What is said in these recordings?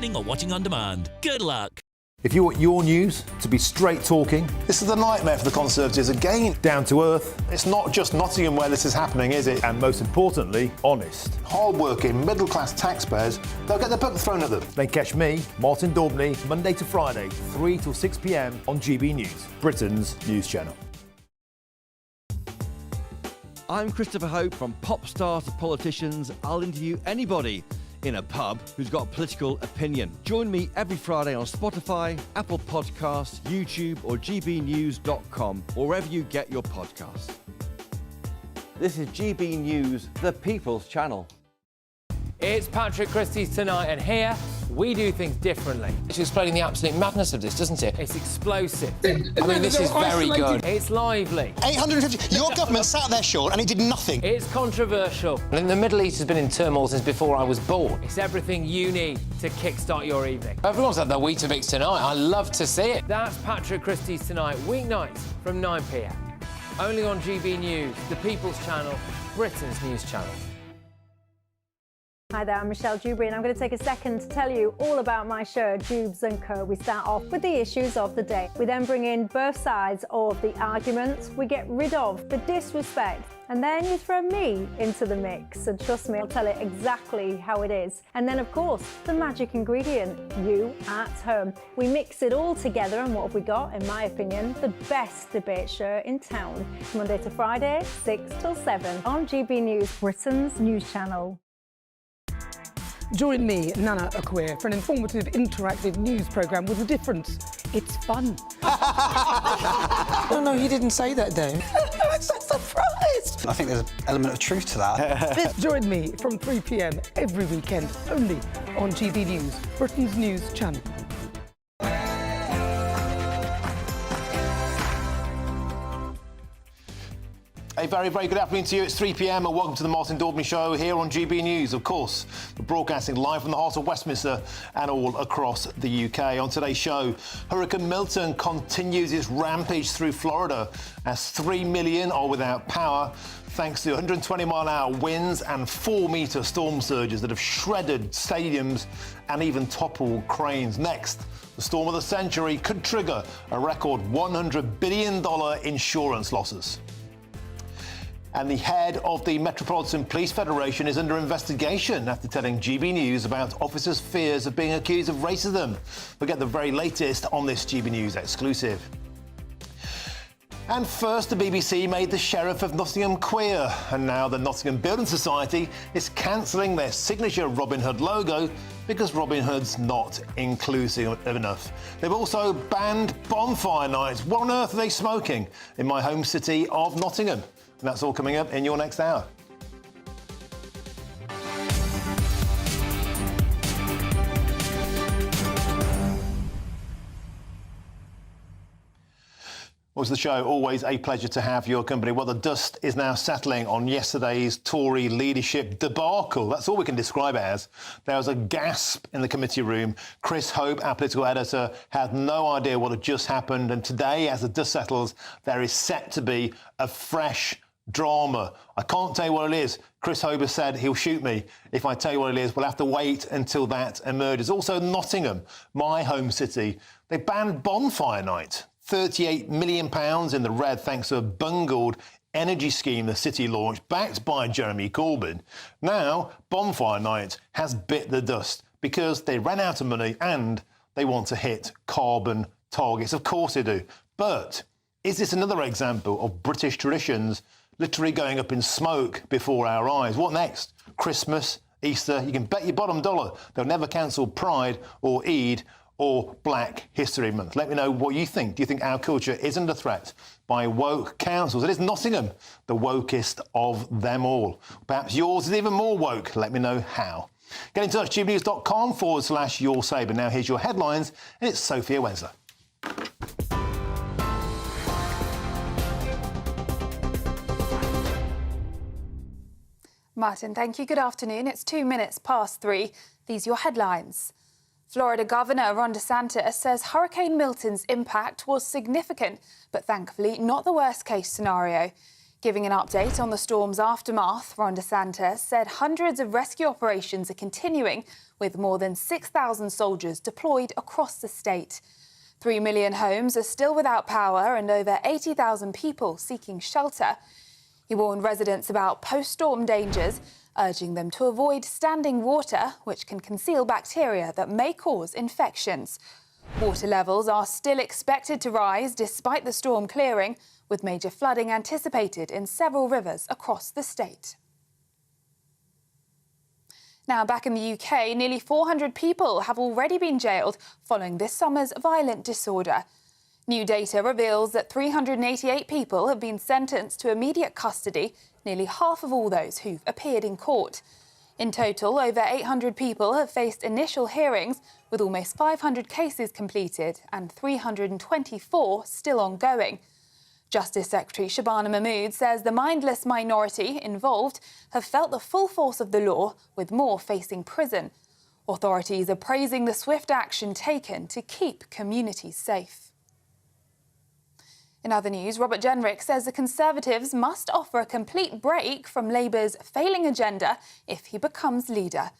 or watching on demand. Good luck. If you want your news to be straight talking, this is the nightmare for the Conservatives again. down to earth, It's not just Nottingham where this is happening, is it? and most importantly, honest, Hard-working, middle-class taxpayers, they'll get their book thrown at them. then catch me, Martin Daubney, Monday to Friday, 3 till 6 p.m. on GB News, Britain's news channel. I'm Christopher Hope. From pop stars to politicians, I'll interview anybody in a pub who's got a political opinion. Join me every Friday on Spotify, Apple Podcasts, YouTube or gbnews.com, or wherever you get your podcasts. This is GB News, the People's Channel. It's Patrick Christie's Tonight, and here we do things differently. It's explaining the absolute madness of this, doesn't it? It's explosive. I mean, this is very good. It's lively. 850. Your government sat there, Sean, and it did nothing. It's controversial. And the Middle East has been in turmoil since before I was born. It's everything you need to kickstart your evening. Everyone's had their Weetabix tonight. I love to see it. That's Patrick Christie's Tonight, weeknights from 9 p.m. Only on GB News, the People's Channel, Britain's news channel. Hi there, I'm Michelle Dewberry, and I'm going to take a second to tell you all about my show, Dubes & Co. We start off with the issues of the day. We then bring in both sides of the argument. We get rid of the disrespect. And then you throw me into the mix. And trust me, I'll tell it exactly how it is. And then, of course, the magic ingredient, you at home. We mix it all together, and what have we got? In my opinion, the best debate show in town. Monday to Friday, 6 till 7 on GB News, Britain's news channel. Join me, Nana Akwe, for an informative, interactive news programme with a difference. It's fun. No, he didn't say that, though. I'm so surprised. I think there's an element of truth to that. Join me from 3 p.m. every weekend, only on GB News, Britain's news channel. A very, very good afternoon to you. It's 3 p.m. and welcome to the Martin Daubney Show here on GB News. Of course, we're broadcasting live from the heart of Westminster and all across the UK. On today's show, Hurricane Milton continues its rampage through Florida as 3 million are without power thanks to 120-mile-an-hour winds and 4-metre storm surges that have shredded stadiums and even toppled cranes. Next, the storm of the century could trigger a record $100 billion insurance losses. And the head of the Metropolitan Police Federation is under investigation after telling GB News about officers' fears of being accused of racism. We'll get the very latest on this GB News exclusive. And first, the BBC made the Sheriff of Nottingham queer, and now the Nottingham Building Society is cancelling their signature Robin Hood logo because Robin Hood's not inclusive enough. They've also banned bonfire nights. What on earth are they smoking in my home city of Nottingham? And that's all coming up in your next hour. Was the show. Always a pleasure to have your company. Well, the dust is now settling on yesterday's Tory leadership debacle. That's all we can describe it as. There was a gasp in the committee room. Chris Hope, our political editor, had no idea what had just happened. And today, as the dust settles, there is set to be a fresh drama. I can't tell you what it is. Chris Hope has said he'll shoot me if I tell you what it is. We'll have to wait until that emerges. Also, Nottingham, my home city, they banned bonfire night. £38 million in the red thanks to a bungled energy scheme the city launched, backed by Jeremy Corbyn. Now, bonfire night has bit the dust because they ran out of money and they want to hit carbon targets. Of course they do. But is this another example of British traditions literally going up in smoke before our eyes? What next? Christmas, Easter, you can bet your bottom dollar they'll never cancel Pride or Eid or Black History Month. Let me know what you think. Do you think our culture is under threat by woke councils? It is Nottingham, the wokest of them all. Perhaps yours is even more woke. Let me know how. Get in touch, gbnews.com/your say. But now here's your headlines, and it's Sophia Wenser. Martin, thank you. Good afternoon. It's 2 minutes past 3. These are your headlines. Florida Governor Ron DeSantis says Hurricane Milton's impact was significant, but thankfully not the worst-case scenario. Giving an update on the storm's aftermath, Ron DeSantis said hundreds of rescue operations are continuing, with more than 6,000 soldiers deployed across the state. 3 million homes are still without power and over 80,000 people seeking shelter. He warned residents about post-storm dangers, urging them to avoid standing water, which can conceal bacteria that may cause infections. Water levels are still expected to rise despite the storm clearing, with major flooding anticipated in several rivers across the state. Now, back in the UK, nearly 400 people have already been jailed following this summer's violent disorder. New data reveals that 388 people have been sentenced to immediate custody, nearly half of all those who've appeared in court. In total, over 800 people have faced initial hearings, with almost 500 cases completed and 324 still ongoing. Justice Secretary Shabana Mahmood says the mindless minority involved have felt the full force of the law, with more facing prison. Authorities are praising the swift action taken to keep communities safe. In other news, Robert Jenrick says the Conservatives must offer a complete break from Labour's failing agenda if he becomes leader.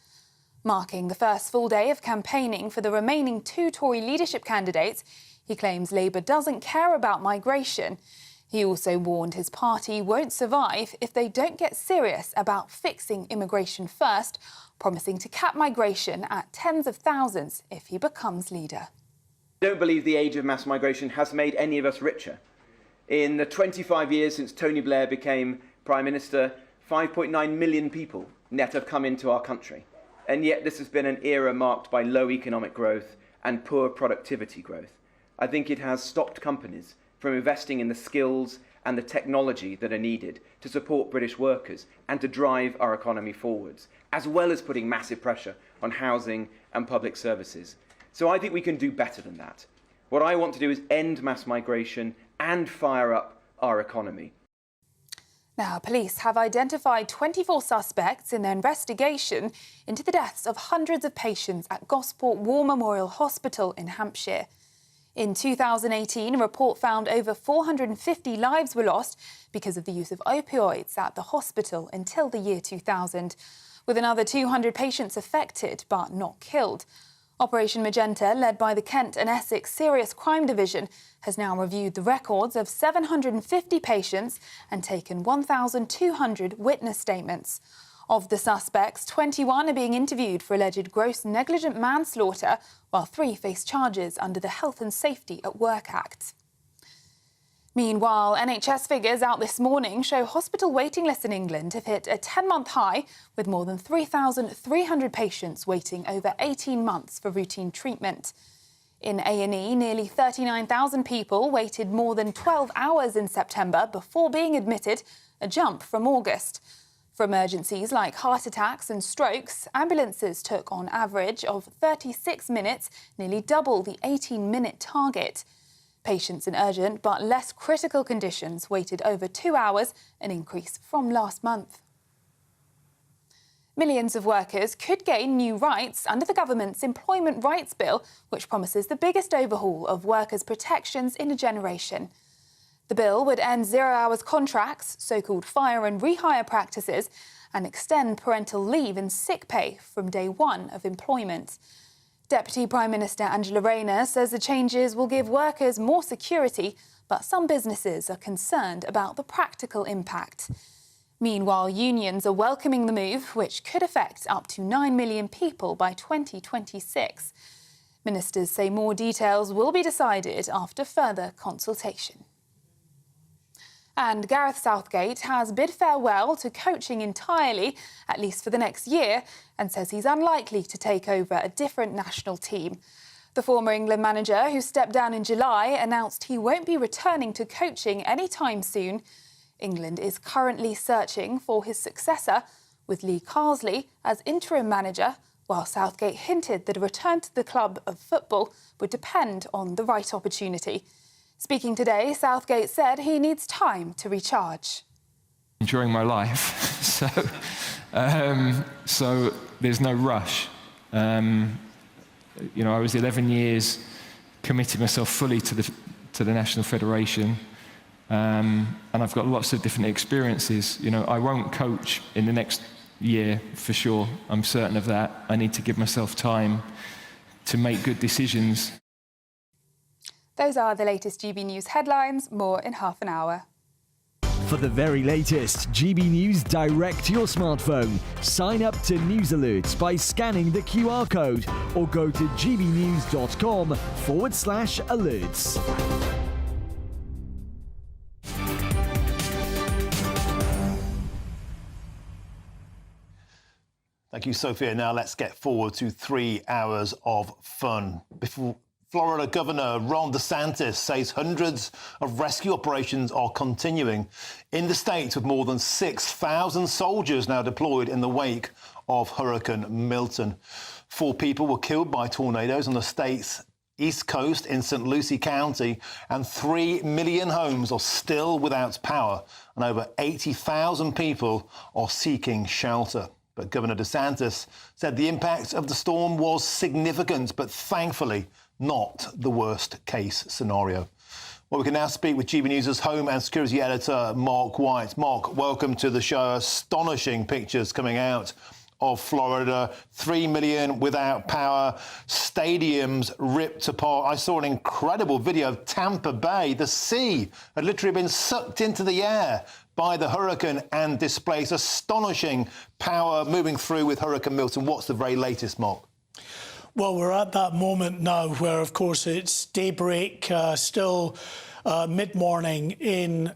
Marking the first full day of campaigning for the remaining 2 Tory leadership candidates, he claims Labour doesn't care about migration. He also warned his party won't survive if they don't get serious about fixing immigration first, promising to cap migration at tens of thousands if he becomes leader. I don't believe the age of mass migration has made any of us richer. In the 25 years since Tony Blair became Prime Minister, 5.9 million people net have come into our country. And yet this has been an era marked by low economic growth and poor productivity growth. I think it has stopped companies from investing in the skills and the technology that are needed to support British workers and to drive our economy forwards, as well as putting massive pressure on housing and public services. So I think we can do better than that. What I want to do is end mass migration and fire up our economy. Now, police have identified 24 suspects in their investigation into the deaths of hundreds of patients at Gosport War Memorial Hospital in Hampshire. In 2018, a report found over 450 lives were lost because of the use of opioids at the hospital until the year 2000, with another 200 patients affected but not killed. Operation Magenta, led by the Kent and Essex Serious Crime Division, has now reviewed the records of 750 patients and taken 1,200 witness statements. Of the suspects, 21 are being interviewed for alleged gross negligent manslaughter, while 3 face charges under the Health and Safety at Work Act. Meanwhile, NHS figures out this morning show hospital waiting lists in England have hit a 10-month high, with more than 3,300 patients waiting over 18 months for routine treatment. In A&E, nearly 39,000 people waited more than 12 hours in September before being admitted, a jump from August. For emergencies like heart attacks and strokes, ambulances took on average of 36 minutes, nearly double the 18-minute target. Patients in urgent but less critical conditions waited over 2 hours, an increase from last month. Millions of workers could gain new rights under the government's Employment Rights Bill, which promises the biggest overhaul of workers' protections in a generation. The bill would end zero-hours contracts, so-called fire and rehire practices, and extend parental leave and sick pay from day one of employment. Deputy Prime Minister Angela Rayner says the changes will give workers more security, but some businesses are concerned about the practical impact. Meanwhile, unions are welcoming the move, which could affect up to 9 million people by 2026. Ministers say more details will be decided after further consultation. And Gareth Southgate has bid farewell to coaching entirely, at least for the next year, and says he's unlikely to take over a different national team. The former England manager, who stepped down in July, announced he won't be returning to coaching anytime soon. England is currently searching for his successor, with Lee Carsley as interim manager, while Southgate hinted that a return to the club of football would depend on the right opportunity. Speaking today, Southgate said he needs time to recharge. During my life, so there's no rush. I was 11 years, committed myself fully to the National Federation, and I've got lots of different experiences. You know, I won't coach in the next year for sure. I'm certain of that. I need to give myself time to make good decisions. Those are the latest GB News headlines. More in half an hour. For the very latest GB News direct to your smartphone, sign up to News Alerts by scanning the QR code or go to gbnews.com/alerts. Thank you, Sophia. Now let's get forward to 3 hours of fun. Before Florida Governor Ron DeSantis says hundreds of rescue operations are continuing in the state, with more than 6,000 soldiers now deployed in the wake of Hurricane Milton. 4 people were killed by tornadoes on the state's east coast in St. Lucie County, and 3 million homes are still without power, and over 80,000 people are seeking shelter. But Governor DeSantis said the impact of the storm was significant, but thankfully not the worst-case scenario. Well, we can now speak with GB News' home and security editor, Mark White. Mark, welcome to the show. Astonishing pictures coming out of Florida. 3 million without power, stadiums ripped apart. I saw an incredible video of Tampa Bay. The sea had literally been sucked into the air by the hurricane and displaced. Astonishing power moving through with Hurricane Milton. What's the very latest, Mark? Well, we're at that moment now where, of course, it's daybreak, still mid-morning in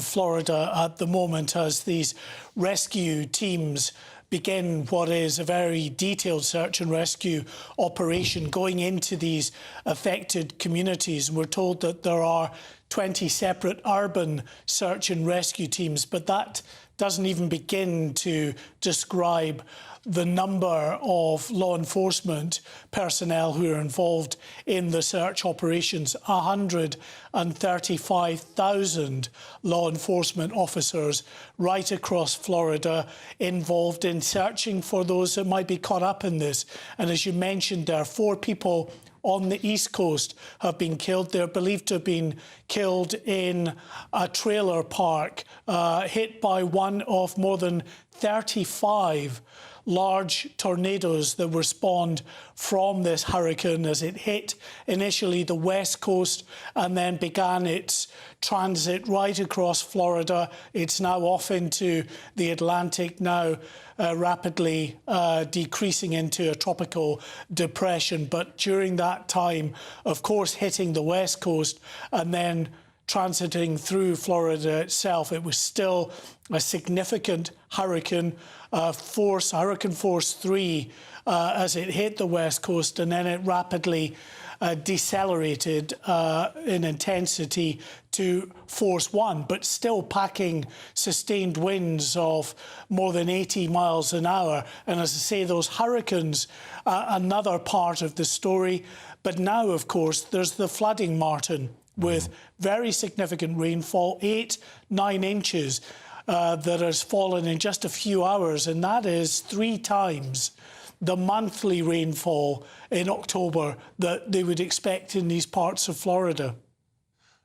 Florida at the moment, as these rescue teams begin what is a very detailed search and rescue operation going into these affected communities. And we're told that there are 20 separate urban search and rescue teams, but that doesn't even begin to describe the number of law enforcement personnel who are involved in the search operations. 135,000 law enforcement officers right across Florida involved in searching for those that might be caught up in this. And as you mentioned, there are 4 people on the East Coast have been killed. They're believed to have been killed in a trailer park, hit by one of more than 35 large tornadoes that were spawned from this hurricane as it hit initially the West Coast and then began its transit right across Florida. It's now off into the Atlantic, now rapidly decreasing into a tropical depression. But during that time, of course, hitting the West Coast and then transiting through Florida itself, it was still a significant hurricane, Hurricane Force 3, as it hit the West Coast, and then it rapidly decelerated in intensity to Force 1, but still packing sustained winds of more than 80 miles an hour. And as I say, those hurricanes, another part of the story. But now, of course, there's the flooding, Martin, with very significant rainfall, 8-9 inches that has fallen in just a few hours, and that is 3 times the monthly rainfall in October that they would expect in these parts of Florida.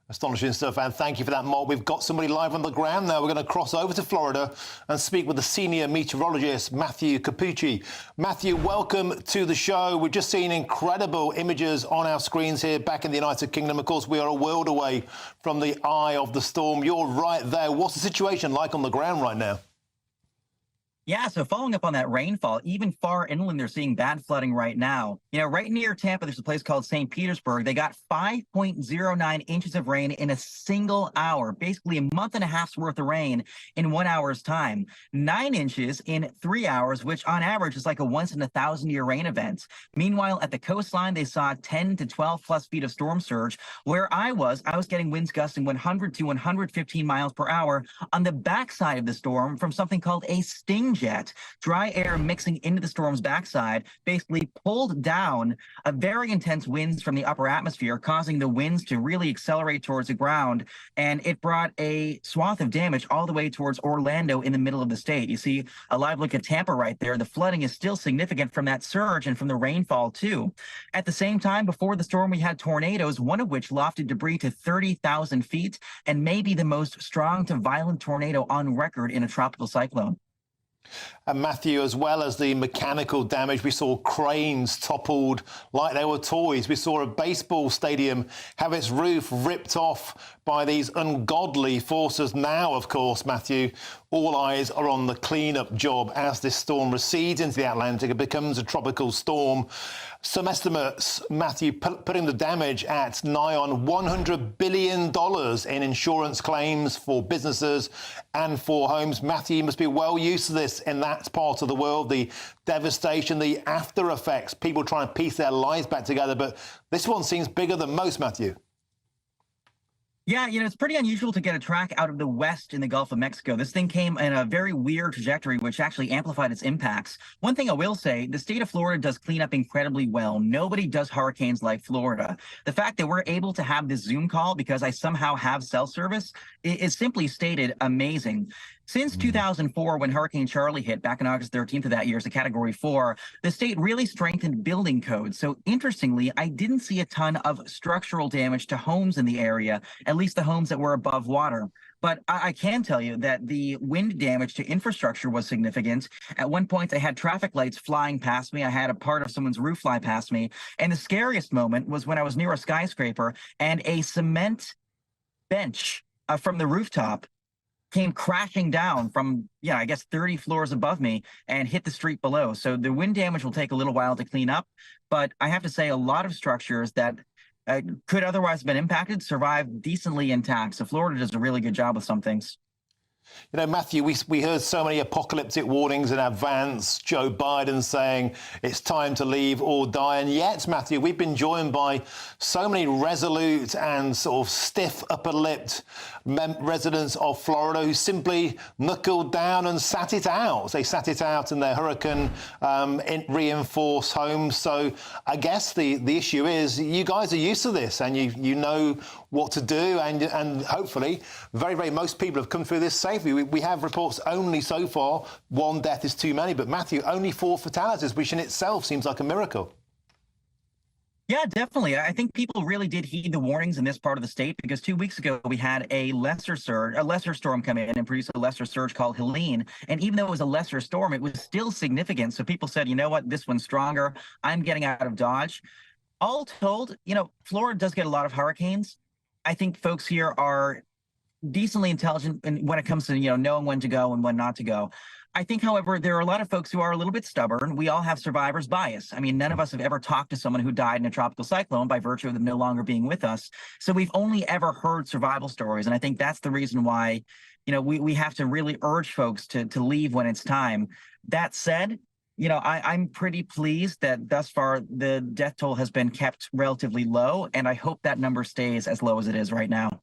Astonishing stuff, and thank you for that, Mark. We've got somebody live on the ground now. We're going to cross over to Florida and speak with the senior meteorologist, Matthew Capucci. Matthew, welcome to the show. We've just seen incredible images on our screens here back in the United Kingdom. Of course, we are a world away from the eye of the storm. You're right there. What's the situation like on the ground right now? Yeah, so following up on that rainfall, even far inland, they're seeing bad flooding right now. You know, right near Tampa, there's a place called St. Petersburg. They got 5.09 inches of rain in a single hour, basically a month and a half's worth of rain in 1 hour's time. 9 inches in 3 hours, which on average is like a once-in-a-thousand-year rain event. Meanwhile, at the coastline, they saw 10 to 12 plus feet of storm surge. Where I was getting winds gusting 100 to 115 miles per hour on the backside of the storm from something called a sting jet, dry air mixing into the storm's backside, basically pulled down a very intense winds from the upper atmosphere, causing the winds to really accelerate towards the ground. And it brought a swath of damage all the way towards Orlando in the middle of the state. You see a live look at Tampa right there. The flooding is still significant from that surge and from the rainfall too. At the same time, before the storm, we had tornadoes, one of which lofted debris to 30,000 feet and may be the most strong to violent tornado on record in a tropical cyclone. And Matthew, as well as the mechanical damage, we saw cranes toppled like they were toys. We saw a baseball stadium have its roof ripped off by these ungodly forces. Now, of course, Matthew, all eyes are on the clean-up job as this storm recedes into the Atlantic and becomes a tropical storm. Some estimates, Matthew, putting the damage at nigh on $100 billion in insurance claims for businesses and for homes. Matthew, you must be well used to this in that part of the world, the devastation, the after effects, people trying to piece their lives back together. But this one seems bigger than most, Matthew. Yeah, it's pretty unusual to get a track out of the west in the Gulf of Mexico. This thing came in a very weird trajectory, which actually amplified its impacts. One thing I will say, the state of Florida does clean up incredibly well. Nobody does hurricanes like Florida. The fact that we're able to have this Zoom call because I somehow have cell service is simply stated amazing. Since 2004, when Hurricane Charlie hit back on August 13th of that year as a Category 4, the state really strengthened building codes. So interestingly, I didn't see a ton of structural damage to homes in the area, at least the homes that were above water. But I can tell you that the wind damage to infrastructure was significant. At one point, I had traffic lights flying past me. I had a part of someone's roof fly past me. And the scariest moment was when I was near a skyscraper and a cement bench from the rooftop came crashing down from, I guess 30 floors above me and hit the street below. So the wind damage will take a little while to clean up. But I have to say a lot of structures that could otherwise have been impacted survived decently intact. So Florida does a really good job with some things. Matthew, we heard so many apocalyptic warnings in advance. Joe Biden saying it's time to leave or die. And yet, Matthew, we've been joined by so many resolute and sort of stiff upper-lipped residents of Florida who simply knuckled down and sat it out. They sat it out in their hurricane reinforced homes. So I guess the issue is you guys are used to this and you know what to do. And hopefully, very most people have come through this safely. We have reports only so far, one death is too many. But Matthew, only 4 fatalities, which in itself seems like a miracle. Yeah, definitely. I think people really did heed the warnings in this part of the state because 2 weeks ago we had a lesser storm come in and produce a lesser surge called Helene. And even though it was a lesser storm, it was still significant. So people said, you know what, this one's stronger. I'm getting out of Dodge. All told, Florida does get a lot of hurricanes. I think folks here are decently intelligent when it comes to, knowing when to go and when not to go. I think, however, there are a lot of folks who are a little bit stubborn. We all have survivor's bias. I mean, none of us have ever talked to someone who died in a tropical cyclone by virtue of them no longer being with us. So we've only ever heard survival stories. And I think that's the reason why, we have to really urge folks to leave when it's time. That said, I'm pretty pleased that thus far the death toll has been kept relatively low. And I hope that number stays as low as it is right now.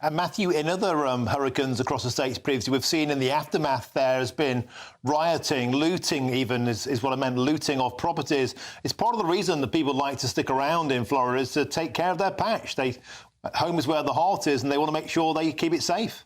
And Matthew, in other hurricanes across the states previously, we've seen in the aftermath there has been rioting, looting even is what I meant, looting of properties. It's part of the reason that people like to stick around in Florida is to take care of their patch. Home is where the heart is and they want to make sure they keep it safe.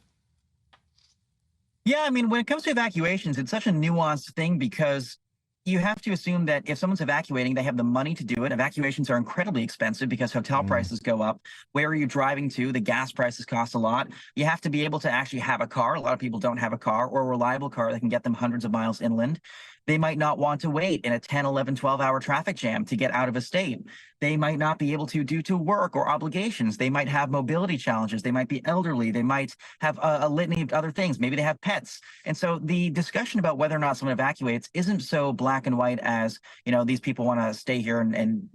Yeah, I mean, when it comes to evacuations, it's such a nuanced thing because you have to assume that if someone's evacuating, they have the money to do it. Evacuations are incredibly expensive because hotel prices go up. Where are you driving to? The gas prices cost a lot. You have to be able to actually have a car. A lot of people don't have a car or a reliable car that can get them hundreds of miles inland. They might not want to wait in a 10, 11, 12-hour traffic jam to get out of a state. They might not be able to due to work or obligations. They might have mobility challenges. They might be elderly. They might have a litany of other things. Maybe they have pets. And so the discussion about whether or not someone evacuates isn't so black and white as, these people want to stay here and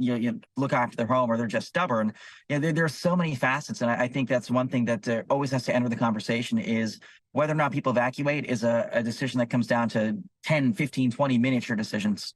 look after their home or they're just stubborn. There are so many facets. And I think that's one thing that always has to enter the conversation is whether or not people evacuate is a decision that comes down to 10, 15, 20 miniature decisions.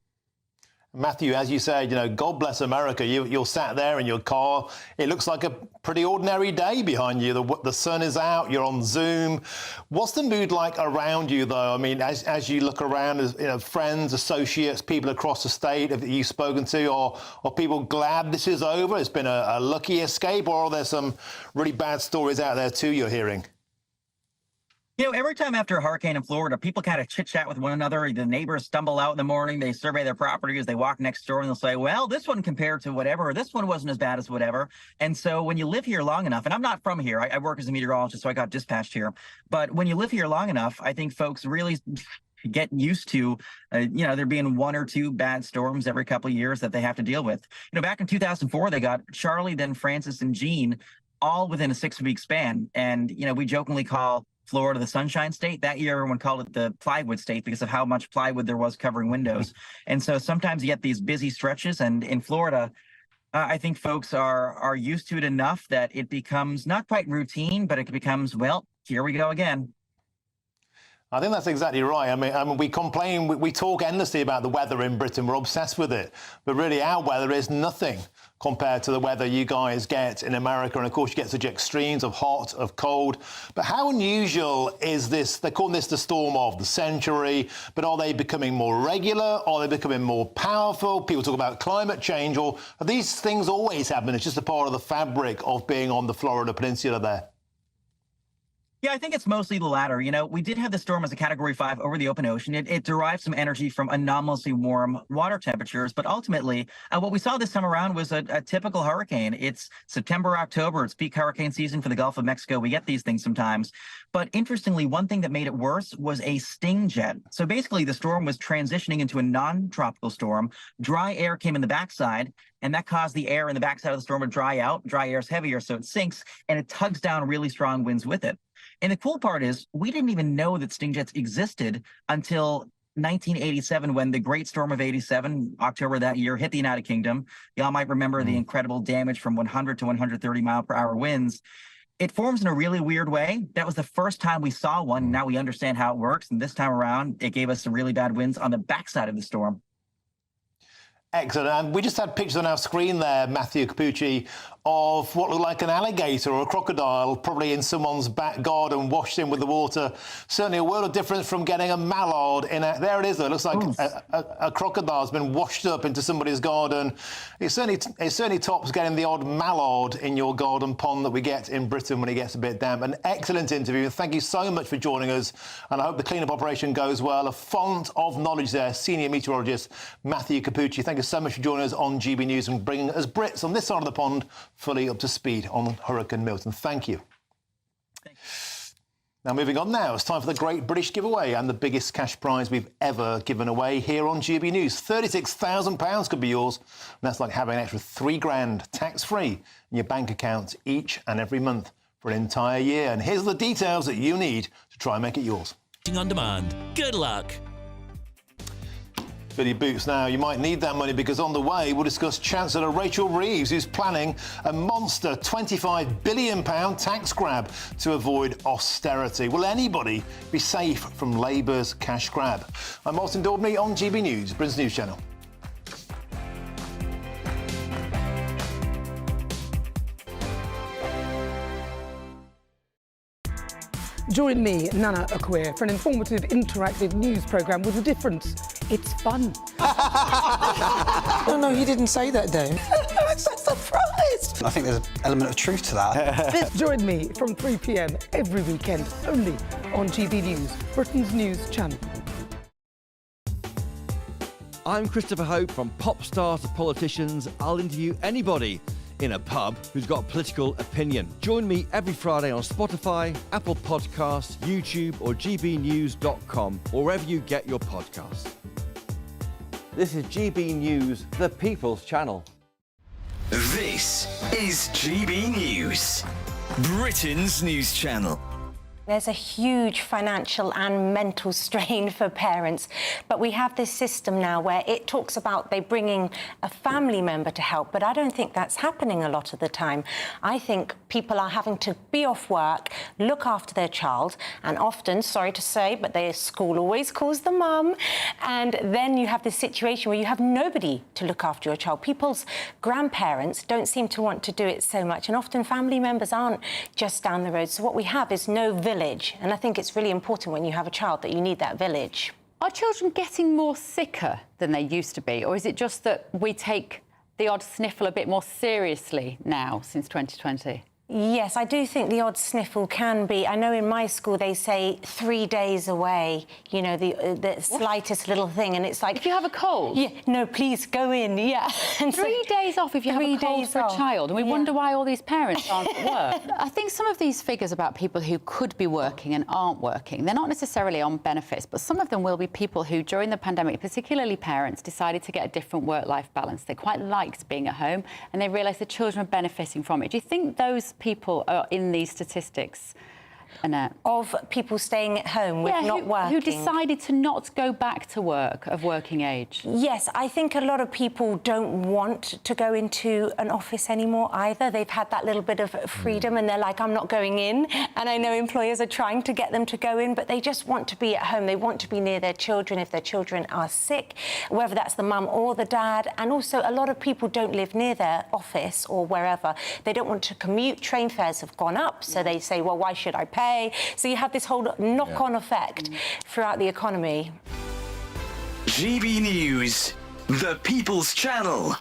Matthew, as you said, God bless America. You're sat there in your car. It looks like a pretty ordinary day behind you. The sun is out. You're on Zoom. What's the mood like around you, though? I mean, as you look around, as friends, associates, people across the state that you've spoken to, are people glad this is over? It's been a lucky escape, or are there some really bad stories out there too you're hearing? Every time after a hurricane in Florida, people kind of chit-chat with one another. The neighbors stumble out in the morning. They survey their properties. They walk next door and they'll say, well, this one compared to whatever, or this one wasn't as bad as whatever. And so when you live here long enough, and I'm not from here, I work as a meteorologist, so I got dispatched here. But when you live here long enough, I think folks really get used to, there being 1 or 2 bad storms every couple of years that they have to deal with. Back in 2004, they got Charlie, then Francis, and Jean all within a 6-week span. And, we jokingly call Florida the Sunshine State. That year, everyone called it the Plywood State because of how much plywood there was covering windows. And so sometimes you get these busy stretches. And in Florida, I think folks are used to it enough that it becomes not quite routine, but it becomes, well, here we go again. I think that's exactly right. I mean, we complain, we talk endlessly about the weather in Britain. We're obsessed with it. But really, our weather is nothing compared to the weather you guys get in America. And, of course, you get such extremes of hot, of cold. But how unusual is this? They're calling this the storm of the century. But are they becoming more regular? Are they becoming more powerful? People talk about climate change. Or are these things always happening? It's just a part of the fabric of being on the Florida Peninsula there. Yeah, I think it's mostly the latter. We did have the storm as a Category 5 over the open ocean. It derived some energy from anomalously warm water temperatures. But ultimately, what we saw this time around was a typical hurricane. It's September, October. It's peak hurricane season for the Gulf of Mexico. We get these things sometimes. But interestingly, one thing that made it worse was a sting jet. So basically, the storm was transitioning into a non-tropical storm. Dry air came in the backside, and that caused the air in the backside of the storm to dry out. Dry air is heavier, so it sinks, and it tugs down really strong winds with it. And the cool part is we didn't even know that sting jets existed until 1987, when the Great Storm of 87, October that year, hit the United Kingdom. Y'all might remember the incredible damage from 100 to 130 mile per hour winds. It forms in a really weird way. That was the first time we saw one. Now we understand how it works. And this time around, it gave us some really bad winds on the backside of the storm. Excellent. And we just had pictures on our screen there, Matthew Capucci, of what looked like an alligator or a crocodile, probably in someone's back garden, washed in with the water. Certainly a world of difference from getting a mallard in a... There it is, though. It looks like a crocodile's been washed up into somebody's garden. It certainly tops getting the odd mallard in your garden pond that we get in Britain when it gets a bit damp. An excellent interview. Thank you so much for joining us. And I hope the clean-up operation goes well. A font of knowledge there, senior meteorologist Matthew Capucci. Thank you so much for joining us on GB News and bringing us Brits on this side of the pond fully up to speed on Hurricane Milton. Thank you. Now, moving on now, it's time for the Great British Giveaway and the biggest cash prize we've ever given away here on GB News. £36,000 could be yours. And that's like having an extra £3,000 tax-free in your bank account each and every month for an entire year. And here's the details that you need to try and make it yours. On demand. Good luck. Billy Boots. Now, you might need that money because on the way, we'll discuss Chancellor Rachel Reeves, who's planning a monster £25 billion tax grab to avoid austerity. Will anybody be safe from Labour's cash grab? I'm Milton Daubney on GB News, Britain's news channel. Join me, Nana Akwe, for an informative, interactive news programme with a difference. It's fun. No, he didn't say that, Dave. I'm so surprised. I think there's an element of truth to that. Join me from 3 p.m. every weekend, only on GB News, Britain's news channel. I'm Christopher Hope. From pop stars to politicians, I'll interview anybody in a pub who's got a political opinion. Join me every Friday on Spotify, Apple Podcasts, YouTube or gbnews.com, or wherever you get your podcasts. This is GB News, the People's Channel. This is GB News, Britain's news channel. There's a huge financial and mental strain for parents, but we have this system now where it talks about they bringing a family member to help, but I don't think that's happening a lot of the time. I think people are having to be off work, look after their child, and often, sorry to say, but their school always calls the mum, and then you have this situation where you have nobody to look after your child. People's grandparents don't seem to want to do it so much, and often family members aren't just down the road. So what we have is no village. And I think it's really important when you have a child that you need that village. Are children getting more sicker than they used to be? Or is it just that we take the odd sniffle a bit more seriously now since 2020? Yes, I do think the odd sniffle can be. I know in my school they say 3 days away, you know, the slightest little thing, and it's like... If you have a cold? Yeah, no, please, go in, yeah. And 3 days off if you have a cold for a child, and we wonder why all these parents aren't at work. I think some of these figures about people who could be working and aren't working, they're not necessarily on benefits, but some of them will be people who, during the pandemic, particularly parents, decided to get a different work-life balance. They quite liked being at home, and they realised the children are benefiting from it. Do you think those people are in these statistics, Annette? Of people staying at home with not working? Who decided to not go back to work of working age? Yes, I think a lot of people don't want to go into an office anymore either. They've had that little bit of freedom and they're like, I'm not going in. And I know employers are trying to get them to go in, but they just want to be at home. They want to be near their children if their children are sick, whether that's the mum or the dad. And also a lot of people don't live near their office or wherever. They don't want to commute. Train fares have gone up, so they say, well, why should I pay? So you have this whole knock-on effect throughout the economy. GB News, the People's Channel.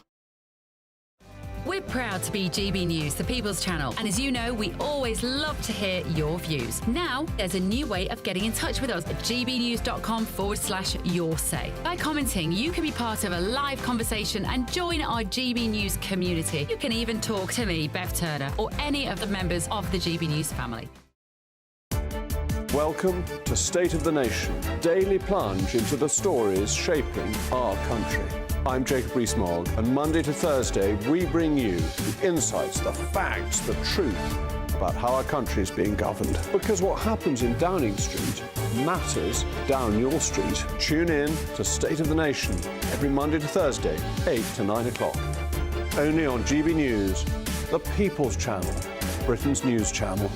We're proud to be GB News, the People's Channel. And as you know, we always love to hear your views. Now, there's a new way of getting in touch with us at gbnews.com/your-say. By commenting, you can be part of a live conversation and join our GB News community. You can even talk to me, Bev Turner, or any of the members of the GB News family. Welcome to State of the Nation, daily plunge into the stories shaping our country. I'm Jacob Rees-Mogg, and Monday to Thursday we bring you the insights, the facts, the truth about how our country is being governed. Because what happens in Downing Street matters down your street. Tune in to State of the Nation every Monday to Thursday, 8 to 9 o'clock. Only on GB News, the People's Channel, Britain's news channel.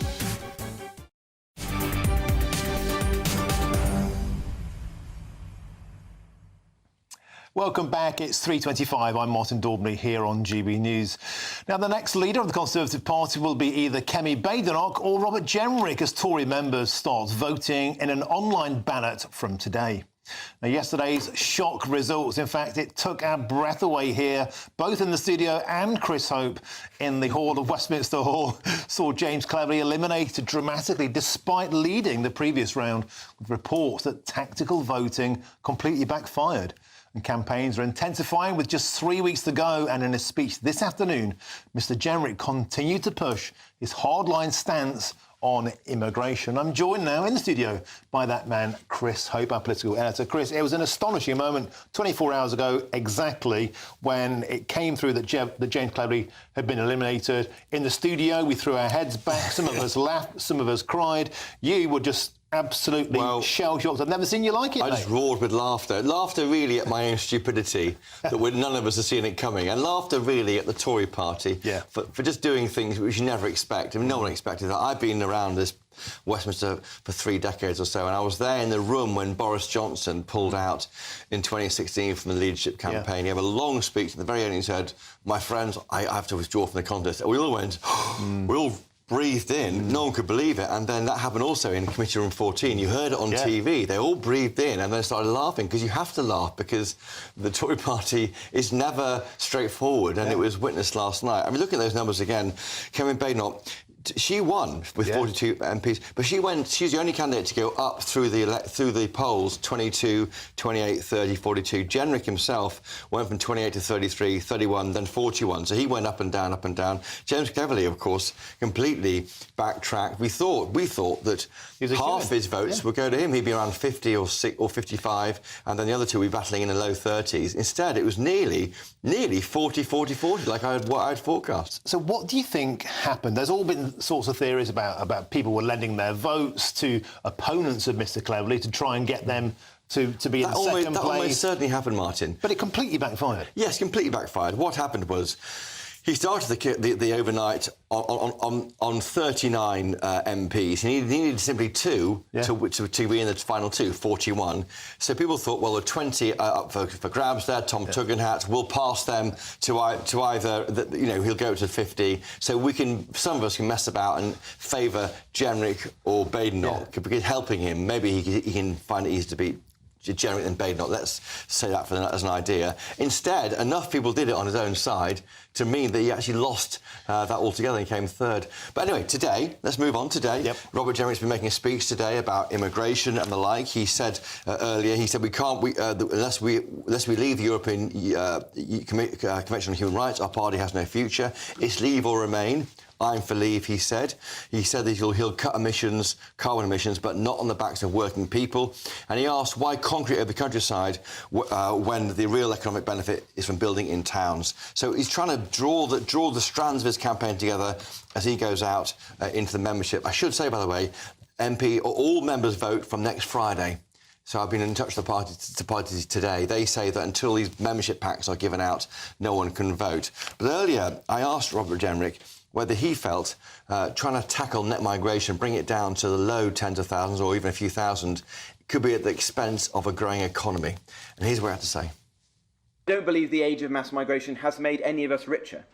Welcome back. It's 3:25. I'm Martin Daubney here on GB News. Now, the next leader of the Conservative Party will be either Kemi Badenoch or Robert Jenrick as Tory members start voting in an online ballot from today. Now, yesterday's shock results, in fact, it took our breath away here, both in the studio and Chris Hope in the hall of Westminster Hall, saw James Cleverly eliminated dramatically despite leading the previous round with reports that tactical voting completely backfired. And campaigns are intensifying with just 3 weeks to go. And in a speech this afternoon, Mr Jenrick continued to push his hardline stance on immigration. I'm joined now in the studio by that man, Chris Hope, our political editor. Chris, it was an astonishing moment 24 hours ago exactly when it came through that James Cleverly had been eliminated. In the studio, we threw our heads back. Some of us laughed, some of us cried. You were just absolutely shell-shocked. I've never seen you like it, I just roared with laughter. Laughter really at my own stupidity, that none of us have seen it coming. And laughter really at the Tory party for just doing things which you never expect. I mean, no one expected that. I've been around this Westminster for 3 decades or so, and I was there in the room when Boris Johnson pulled out in 2016 from the leadership campaign. He had a long speech at the very end. He said, "My friends, I have to withdraw from the contest." And we all went, we all breathed in. No one could believe it. And then that happened also in Committee Room 14. You heard it on TV. They all breathed in and then started laughing, because you have to laugh, because the Tory party is never straightforward, and it was witnessed last night. I mean, look at those numbers again. Kemi Badenoch, she won with 42 MPs, but she's the only candidate to go up through the polls, 22, 28, 30, 42. Jenrick himself went from 28 to 33, 31, then 41. So he went up and down, up and down. James Cleverly, of course, completely backtracked. We thought that half his votes would go to him. He'd be around 50 or 55, and then the other two would be battling in the low 30s. Instead, it was nearly 40, 40, 40, like what I'd forecast. So what do you think happened? There's all been different sorts of theories about people were lending their votes to opponents of Mr Cleverly to try and get them to be in second place. That almost certainly happened, Martin. But it completely backfired. Yes, completely backfired. What happened was he started the overnight on 39 MPs. He needed simply 2 to be in the final 2, 41. So people thought, well, the 20 up for grabs there. Tom Tugendhat will pass them to either, he'll go to 50. So some of us can mess about and favour Jenrick or Badenoch because helping him. Maybe he can find it easy to beat Jenrick and Badenoch. Let's say that as an idea. Instead, enough people did it on his own side to mean that he actually lost that altogether and came third. But anyway, today, let's move on. Today, Robert Jenrick's been making a speech today about immigration and the like. He said earlier, we can't, unless we leave the European Convention on Human Rights, our party has no future. It's leave or remain. I'm for leave, he said. He said that he'll cut carbon emissions, but not on the backs of working people. And he asked why concrete over the countryside when the real economic benefit is from building in towns. So he's trying to draw the strands of his campaign together as he goes out into the membership. I should say, by the way, all members vote from next Friday. So I've been in touch with the parties today. They say that until these membership packs are given out, no one can vote. But earlier, I asked Robert Jenrick whether he felt trying to tackle net migration, bring it down to the low tens of thousands or even a few thousand, could be at the expense of a growing economy. And here's what he had to say. I don't believe the age of mass migration has made any of us richer.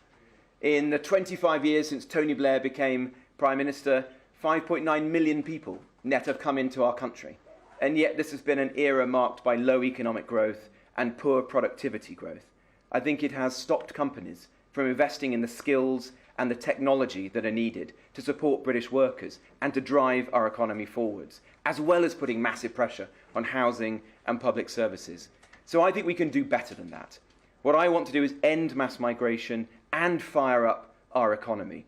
In the 25 years since Tony Blair became Prime Minister, 5.9 million people net have come into our country. And yet this has been an era marked by low economic growth and poor productivity growth. I think it has stopped companies from investing in the skills and the technology that are needed to support British workers and to drive our economy forwards, as well as putting massive pressure on housing and public services. So I think we can do better than that. What I want to do is end mass migration and fire up our economy.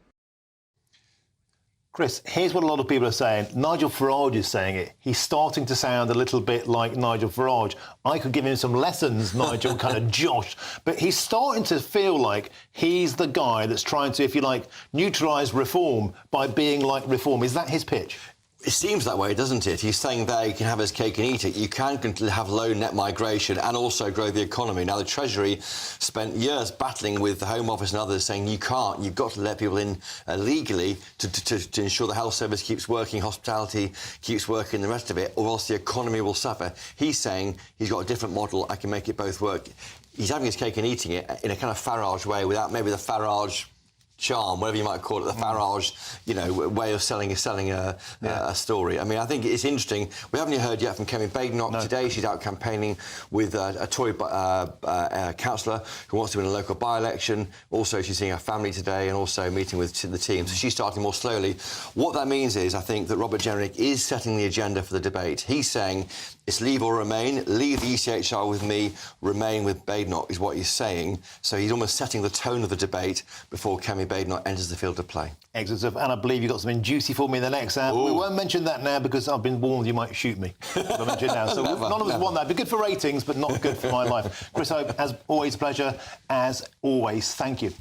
Chris, here's what a lot of people are saying. Nigel Farage is saying it. He's starting to sound a little bit like Nigel Farage. I could give him some lessons, Nigel, kind of Josh. But he's starting to feel like he's the guy that's trying to, if you like, neutralise reform by being like reform. Is that his pitch? It seems that way, doesn't it? He's saying there you can have his cake and eat it. You can have low net migration and also grow the economy. Now, the Treasury spent years battling with the Home Office and others saying you can't. You've got to let people in legally to ensure the health service keeps working, hospitality keeps working, the rest of it, or else the economy will suffer. He's saying he's got a different model. I can make it both work. He's having his cake and eating it in a kind of Farage way without maybe the Farage charm, whatever you might call it, the Farage, way of selling a story. I mean, I think it's interesting. We haven't heard yet from Kemi Badenoch today. She's out campaigning with a Tory councillor who wants to win a local by-election. Also, she's seeing her family today and also meeting with the team. So she's starting more slowly. What that means is, I think, that Robert Jenrick is setting the agenda for the debate. He's saying it's leave or remain. Leave the ECHR with me, remain with Badenoch is what he's saying. So he's almost setting the tone of the debate before Kemi Badenoch enters the field of play. Excellent. And I believe you've got something juicy for me in the next hour. We won't mention that now because I've been warned you might shoot me. I'll mention it now. So none of us want that. It'd be good for ratings, but not good for my life. Chris Hope, as always, a pleasure. As always, thank you.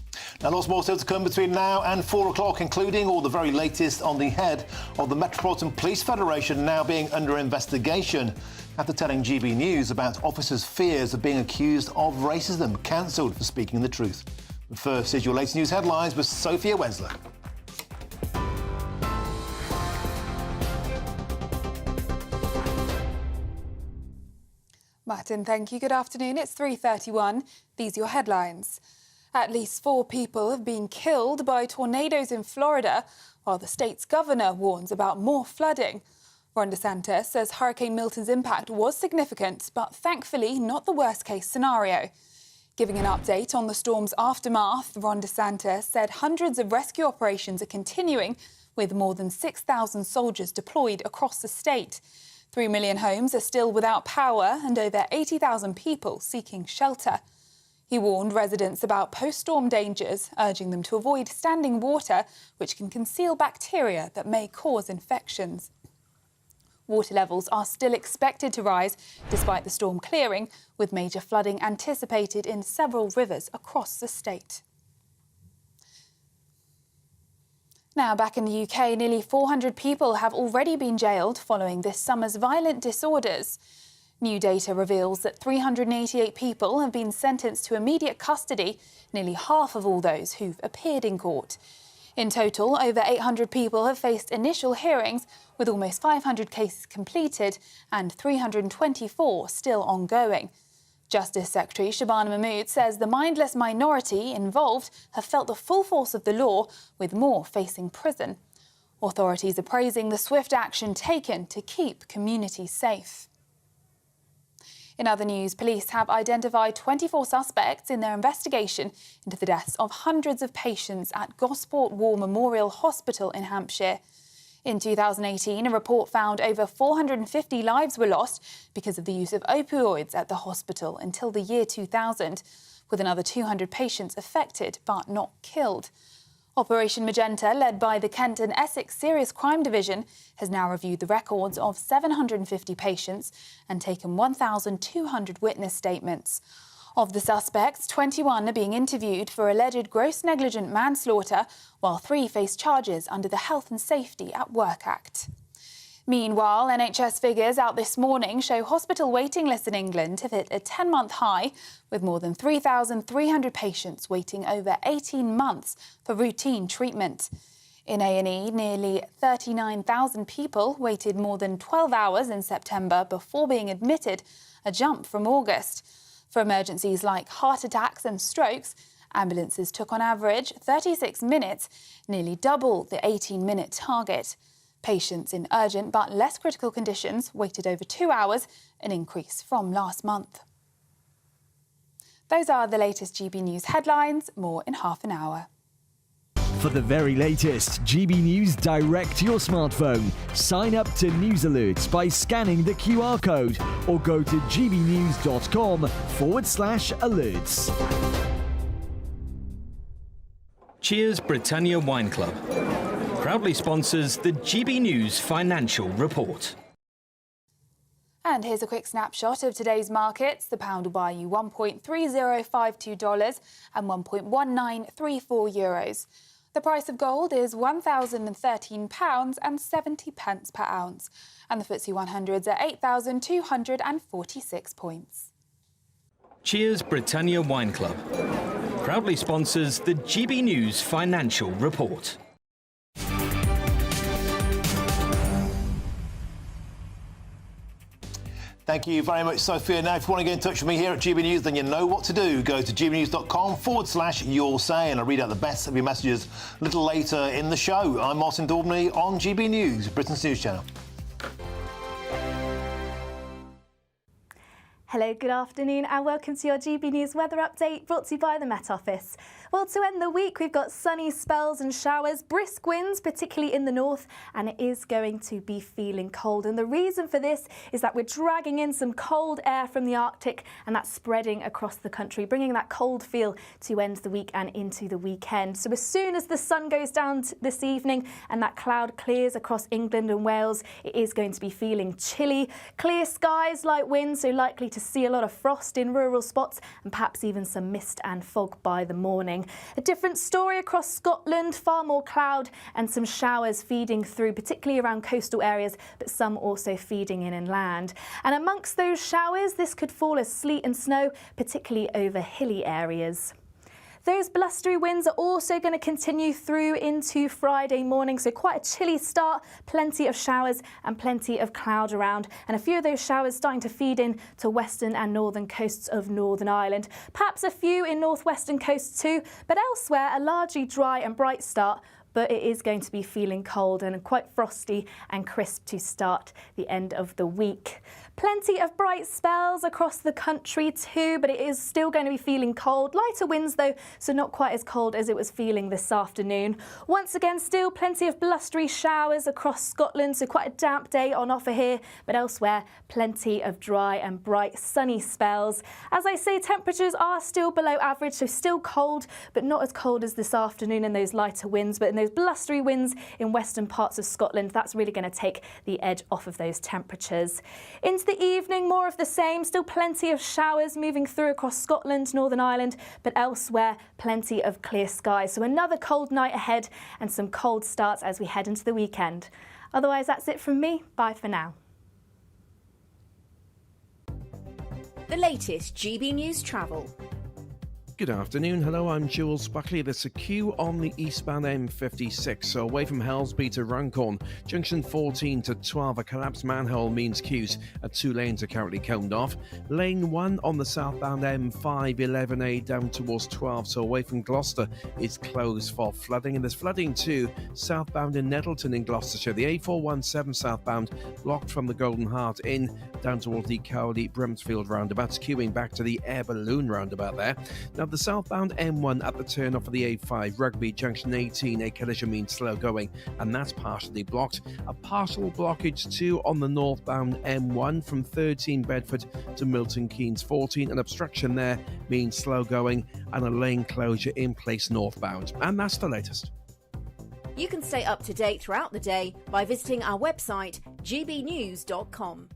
Now, lots more still to come between now and 4 o'clock, including all the very latest on the head of the Metropolitan Police Federation now being under investigation after telling GB News about officers' fears of being accused of racism, cancelled for speaking the truth. But first is your latest news headlines with Sophia Wensler. Martin, thank you. Good afternoon. It's 3:31. These are your headlines. At least 4 people have been killed by tornadoes in Florida, while the state's governor warns about more flooding. Ron DeSantis says Hurricane Milton's impact was significant, but thankfully not the worst-case scenario. Giving an update on the storm's aftermath, Ron DeSantis said hundreds of rescue operations are continuing, with more than 6,000 soldiers deployed across the state. 3 million homes are still without power and over 80,000 people seeking shelter. He warned residents about post-storm dangers, urging them to avoid standing water, which can conceal bacteria that may cause infections. Water levels are still expected to rise despite the storm clearing, with major flooding anticipated in several rivers across the state. Now, back in the UK, nearly 400 people have already been jailed following this summer's violent disorders. New data reveals that 388 people have been sentenced to immediate custody, nearly half of all those who've appeared in court. In total, over 800 people have faced initial hearings, with almost 500 cases completed and 324 still ongoing. Justice Secretary Shabana Mahmood says the mindless minority involved have felt the full force of the law, with more facing prison. Authorities are praising the swift action taken to keep communities safe. In other news, police have identified 24 suspects in their investigation into the deaths of hundreds of patients at Gosport War Memorial Hospital in Hampshire. In 2018, a report found over 450 lives were lost because of the use of opioids at the hospital until the year 2000, with another 200 patients affected but not killed. Operation Magenta, led by the Kent and Essex Serious Crime Division, has now reviewed the records of 750 patients and taken 1,200 witness statements. Of the suspects, 21 are being interviewed for alleged gross negligent manslaughter, while 3 face charges under the Health and Safety at Work Act. Meanwhile, NHS figures out this morning show hospital waiting lists in England have hit a 10-month high, with more than 3,300 patients waiting over 18 months for routine treatment. In A&E, nearly 39,000 people waited more than 12 hours in September before being admitted, a jump from August. For emergencies like heart attacks and strokes, ambulances took on average 36 minutes, nearly double the 18-minute target. Patients in urgent but less critical conditions waited over 2 hours, an increase from last month. Those are the latest GB News headlines. More in half an hour. For the very latest GB News direct to your smartphone, sign up to News Alerts by scanning the QR code or go to gbnews.com/alerts. Cheers Britannia Wine Club proudly sponsors the GB News Financial Report. And here's a quick snapshot of today's markets. The pound will buy you $1.3052 and €1.1934 euros. The price of gold is £1,013.70 per ounce, and the FTSE 100's at 8,246 points. Cheers Britannia Wine Club proudly sponsors the GB News Financial Report. Thank you very much, Sophia. Now, if you want to get in touch with me here at GB News, then you know what to do. Go to gbnews.com/your say, and I'll read out the best of your messages a little later in the show. I'm Martin Daubney on GB News, Britain's news channel. Hello, good afternoon and welcome to your GB News weather update brought to you by the Met Office. Well, to end the week, we've got sunny spells and showers, brisk winds, particularly in the north, and it is going to be feeling cold. And the reason for this is that we're dragging in some cold air from the Arctic, and that's spreading across the country, bringing that cold feel to end the week and into the weekend. So as soon as the sun goes down this evening and that cloud clears across England and Wales, it is going to be feeling chilly. Clear skies, light winds, so likely to see a lot of frost in rural spots and perhaps even some mist and fog by the morning. A different story across Scotland, far more cloud and some showers feeding through, particularly around coastal areas, but some also feeding in inland. And amongst those showers, this could fall as sleet and snow, particularly over hilly areas. Those blustery winds are also going to continue through into Friday morning, so quite a chilly start, plenty of showers and plenty of cloud around, and a few of those showers starting to feed in to western and northern coasts of Northern Ireland. Perhaps a few in northwestern coasts too, but elsewhere a largely dry and bright start, but it is going to be feeling cold and quite frosty and crisp to start the end of the week. Plenty of bright spells across the country too, but it is still going to be feeling cold. Lighter winds though, so not quite as cold as it was feeling this afternoon. Once again, still plenty of blustery showers across Scotland, so quite a damp day on offer here, but elsewhere plenty of dry and bright sunny spells. As I say, temperatures are still below average, so still cold, but not as cold as this afternoon in those lighter winds, but in those those blustery winds in western parts of Scotland. That's really going to take the edge off of those temperatures. Into the evening, more of the same. Still plenty of showers moving through across Scotland, Northern Ireland, but elsewhere, plenty of clear skies. So another cold night ahead and some cold starts as we head into the weekend. Otherwise, that's it from me. Bye for now. The latest GB News travel. Good afternoon. Hello, I'm Jules Buckley. There's a queue on the eastbound M56, so away from Helsby to Runcorn. Junction 14 to 12, a collapsed manhole means queues at 2 lanes are currently coned off. Lane 1 on the southbound M5, 11A down towards 12, so away from Gloucester is closed for flooding. And there's flooding too, southbound in Nettleton in Gloucestershire. The A417 southbound blocked from the Golden Heart Inn down towards the Cowley Brimsfield roundabouts, queuing back to the Air Balloon roundabout there. Now, the southbound M1 at the turn off of the A5, Rugby Junction 18, a collision means slow going, and that's partially blocked. A partial blockage too on the northbound M1 from 13 Bedford to Milton Keynes 14. An obstruction there means slow going and a lane closure in place northbound. And that's the latest. You can stay up to date throughout the day by visiting our website, gbnews.com.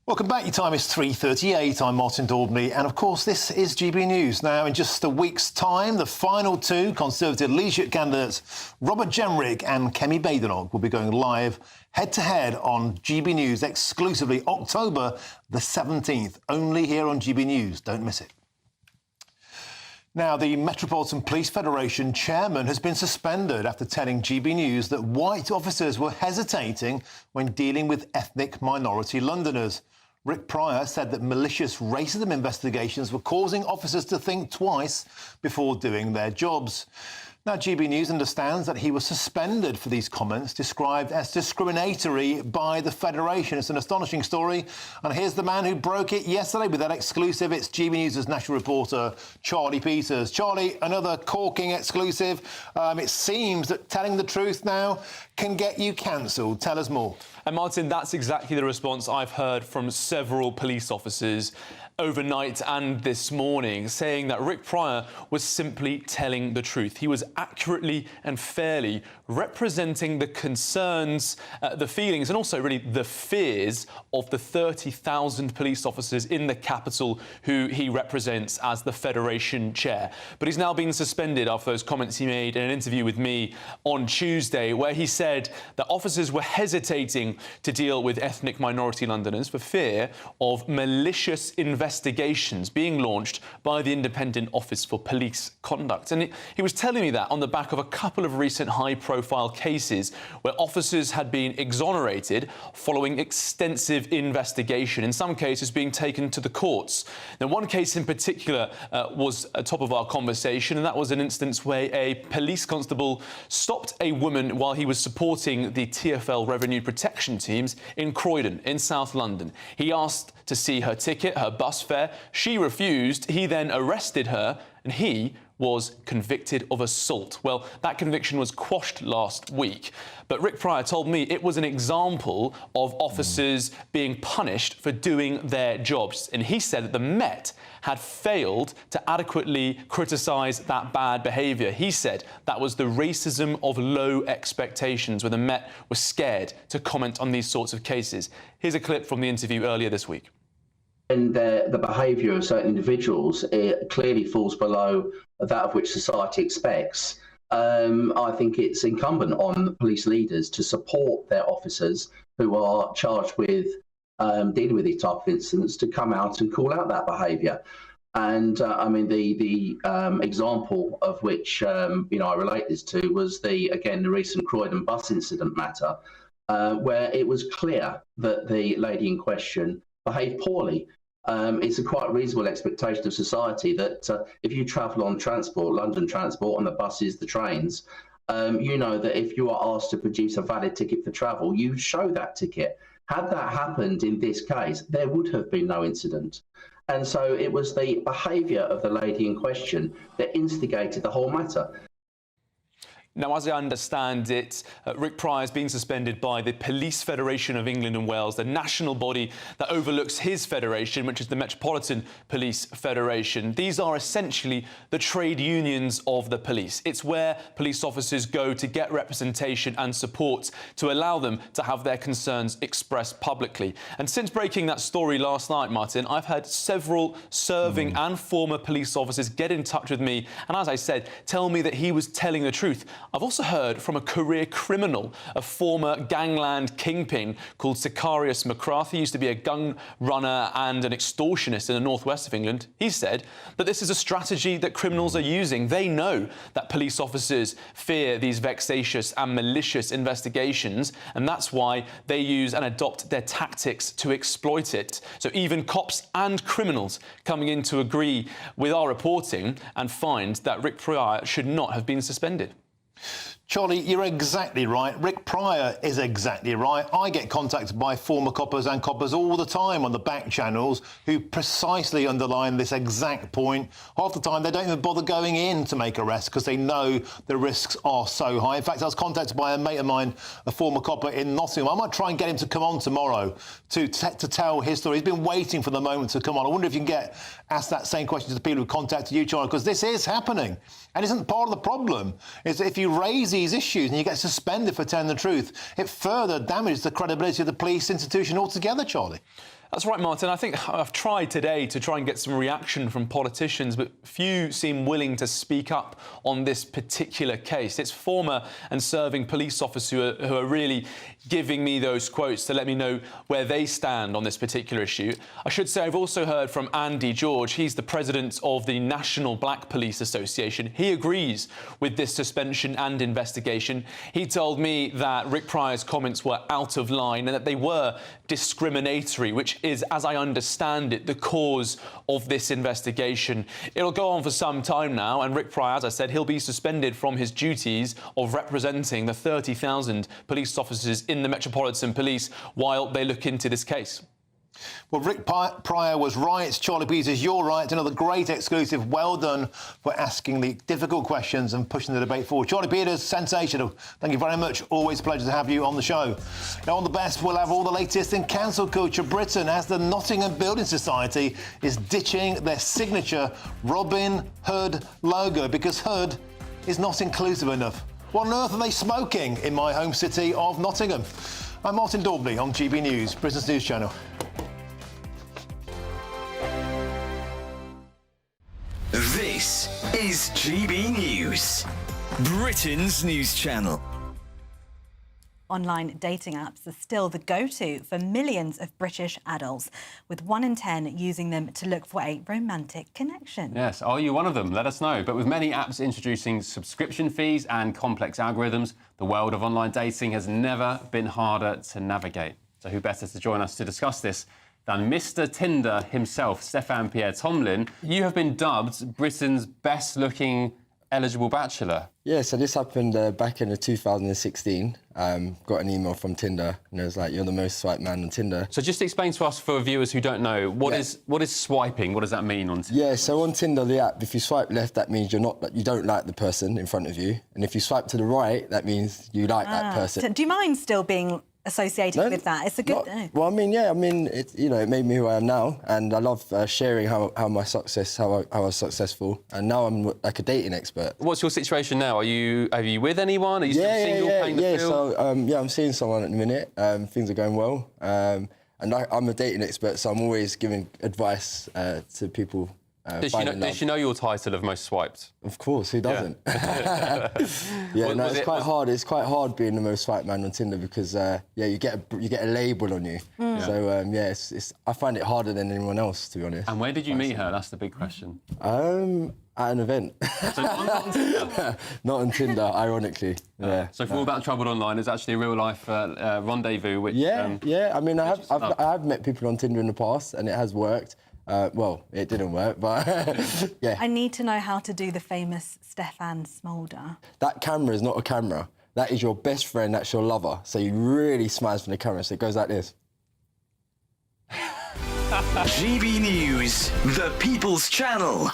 Welcome back. Your time is 3:38. I'm Martin Daubney, and of course this is GB News. Now, in just a week's time, the final two Conservative leadership candidates, Robert Jenrick and Kemi Badenoch, will be going live head-to-head on GB News exclusively October the 17th, only here on GB News. Don't miss it. Now, the Metropolitan Police Federation chairman has been suspended after telling GB News that white officers were hesitating when dealing with ethnic minority Londoners. Rick Pryor said that malicious racism investigations were causing officers to think twice before doing their jobs. Now, GB News understands that he was suspended for these comments described as discriminatory by the Federation. It's an astonishing story. And here's the man who broke it yesterday with that exclusive. It's GB News' national reporter, Charlie Peters. Charlie, another corking exclusive. It seems that telling the truth now can get you cancelled. Tell us more. And Martin, that's exactly the response I've heard from several police officers overnight and this morning, saying that Rick Pryor was simply telling the truth. He was accurately and fairly representing the concerns, the feelings and also really the fears of the 30,000 police officers in the capital who he represents as the Federation chair. But he's now been suspended after those comments he made in an interview with me on Tuesday, where he said that officers were hesitating to deal with ethnic minority Londoners for fear of malicious investigations being launched by the Independent Office for Police Conduct. And he was telling me that on the back of a couple of recent high-profile cases where officers had been exonerated following extensive investigation, in some cases being taken to the courts. Now, one case in particular was at top of our conversation, and that was an instance where a police constable stopped a woman while he was supporting the TfL revenue protection teams in Croydon in South London. He asked to see her ticket, her bus fare. She refused. He then arrested her, and he was convicted of assault. Well, that conviction was quashed last week. But Rick Pryor told me it was an example of officers being punished for doing their jobs. And he said that the Met had failed to adequately criticise that bad behaviour. He said that was the racism of low expectations, where the Met was scared to comment on these sorts of cases. Here's a clip from the interview earlier this week. And the behaviour of certain individuals clearly falls below that of which society expects. I think it's incumbent on police leaders to support their officers who are charged with dealing with these type of incidents to come out and call out that behaviour. And I mean, the example of which I relate this to was the recent Croydon bus incident matter, where it was clear that the lady in question behaved poorly. It's a quite reasonable expectation of society that if you travel on transport, London transport, on the buses, the trains, you know that if you are asked to produce a valid ticket for travel, you show that ticket. Had that happened in this case, there would have been no incident. And so it was the behaviour of the lady in question that instigated the whole matter. Now, as I understand it, Rick Pryor has been suspended by the Police Federation of England and Wales, the national body that overlooks his federation, which is the Metropolitan Police Federation. These are essentially the trade unions of the police. It's where police officers go to get representation and support to allow them to have their concerns expressed publicly. And since breaking that story last night, Martin, I've had several serving and former police officers get in touch with me and, as I said, tell me that he was telling the truth. I've also heard from a career criminal, a former gangland kingpin called Sicarius McCarthy. He used to be a gun runner and an extortionist in the northwest of England. He said that this is a strategy that criminals are using. They know that police officers fear these vexatious and malicious investigations, and that's why they use and adopt their tactics to exploit it. So even cops and criminals coming in to agree with our reporting and find that Rick Pryor should not have been suspended. Charlie, you're exactly right. Rick Pryor is exactly right. I get contacted by former coppers and coppers all the time on the back channels who precisely underline this exact point. Half the time, they don't even bother going in to make arrests because they know the risks are so high. In fact, I was contacted by a mate of mine, a former copper in Nottingham. I might try and get him to come on tomorrow to tell his story. He's been waiting for the moment to come on. I wonder if you can ask that same question to the people who contacted you, Charlie, because this is happening. And isn't part of the problem is that if you raise these issues and you get suspended for telling the truth, it further damages the credibility of the police institution altogether, Charlie. That's right, Martin. I think I've tried today to try and get some reaction from politicians, but few seem willing to speak up on this particular case. It's former and serving police officers who are really giving me those quotes to let me know where they stand on this particular issue. I should say I've also heard from Andy George. He's the president of the National Black Police Association. He agrees with this suspension and investigation. He told me that Rick Pryor's comments were out of line and that they were discriminatory, which is, as I understand it, the cause of this investigation. It'll go on for some time now, and Rick Pryor, as I said, he'll be suspended from his duties of representing the 30,000 police officers in the Metropolitan Police while they look into this case. Well, Rick Pryor was right. Charlie Peters, you're right. Another great exclusive. Well done for asking the difficult questions and pushing the debate forward. Charlie Peters, sensational. Thank you very much. Always a pleasure to have you on the show. Now, on the best, we'll have all the latest in cancel culture. Britain, as the Nottingham Building Society is ditching their signature Robin Hood logo because Hood is not inclusive enough. What on earth are they smoking in my home city of Nottingham? I'm Martin Daubney on GB News, Britain's news channel. This is GB News, Britain's news channel. Online dating apps are still the go-to for millions of British adults, with 1 in 10 using them to look for a romantic connection. Yes, are you one of them? Let us know. But with many apps introducing subscription fees and complex algorithms, the world of online dating has never been harder to navigate. So who better to join us to discuss this than Mr. Tinder himself, Stefan Pierre Tomlin. You have been dubbed Britain's best-looking eligible bachelor. Yeah, so this happened back in 2016. Got an email from Tinder, and it was like, "You're the most swiped man on Tinder." So just explain to us, for viewers who don't know, what is swiping? What does that mean on Tinder? Yeah, so on Tinder, the app, if you swipe left, that means you don't like the person in front of you, and if you swipe to the right, that means you like that person. So do you mind still being associated with that? It's a good... Well, I mean, yeah, it made me who I am now, and I love sharing how I was successful, and now I'm like a dating expert. What's your situation now? Are you with anyone? Are you still single, paying the bill? So I'm seeing someone at the minute. Things are going well, and I'm a dating expert, so I'm always giving advice to people. Does she know your title of most swiped? Of course, who doesn't? It's quite hard. It's quite hard being the most swiped man on Tinder because you get a label on you. So I find it harder than anyone else, to be honest. And where did you meet her? That's the big question. At an event. So not on Tinder? Not on Tinder, ironically. Yeah. So for all that trouble online, there's actually a real life rendezvous. Which I mean, I have met people on Tinder in the past, and it has worked. Well, it didn't work, but yeah. I need to know how to do the famous Stefan Smolder. That camera is not a camera. That is your best friend, that's your lover. So you really smiles from the camera, so it goes like this. GB News, the People's Channel.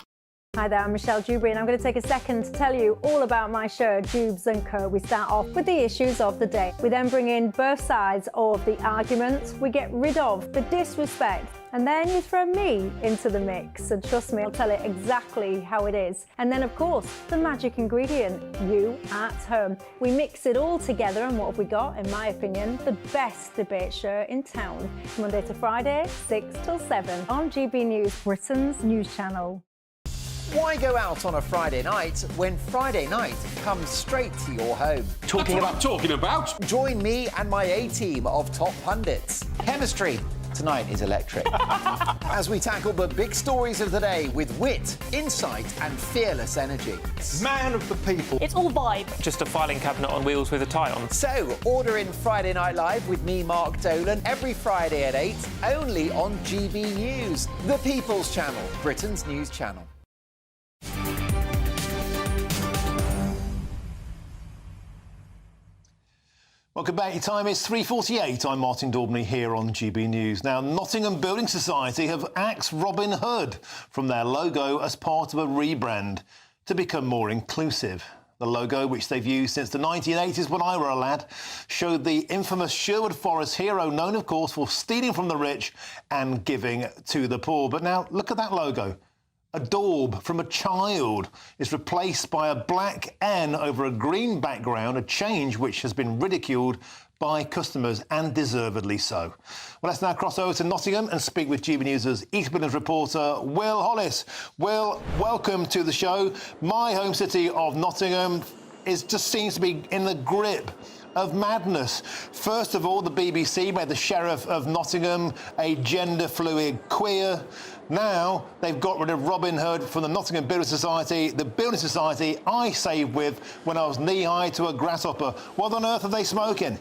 Hi there, I'm Michelle Dewberry, and I'm going to take a second to tell you all about my show, Dubes & Co. We start off with the issues of the day. We then bring in both sides of the argument. We get rid of the disrespect. And then you throw me into the mix. And trust me, I'll tell it exactly how it is. And then, of course, the magic ingredient, you at home. We mix it all together, and what have we got? In my opinion, the best debate show in town. Monday to Friday, 6 till 7 on GB News, Britain's news channel. Why go out on a Friday night when Friday night comes straight to your home? Talking about? Join me and my A-team of top pundits. Chemistry tonight is electric. As we tackle the big stories of the day with wit, insight and fearless energy. Man of the people. It's all vibe. Just a filing cabinet on wheels with a tie on. So, order in Friday Night Live with me, Mark Dolan, every Friday at 8, only on GB News, the People's Channel, Britain's news channel. Welcome back. Your time is 3:48. I'm Martin Daubney here on GB News. Now, Nottingham Building Society have axed Robin Hood from their logo as part of a rebrand to become more inclusive. The logo, which they've used since the 1980s when I were a lad, showed the infamous Sherwood Forest hero, known, of course, for stealing from the rich and giving to the poor. But now, look at that logo. A daub from a child is replaced by a black N over a green background, a change which has been ridiculed by customers, and deservedly so. Well, let's now cross over to Nottingham and speak with GB News' East Midlands reporter, Will Hollis. Will, welcome to the show. My home city of Nottingham just seems to be in the grip of madness. First of all, the BBC made the Sheriff of Nottingham a gender-fluid queer. Now they've got rid of Robin Hood from the Nottingham Building Society, the building society I saved with when I was knee-high to a grasshopper. What on earth are they smoking?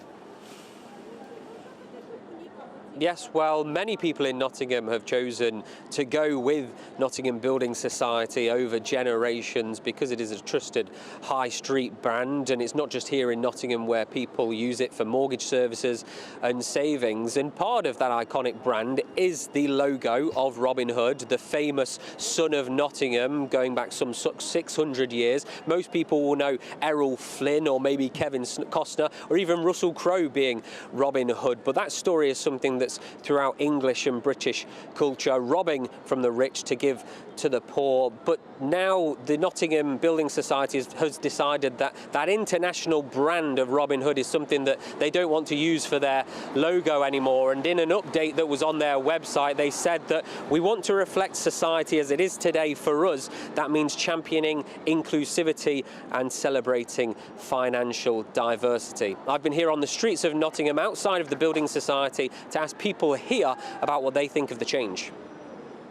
Yes, well, many people in Nottingham have chosen to go with Nottingham Building Society over generations because it is a trusted high street brand, and it's not just here in Nottingham where people use it for mortgage services and savings. And part of that iconic brand is the logo of Robin Hood, the famous son of Nottingham, going back some 600 years. Most people will know Errol Flynn or maybe Kevin Costner or even Russell Crowe being Robin Hood. But that story is something that's throughout English and British culture, robbing from the rich to give to the poor. But now the Nottingham Building Society has decided that that international brand of Robin Hood is something that they don't want to use for their logo anymore. And in an update that was on their website, they said that we want to reflect society as it is today for us. That means championing inclusivity and celebrating financial diversity. I've been here on the streets of Nottingham outside of the Building Society to ask people here about what they think of the change.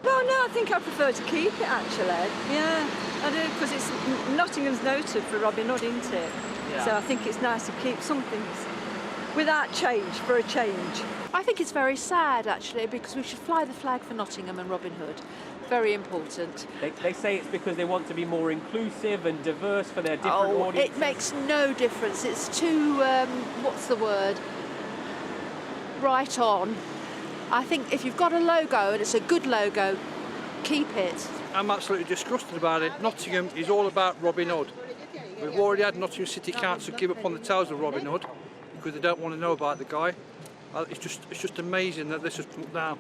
Well, no, I think I prefer to keep it, actually. Yeah, I do, because it's Nottingham's noted for Robin Hood, isn't it? Yeah. So I think it's nice to keep some things without change, for a change. I think it's very sad, actually, because we should fly the flag for Nottingham and Robin Hood. Very important. They say it's because they want to be more inclusive and diverse for their different audiences. It makes no difference. It's too, what's the word? Right on. I think if you've got a logo and it's a good logo, keep it. I'm absolutely disgusted about it. Nottingham is all about Robin Hood. We've already had Nottingham City Council give up on the tales of Robin Hood because they don't want to know about the guy. It's just amazing that this has come down.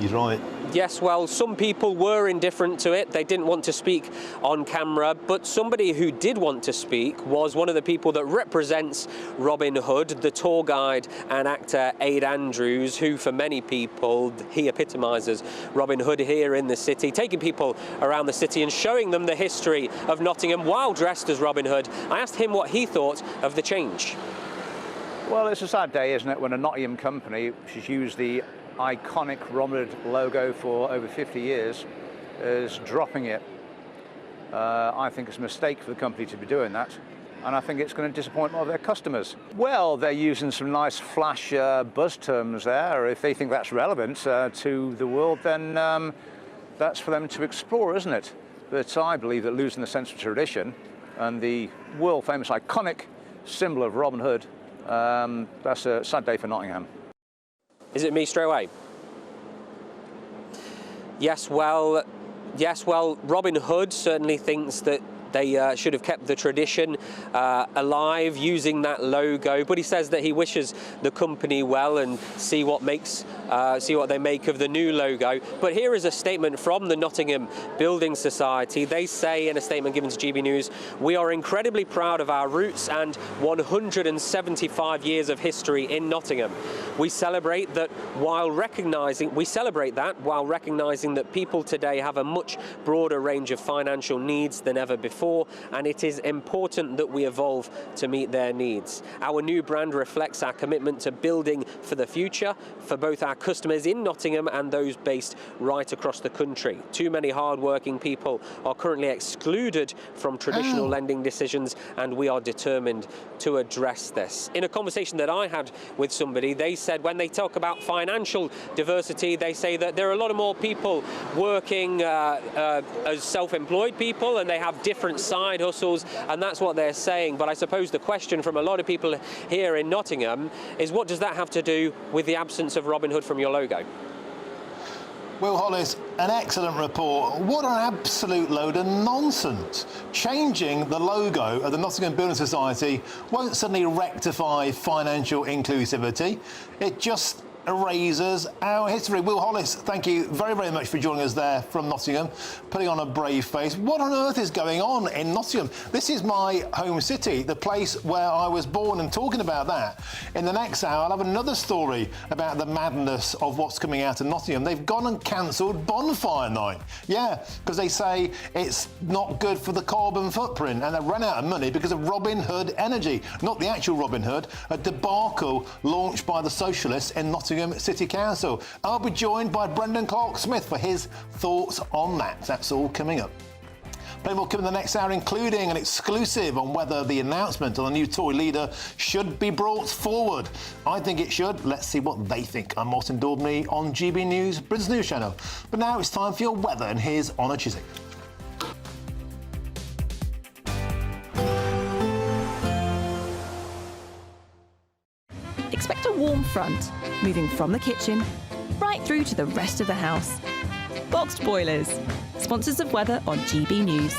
He's right. Yes, well, some people were indifferent to it. They didn't want to speak on camera, but somebody who did want to speak was one of the people that represents Robin Hood, the tour guide and actor Aid Andrews, who for many people, he epitomises Robin Hood here in the city, taking people around the city and showing them the history of Nottingham while dressed as Robin Hood. I asked him what he thought of the change. Well, it's a sad day, isn't it, when a Nottingham company, which has used the iconic Robin Hood logo for over 50 years, is dropping it. I think it's a mistake for the company to be doing that, and I think it's going to disappoint more of their customers. Well, they're using some nice flash buzz terms there. If they think that's relevant to the world, then that's for them to explore, isn't it? But I believe that losing the sense of tradition and the world-famous iconic symbol of Robin Hood, that's a sad day for Nottingham. Is it me straight away? Yes, well, Robin Hood certainly thinks that they should have kept the tradition alive using that logo, but he says that he wishes the company well and see what they make of the new logo. But here is a statement from the Nottingham Building Society. They say in a statement given to GB News, "We are incredibly proud of our roots and 175 years of history in Nottingham. We celebrate that while recognising that people today have a much broader range of financial needs than ever before, and it is important that we evolve to meet their needs. Our new brand reflects our commitment to building for the future for both our customers in Nottingham and those based right across the country. Too many hard-working people are currently excluded from traditional lending decisions, and we are determined to address this." In a conversation that I had with somebody, they said when they talk about financial diversity, they say that there are a lot of more people working as self-employed people, and they have different side hustles, and that's what they're saying. But I suppose the question from a lot of people here in Nottingham is, what does that have to do with the absence of Robin Hood from your logo? Will Hollis, an excellent report. What an absolute load of nonsense. Changing the logo of the Nottingham Building Society won't suddenly rectify financial inclusivity. It just erases our history. Will Hollis, thank you very, very much for joining us there from Nottingham, putting on a brave face. What on earth is going on in Nottingham? This is my home city, the place where I was born, and talking about that, in the next hour, I'll have another story about the madness of what's coming out of Nottingham. They've gone and cancelled Bonfire Night. Yeah, because they say it's not good for the carbon footprint, and they've run out of money because of Robin Hood energy. Not the actual Robin Hood, a debacle launched by the socialists in Nottingham City Council. I'll be joined by Brendan Clark-Smith for his thoughts on that. That's all coming up. Plenty more coming in the next hour, including an exclusive on whether the announcement of the new Tory leader should be brought forward. I think it should. Let's see what they think. I'm Martin Daubney on GB News, Britain's News Channel. But now it's time for your weather, and here's Honor Chiswick. Expect a warm front, moving from the kitchen right through to the rest of the house. Boxed Boilers, sponsors of weather on GB News.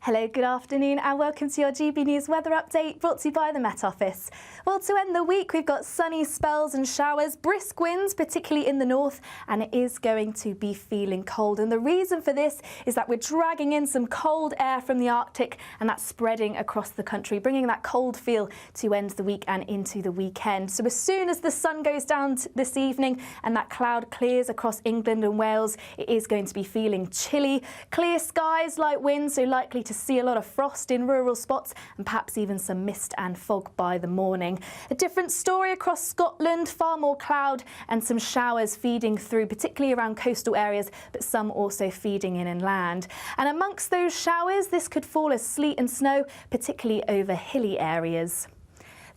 Hello, good afternoon and welcome to your GB News weather update brought to you by the Met Office. Well, to end the week, we've got sunny spells and showers, brisk winds, particularly in the north, and it is going to be feeling cold. And the reason for this is that we're dragging in some cold air from the Arctic, and that's spreading across the country, bringing that cold feel to end the week and into the weekend. So as soon as the sun goes down this evening and that cloud clears across England and Wales, it is going to be feeling chilly. Clear skies, light winds, so likely to see a lot of frost in rural spots and perhaps even some mist and fog by the morning. A different story across Scotland, far more cloud and some showers feeding through, particularly around coastal areas, but some also feeding in inland. And amongst those showers, this could fall as sleet and snow, particularly over hilly areas.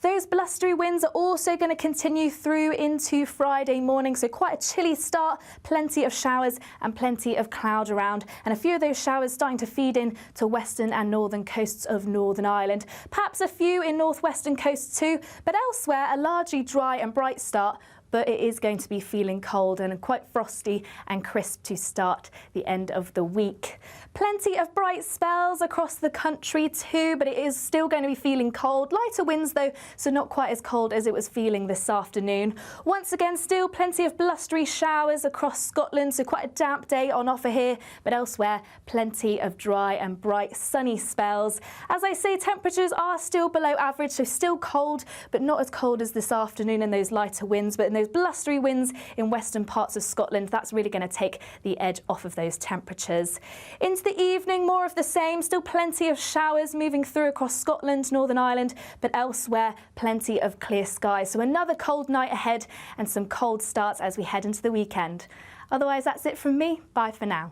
Those blustery winds are also going to continue through into Friday morning, so quite a chilly start, plenty of showers and plenty of cloud around, and a few of those showers starting to feed in to western and northern coasts of Northern Ireland. Perhaps a few in northwestern coasts too, but elsewhere a largely dry and bright start, but it is going to be feeling cold and quite frosty and crisp to start the end of the week. Plenty of bright spells across the country too, but it is still going to be feeling cold. Lighter winds though, so not quite as cold as it was feeling this afternoon. Once again, still plenty of blustery showers across Scotland, so quite a damp day on offer here, but elsewhere plenty of dry and bright sunny spells. As I say, temperatures are still below average, so still cold, but not as cold as this afternoon in those lighter winds, but in those blustery winds in western parts of Scotland, that's really going to take the edge off of those temperatures. Into the evening, more of the same, still plenty of showers moving through across Scotland, Northern Ireland, but elsewhere plenty of clear skies. So another cold night ahead and some cold starts as we head into the weekend. Otherwise, that's it from me. Bye for now.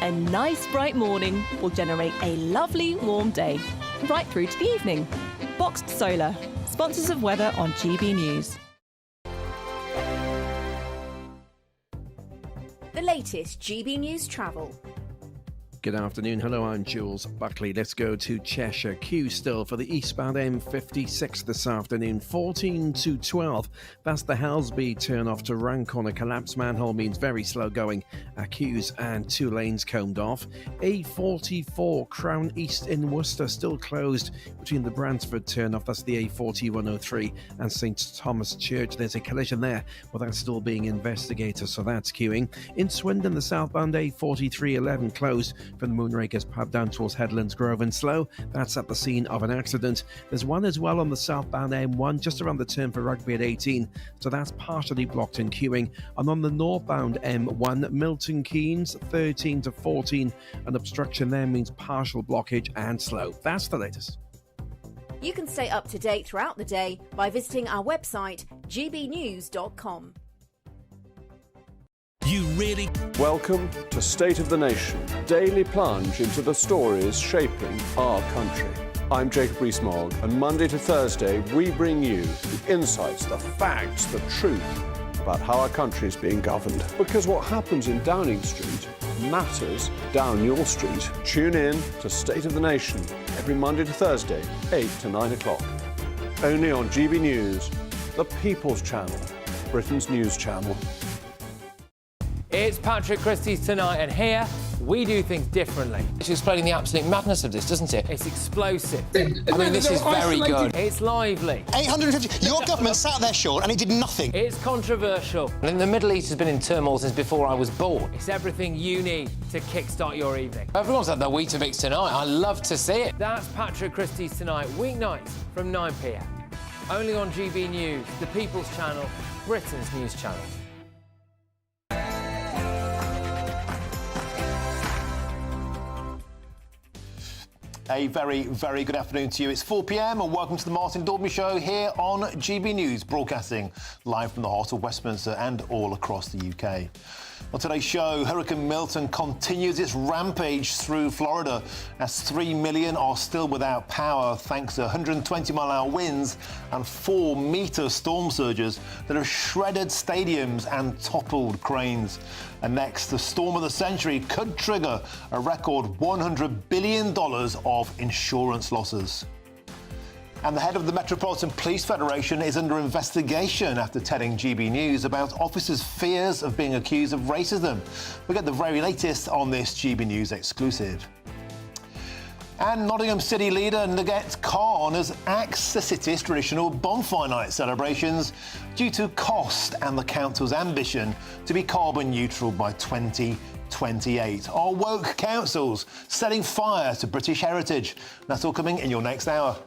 A nice bright morning will generate a lovely warm day, right through to the evening. Boxed Solar, sponsors of weather on GB News. The latest GB News travel. Good afternoon. Hello, I'm Jules Buckley. Let's go to Cheshire. Queue still for the eastbound M56 this afternoon, 14 to 12. That's the Helsby turn off to Runcorn. A collapsed manhole means very slow going. Queues and 2 lanes combed off. A44 Crown East in Worcester still closed between the Bransford turn off. That's the A4103 and St Thomas Church. There's a collision there, but that's still being investigated, so that's queuing. In Swindon, the southbound A4311 closed from the Moonrakers pub down towards Headlands Grove and Slow. That's at the scene of an accident. There's one as well on the southbound M1 just around the turn for Rugby at 18, so that's partially blocked and queuing. And on the northbound M1, Milton Keynes 13 to 14, an obstruction there means partial blockage and slow. That's the latest. You can stay up to date throughout the day by visiting our website gbnews.com. You really... Welcome to State of the Nation, daily plunge into the stories shaping our country. I'm Jacob Rees-Mogg, and Monday to Thursday we bring you the insights, the facts, the truth about how our country is being governed. Because what happens in Downing Street matters down your street. Tune in to State of the Nation every Monday to Thursday, 8 to 9 o'clock. Only on GB News, the People's Channel, Britain's news channel. It's Patrick Christie's Tonight, and here we do things differently. It's explaining the absolute madness of this, doesn't it? It's explosive. I mean, this is very good. It's lively. 850. Your government sat there, Sean, and it did nothing. It's controversial. And the Middle East has been in turmoil since before I was born. It's everything you need to kickstart your evening. Everyone's had their Weetabix tonight. I love to see it. That's Patrick Christie's Tonight, weeknights from 9 p.m. Only on GB News, the People's Channel, Britain's news channel. A very, very good afternoon to you. It's 4 p.m. and welcome to the Martin Daubney Show here on GB News, broadcasting live from the heart of Westminster and all across the UK. On today's show, Hurricane Milton continues its rampage through Florida as 3 million are still without power thanks to 120-mile-an-hour winds and 4-metre storm surges that have shredded stadiums and toppled cranes. And next, the storm of the century could trigger a record $100 billion of insurance losses. And the head of the Metropolitan Police Federation is under investigation after telling GB News about officers' fears of being accused of racism. We'll get the very latest on this GB News exclusive. And Nottingham City leader Nugget Khan has axed the city's traditional Bonfire night celebrations due to cost and the council's ambition to be carbon neutral by 2028. Are woke councils setting fire to British heritage? That's all coming in your next hour.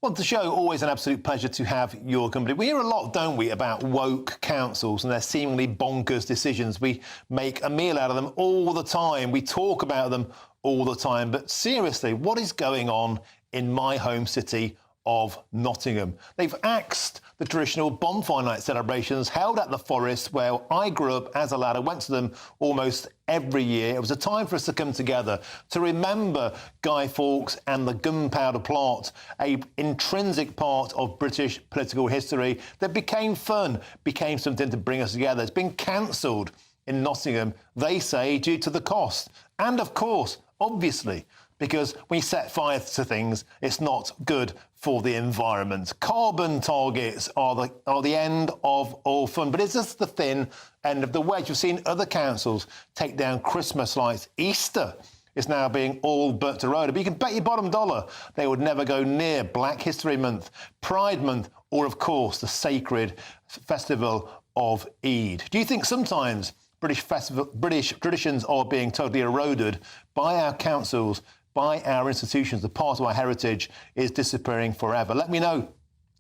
Well, the show, always an absolute pleasure to have your company. We hear a lot, don't we, about woke councils and their seemingly bonkers decisions. We make a meal out of them all the time. We talk about them all the time. But seriously, what is going on in my home city of Nottingham? They've axed the traditional Bonfire night celebrations held at the Forest where I grew up as a lad. I went to them almost every year. It was a time for us to come together to remember Guy Fawkes and the gunpowder plot, an intrinsic part of British political history that became fun, became something to bring us together. It's been cancelled in Nottingham, they say, due to the cost. And of course, obviously, because when you set fire to things, it's not good for the environment. Carbon targets are the end of all fun, but it's just the thin end of the wedge. We've seen other councils take down Christmas lights. Easter is now being all but eroded, but you can bet your bottom dollar they would never go near Black History Month, Pride Month, or of course the sacred festival of Eid. Do you think sometimes British traditions are being totally eroded by our councils, by our institutions? The part of our heritage is disappearing forever. Let me know.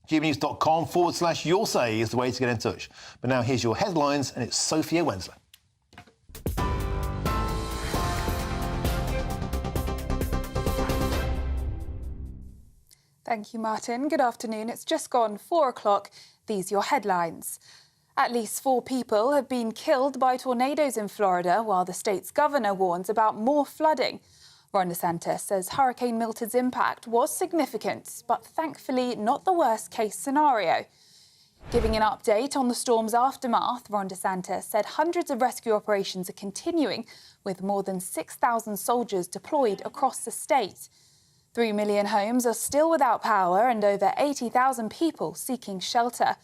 gbnews.com/your say is the way to get in touch. But now here's your headlines, and it's Sophia Wensler. Thank you, Martin. Good afternoon. It's just gone 4 o'clock. These are your headlines. At least 4 people have been killed by tornadoes in Florida, while the state's governor warns about more flooding. Ron DeSantis says Hurricane Milton's impact was significant, but thankfully not the worst-case scenario. Giving an update on the storm's aftermath, Ron DeSantis said hundreds of rescue operations are continuing, with more than 6,000 soldiers deployed across the state. 3 million homes are still without power and over 80,000 people seeking shelter.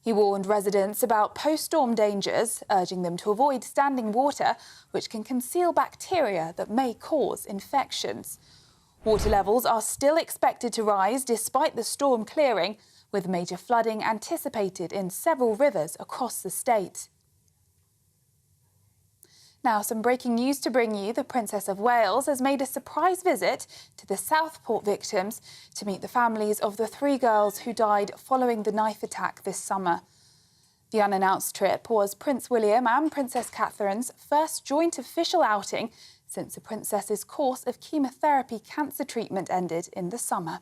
He warned residents about post-storm dangers, urging them to avoid standing water, which can conceal bacteria that may cause infections. Water levels are still expected to rise despite the storm clearing, with major flooding anticipated in several rivers across the state. Now, some breaking news to bring you. The Princess of Wales has made a surprise visit to the Southport victims to meet the families of the 3 girls who died following the knife attack this summer. The unannounced trip was Prince William and Princess Catherine's first joint official outing since the princess's course of chemotherapy cancer treatment ended in the summer.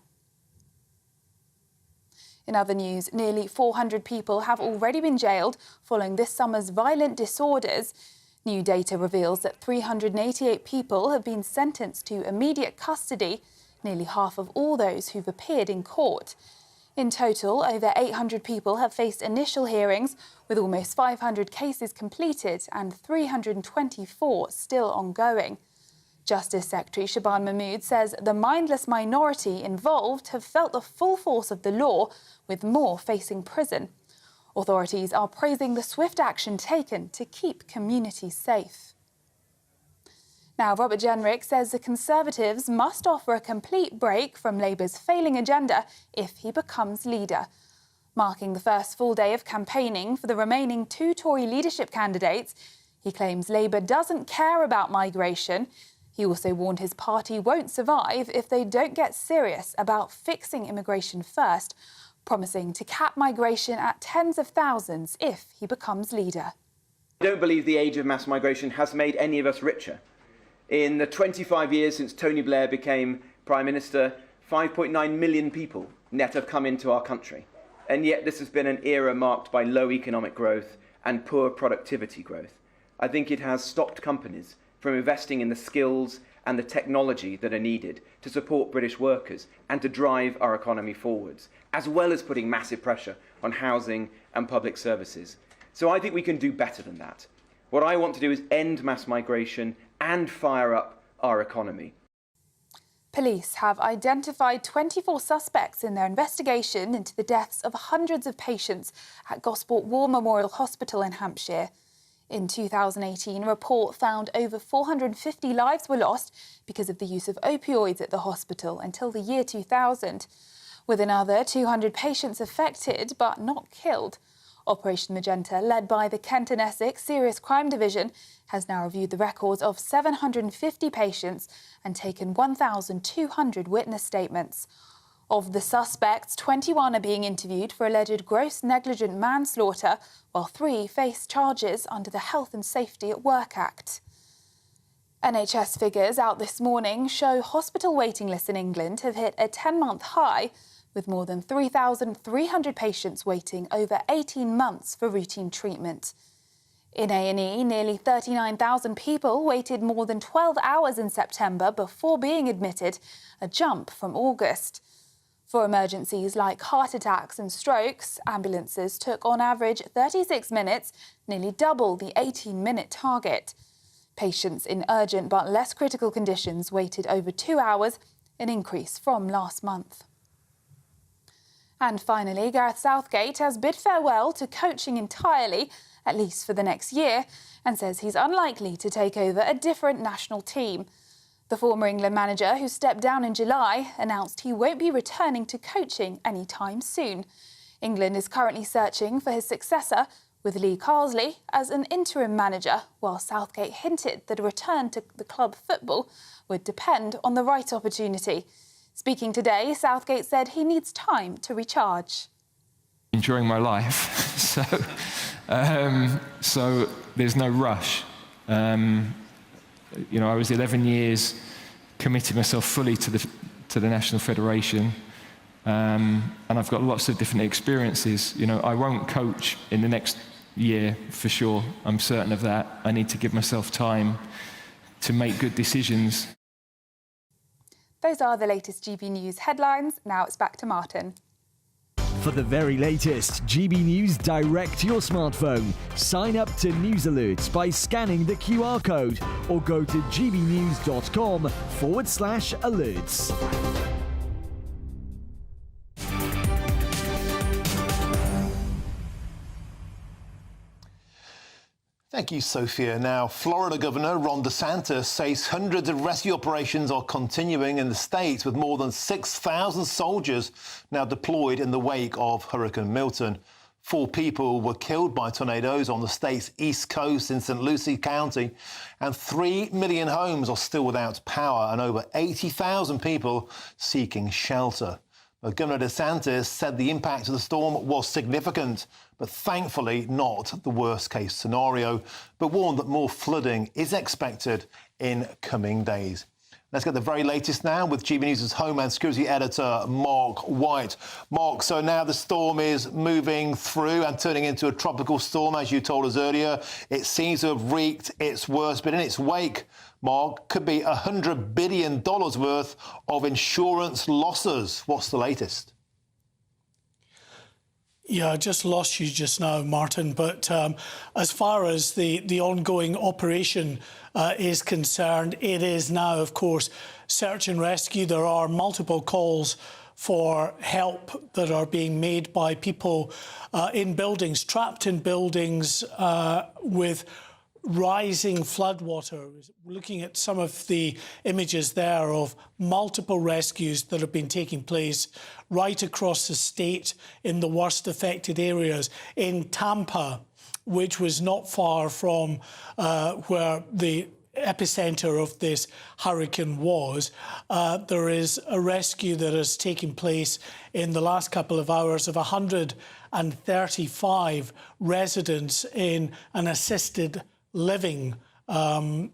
In other news, nearly 400 people have already been jailed following this summer's violent disorders. New data reveals that 388 people have been sentenced to immediate custody, nearly half of all those who've appeared in court. In total, over 800 people have faced initial hearings, with almost 500 cases completed and 324 still ongoing. Justice Secretary Shaban Mahmood says the mindless minority involved have felt the full force of the law, with more facing prison. Authorities are praising the swift action taken to keep communities safe. Now, Robert Jenrick says the Conservatives must offer a complete break from Labour's failing agenda if he becomes leader. Marking the first full day of campaigning for the remaining 2 Tory leadership candidates, he claims Labour doesn't care about migration. He also warned his party won't survive if they don't get serious about fixing immigration first, promising to cap migration at tens of thousands if he becomes leader. I don't believe the age of mass migration has made any of us richer. In the 25 years since Tony Blair became Prime Minister, 5.9 million people net have come into our country. And yet this has been an era marked by low economic growth and poor productivity growth. I think it has stopped companies from investing in the skills and the technology that are needed to support British workers and to drive our economy forwards, as well as putting massive pressure on housing and public services. So I think we can do better than that. What I want to do is end mass migration and fire up our economy. Police have identified 24 suspects in their investigation into the deaths of hundreds of patients at Gosport War Memorial Hospital in Hampshire. In 2018, a report found over 450 lives were lost because of the use of opioids at the hospital until the year 2000, with another 200 patients affected but not killed. Operation Magenta, led by the Kent and Essex Serious Crime Division, has now reviewed the records of 750 patients and taken 1,200 witness statements. Of the suspects, 21 are being interviewed for alleged gross negligent manslaughter, while 3 face charges under the Health and Safety at Work Act. NHS figures out this morning show hospital waiting lists in England have hit a 10-month high, with more than 3,300 patients waiting over 18 months for routine treatment. In A&E, nearly 39,000 people waited more than 12 hours in September before being admitted, a jump from August. For emergencies like heart attacks and strokes, ambulances took on average 36 minutes, nearly double the 18-minute target. Patients in urgent but less critical conditions waited over 2 hours, an increase from last month. And finally, Gareth Southgate has bid farewell to coaching entirely, at least for the next year, and says he's unlikely to take over a different national team. The former England manager, who stepped down in July, announced he won't be returning to coaching anytime soon. England is currently searching for his successor, with Lee Carsley as an interim manager, while Southgate hinted that a return to the club football would depend on the right opportunity. Speaking today, Southgate said he needs time to recharge. Enjoying my life, so there's no rush. You know, I was 11 years committed myself fully to the National Federation, and I've got lots of different experiences. You know, I won't coach in the next year for sure. I'm certain of that. I need to give myself time to make good decisions. Those are the latest GB News headlines. Now it's back to Martin. For the very latest GB News direct to your smartphone, sign up to News Alerts by scanning the QR code or go to gbnews.com/alerts. Thank you, Sophia. Now, Florida Governor Ron DeSantis says hundreds of rescue operations are continuing in the state, with more than 6,000 soldiers now deployed in the wake of Hurricane Milton. 4 people were killed by tornadoes on the state's east coast in St. Lucie County, and 3 million homes are still without power and over 80,000 people seeking shelter. But Governor DeSantis said the impact of the storm was significant, but thankfully not the worst-case scenario, but warned that more flooding is expected in coming days. Let's get the very latest now with GB News' Homeland Security Editor, Mark White. Mark, so now the storm is moving through and turning into a tropical storm, as you told us earlier. It seems to have wreaked its worst, but in its wake, Mark, could be $100 billion worth of insurance losses. What's the latest? Yeah, I just lost you just now, Martin. But as far as the ongoing operation is concerned, it is now, of course, search and rescue. There are multiple calls for help that are being made by people in buildings, trapped in buildings with rising floodwater. Looking at some of the images there of multiple rescues that have been taking place right across the state in the worst affected areas. In Tampa, which was not far from where the epicenter of this hurricane was, there is a rescue that has taken place in the last couple of hours of 135 residents in an assisted living home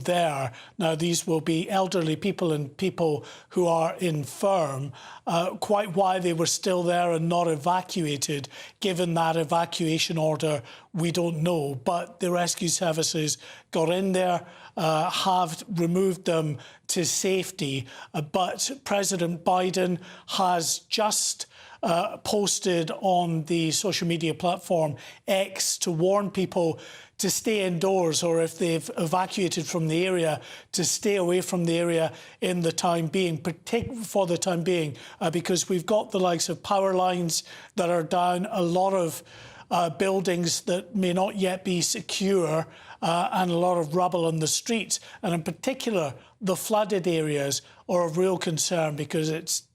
there. Now, these will be elderly people and people who are infirm. Quite why they were still there and not evacuated, given that evacuation order, we don't know. But the rescue services got in there, have removed them to safety. But President Biden has just posted on the social media platform X to warn people to stay indoors, or if they've evacuated from the area, to stay away from the area in the time being, for the time being, because we've got the likes of power lines that are down, a lot of buildings that may not yet be secure, and a lot of rubble on the streets. And in particular, the flooded areas are of real concern because it's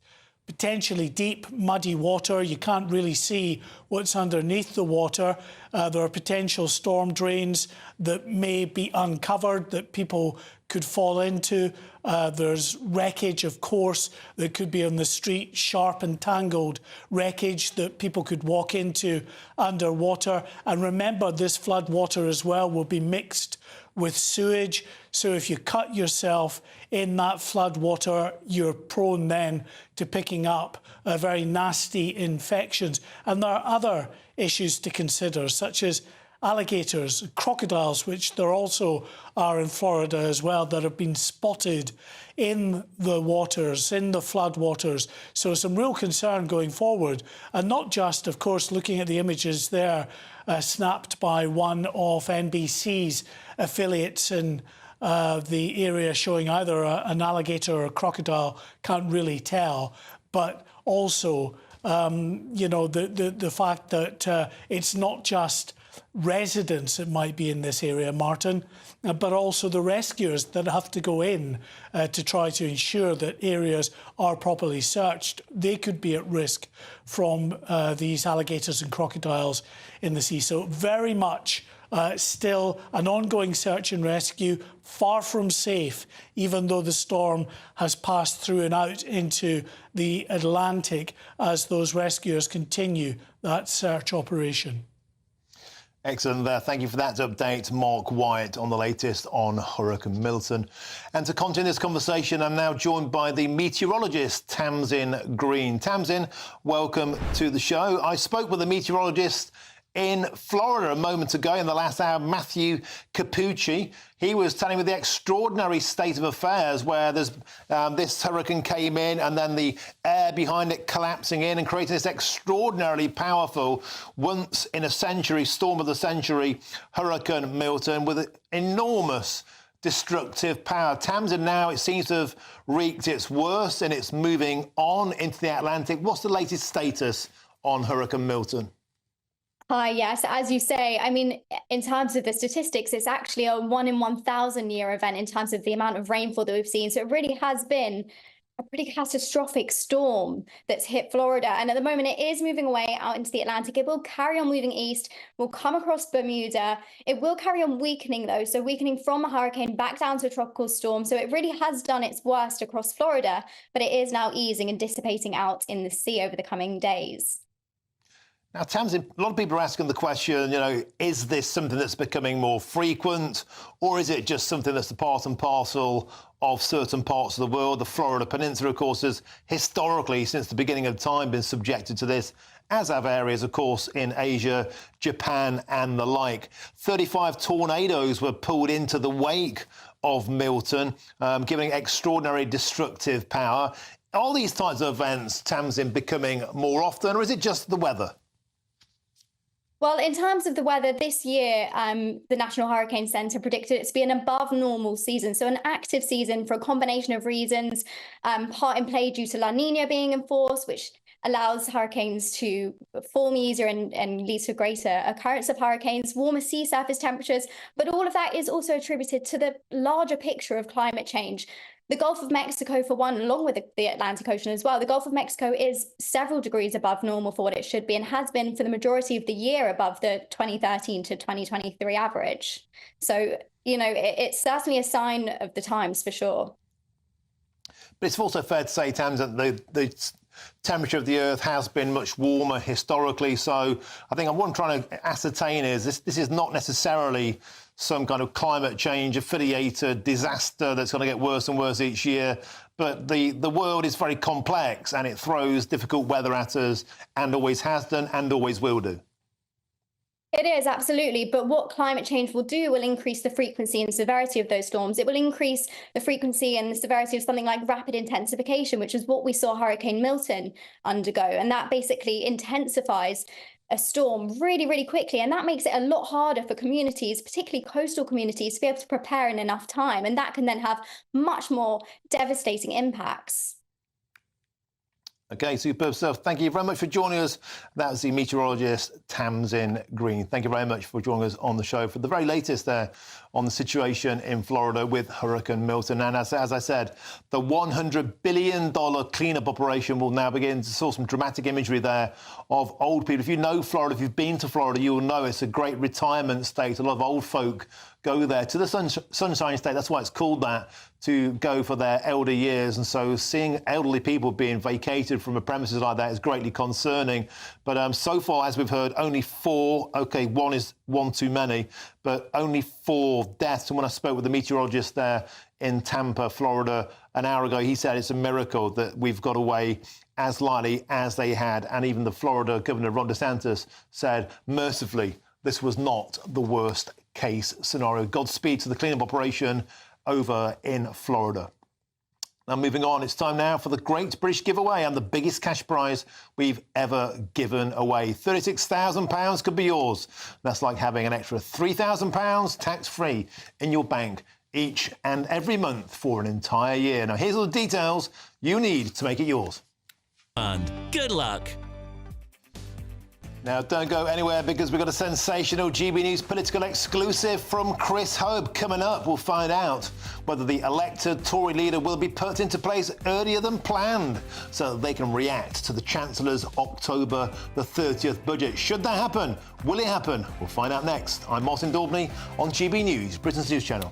potentially deep, muddy water. You can't really see what's underneath the water. There are potential storm drains that may be uncovered that people could fall into. There's wreckage, of course, that could be on the street, sharp and tangled wreckage that people could walk into underwater. And remember, this flood water as well will be mixed with sewage. So if you cut yourself in that flood water, you're prone then to picking up very nasty infections. And there are other issues to consider, such as alligators, crocodiles, which there also are in Florida as well, that have been spotted in the waters, in the flood waters. So some real concern going forward. And not just, of course, looking at the images there snapped by one of NBC's affiliates in the area, showing either an alligator or a crocodile, can't really tell, but also, you know, the fact that it's not just residents that might be in this area, Martin, but also the rescuers that have to go in to try to ensure that areas are properly searched. They could be at risk from these alligators and crocodiles in the sea. So very much still an ongoing search and rescue, far from safe, even though the storm has passed through and out into the Atlantic as those rescuers continue that search operation. Excellent there. Thank you for that update, Mark White, on the latest on Hurricane Milton. And to continue this conversation, I'm now joined by the meteorologist, Tamsin Green. Tamsin, welcome to the show. I spoke with the meteorologist in Florida a moment ago in the last hour. Matthew Capucci, he was telling me the extraordinary state of affairs where there's this hurricane came in and then the air behind it collapsing in and creating this extraordinarily powerful, once in a century, storm of the century, Hurricane Milton with enormous destructive power. Tamsin now, it seems to have wreaked its worst and it's moving on into the Atlantic. What's the latest status on Hurricane Milton? Hi, yes, as you say, I mean, in terms of the statistics, it's actually a 1 in 1,000 year event in terms of the amount of rainfall that we've seen. So it really has been a pretty catastrophic storm that's hit Florida. And at the moment, it is moving away out into the Atlantic. It will carry on moving east, will come across Bermuda. It will carry on weakening, though, so weakening from a hurricane back down to a tropical storm. So it really has done its worst across Florida, but it is now easing and dissipating out in the sea over the coming days. Now, Tamsin, a lot of people are asking the question, you know, is this something that's becoming more frequent, or is it just something that's the part and parcel of certain parts of the world? The Florida Peninsula, of course, has historically, since the beginning of time, been subjected to this, as have areas, of course, in Asia, Japan and the like. 35 tornadoes were pulled into the wake of Milton, giving extraordinary destructive power. Are these types of events, Tamsin, becoming more often, or is it just the weather? Well, in terms of the weather this year, the National Hurricane Center predicted it to be an above normal season. So an active season for a combination of reasons, part in play due to La Nina being in force, which allows hurricanes to form easier and leads to greater occurrence of hurricanes, warmer sea surface temperatures. But all of that is also attributed to the larger picture of climate change. The Gulf of Mexico, for one, along with the Atlantic Ocean as well, the Gulf of Mexico is several degrees above normal for what it should be and has been for the majority of the year above the 2013 to 2023 average. So, you know, it's certainly a sign of the times for sure. But it's also fair to say, Tamsin, that the temperature of the Earth has been much warmer historically. So I think what I'm trying to ascertain is this is not necessarily some kind of climate change affiliated disaster that's going to get worse and worse each year. But the world is very complex and it throws difficult weather at us and always has done and always will do. It is, absolutely. But what climate change will do will increase the frequency and severity of those storms. It will increase the frequency and the severity of something like rapid intensification, which is what we saw Hurricane Milton undergo. And that basically intensifies a storm really, really quickly. And that makes it a lot harder for communities, particularly coastal communities, to be able to prepare in enough time. And that can then have much more devastating impacts. OK, superb stuff. Thank you very much for joining us. That was the meteorologist Tamsin Green. Thank you very much for joining us on the show for the very latest there on the situation in Florida with Hurricane Milton. And as I said, the $100 billion cleanup operation will now begin. To saw some dramatic imagery there of old people. If you know Florida, if you've been to Florida, you will know it's a great retirement state. A lot of old folk go there to the Sunshine State. That's why it's called that, to go for their elder years. And so seeing elderly people being vacated from a premises like that is greatly concerning. But so far, as we've heard, only 4, OK, one is one too many, but only 4 deaths. And when I spoke with the meteorologist there in Tampa, Florida, an hour ago, he said it's a miracle that we've got away as lightly as they had. And even the Florida Governor, Ron DeSantis, said, mercifully, this was not the worst case scenario. Godspeed to the cleanup operation over in Florida. Now, moving on, it's time now for the Great British Giveaway and the biggest cash prize we've ever given away. £36,000 could be yours. That's like having an extra £3,000 tax-free in your bank each and every month for an entire year. Now, here's all the details you need to make it yours. And good luck. Now, don't go anywhere because we've got a sensational GB News political exclusive from Chris Hope coming up. We'll find out whether the elected Tory leader will be put into place earlier than planned so that they can react to the Chancellor's October the 30th budget. Should that happen? Will it happen? We'll find out next. I'm Martin Daubney on GB News, Britain's news channel.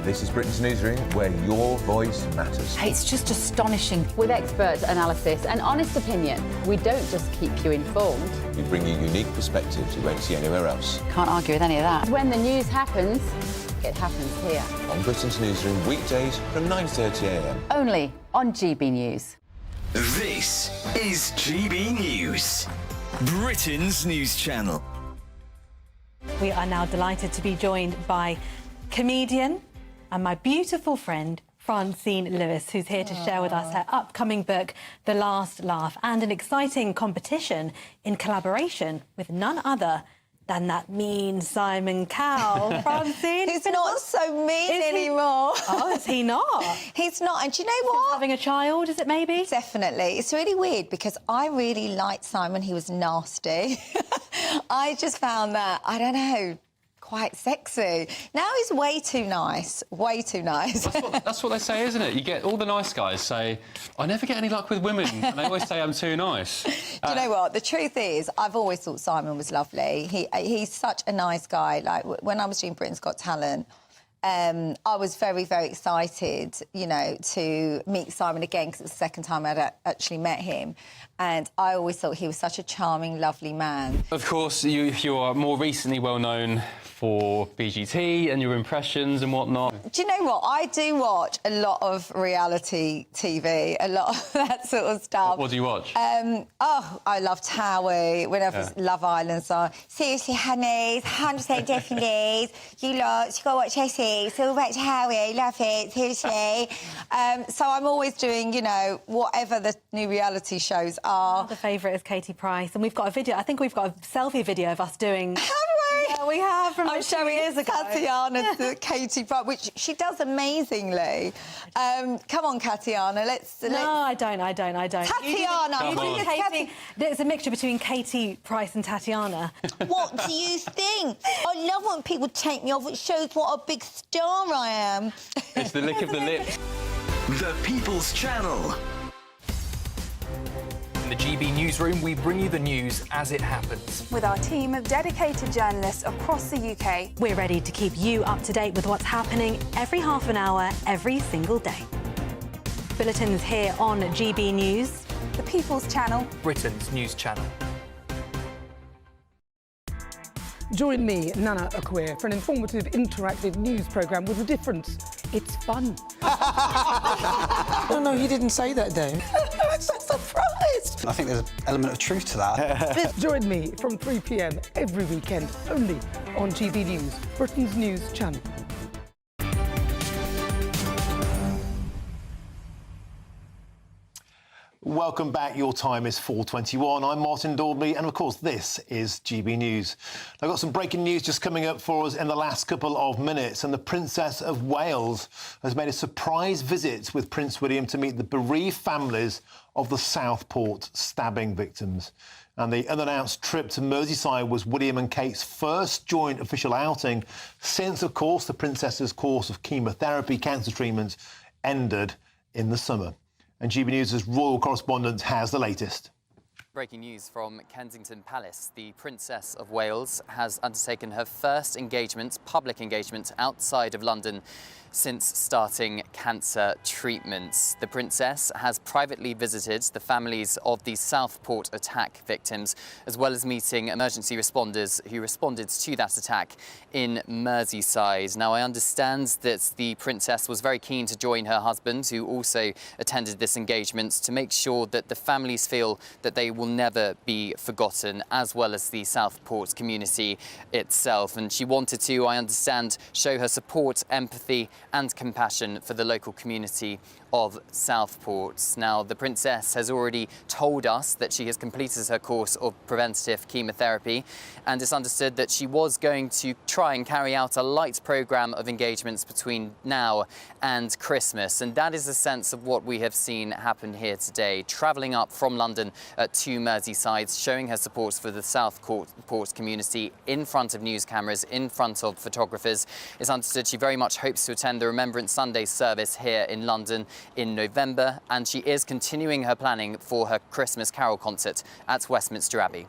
This is Britain's Newsroom, where your voice matters. It's just astonishing. With expert analysis and honest opinion, we don't just keep you informed. We bring you unique perspectives you won't see anywhere else. Can't argue with any of that. When the news happens, It happens here. On Britain's Newsroom, weekdays from 9:30 a.m. Only on GB News. This is GB News, Britain's news channel. We are now delighted to be joined by comedian and my beautiful friend, Francine Lewis, who's here to share with us her upcoming book, The Last Laugh, and an exciting competition in collaboration with none other than that mean Simon Cowell. Francine? He's not so mean anymore. Oh, is he not? He's not. And do you know what? Since having a child, is it maybe? Definitely. It's really weird because I really liked Simon. He was nasty. I just found that, I don't know, quite sexy. Now he's way too nice. Way too nice. That's what they say, isn't it? You get all the nice guys say, I never get any luck with women, and they always say I'm too nice. Do you know what? The truth is, I've always thought Simon was lovely. He's such a nice guy. Like, when I was doing Britain's Got Talent, I was very, very excited, you know, to meet Simon again because it was the second time I'd actually met him. And I always thought he was such a charming, lovely man. Of course, you are more recently well known for BGT and your impressions and whatnot. Do you know what? I do watch a lot of reality TV, a lot of that sort of stuff. What do you watch? I love Tory, whenever it's Love Island's on. Seriously, honey, it's 100% definitely. You got to watch Essie. It's all about Tory. Love it, seriously. So I'm always doing, you know, whatever the new reality shows are. The favourite is Katie Price, and we've got a video. I think we've got a selfie video of us doing. Have we? Yeah, we have. From I'm showing years ago. Tatiana to Katie Price, which she does amazingly. Come on, Tatiana, let's... No, I don't. Tatiana! Katie, there's a mixture between Katie Price and Tatiana. What do you think? I love when people take me off. It shows what a big star I am. It's the lick of the lips. The People's Channel. In the GB Newsroom, we bring you the news as it happens. With our team of dedicated journalists across the UK. We're ready to keep you up to date with what's happening every half an hour, every single day. Bulletins here on GB News. The People's Channel. Britain's news channel. Join me, Nana Akwe, for an informative, interactive news programme with a difference. It's fun. No, he didn't say that, Dave. I'm so surprised. I think there's an element of truth to that. Join me from 3 p.m. every weekend, only on GB News, Britain's news channel. Welcome back. Your time is 4:21. I'm Martin Daubney, and of course, this is GB News. I've got some breaking news just coming up for us in the last couple of minutes, and the Princess of Wales has made a surprise visit with Prince William to meet the bereaved families of the Southport stabbing victims. And the unannounced trip to Merseyside was William and Kate's first joint official outing since, of course, the Princess's course of chemotherapy cancer treatment ended in the summer. And GB News' royal correspondent has the latest. Breaking news from Kensington Palace. The Princess of Wales has undertaken her first engagement, public engagement, outside of London since starting cancer treatments. The Princess has privately visited the families of the Southport attack victims, as well as meeting emergency responders who responded to that attack in Merseyside. Now, I understand that the Princess was very keen to join her husband, who also attended this engagement, to make sure that the families feel that they will never be forgotten, as well as the Southport community itself. And she wanted to, I understand, show her support, empathy and compassion for the local community of Southport. Now, the Princess has already told us that she has completed her course of preventative chemotherapy, and it's understood that she was going to try and carry out a light programme of engagements between now and Christmas. And that is a sense of what we have seen happen here today, travelling up from London to Merseyside, showing her support for the Southport community in front of news cameras, in front of photographers. It's understood she very much hopes to attend the Remembrance Sunday service here in London in November, and she is continuing her planning for her Christmas Carol concert at Westminster Abbey.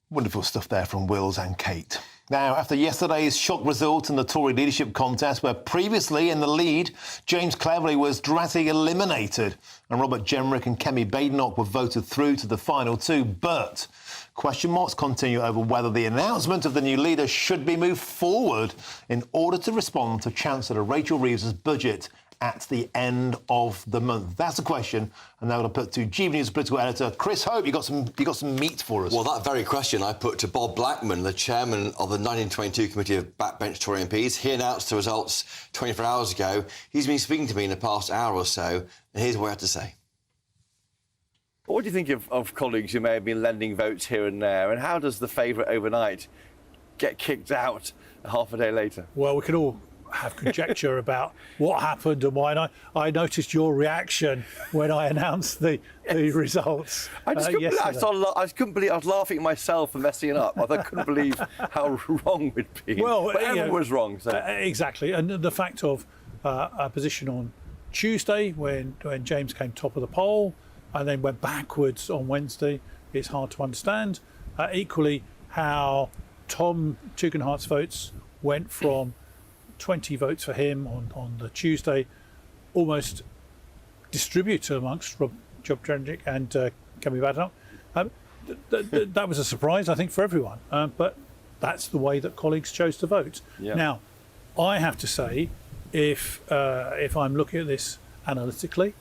Wonderful stuff there from Wills and Kate. Now, after yesterday's shock result in the Tory leadership contest, where previously in the lead, James Cleverly was dramatically eliminated, and Robert Jenrick and Kemi Badenoch were voted through to the final two. But question marks continue over whether the announcement of the new leader should be moved forward in order to respond to Chancellor Rachel Reeves's budget at the end of the month. That's the question, and now I'm going to put to GBNews political editor Chris Hope. You got some meat for us. Well, that very question I put to Bob Blackman, the chairman of the 1922 Committee of Backbench Tory MPs. He announced the results 24 hours ago. He's been speaking to me in the past hour or so, and here's what he had to say. What do you think of colleagues who may have been lending votes here and there, and how does the favourite overnight get kicked out half a day later? Well, we can all have conjecture about what happened and why. And I noticed your reaction when I announced the results. I couldn't believe I was laughing at myself for messing it up. I couldn't believe how wrong we'd been. Well, but everyone was wrong. So. Exactly, and the fact of our position on Tuesday when James came top of the poll and then went backwards on Wednesday is hard to understand. Equally, how Tom Tugendhat's votes went from 20 votes for him on the Tuesday, almost distributed amongst Rob Jenrick and Kemi Badenoch. That was a surprise, I think, for everyone. But that's the way that colleagues chose to vote. Yeah. Now, I have to say, if I'm looking at this analytically,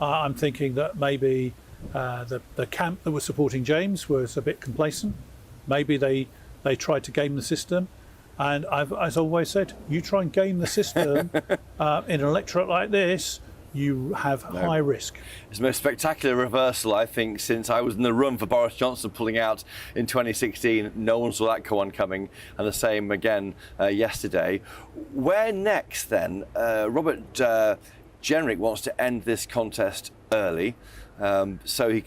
I'm thinking that maybe the camp that was supporting James was a bit complacent. Maybe they tried to game the system. And as I always said, you try and game the system in an electorate like this, you have high risk. It's the most spectacular reversal, I think, since I was in the room for Boris Johnson pulling out in 2016. No one saw that one coming, and the same again yesterday. Where next, then? Robert Jenrick wants to end this contest early, so he,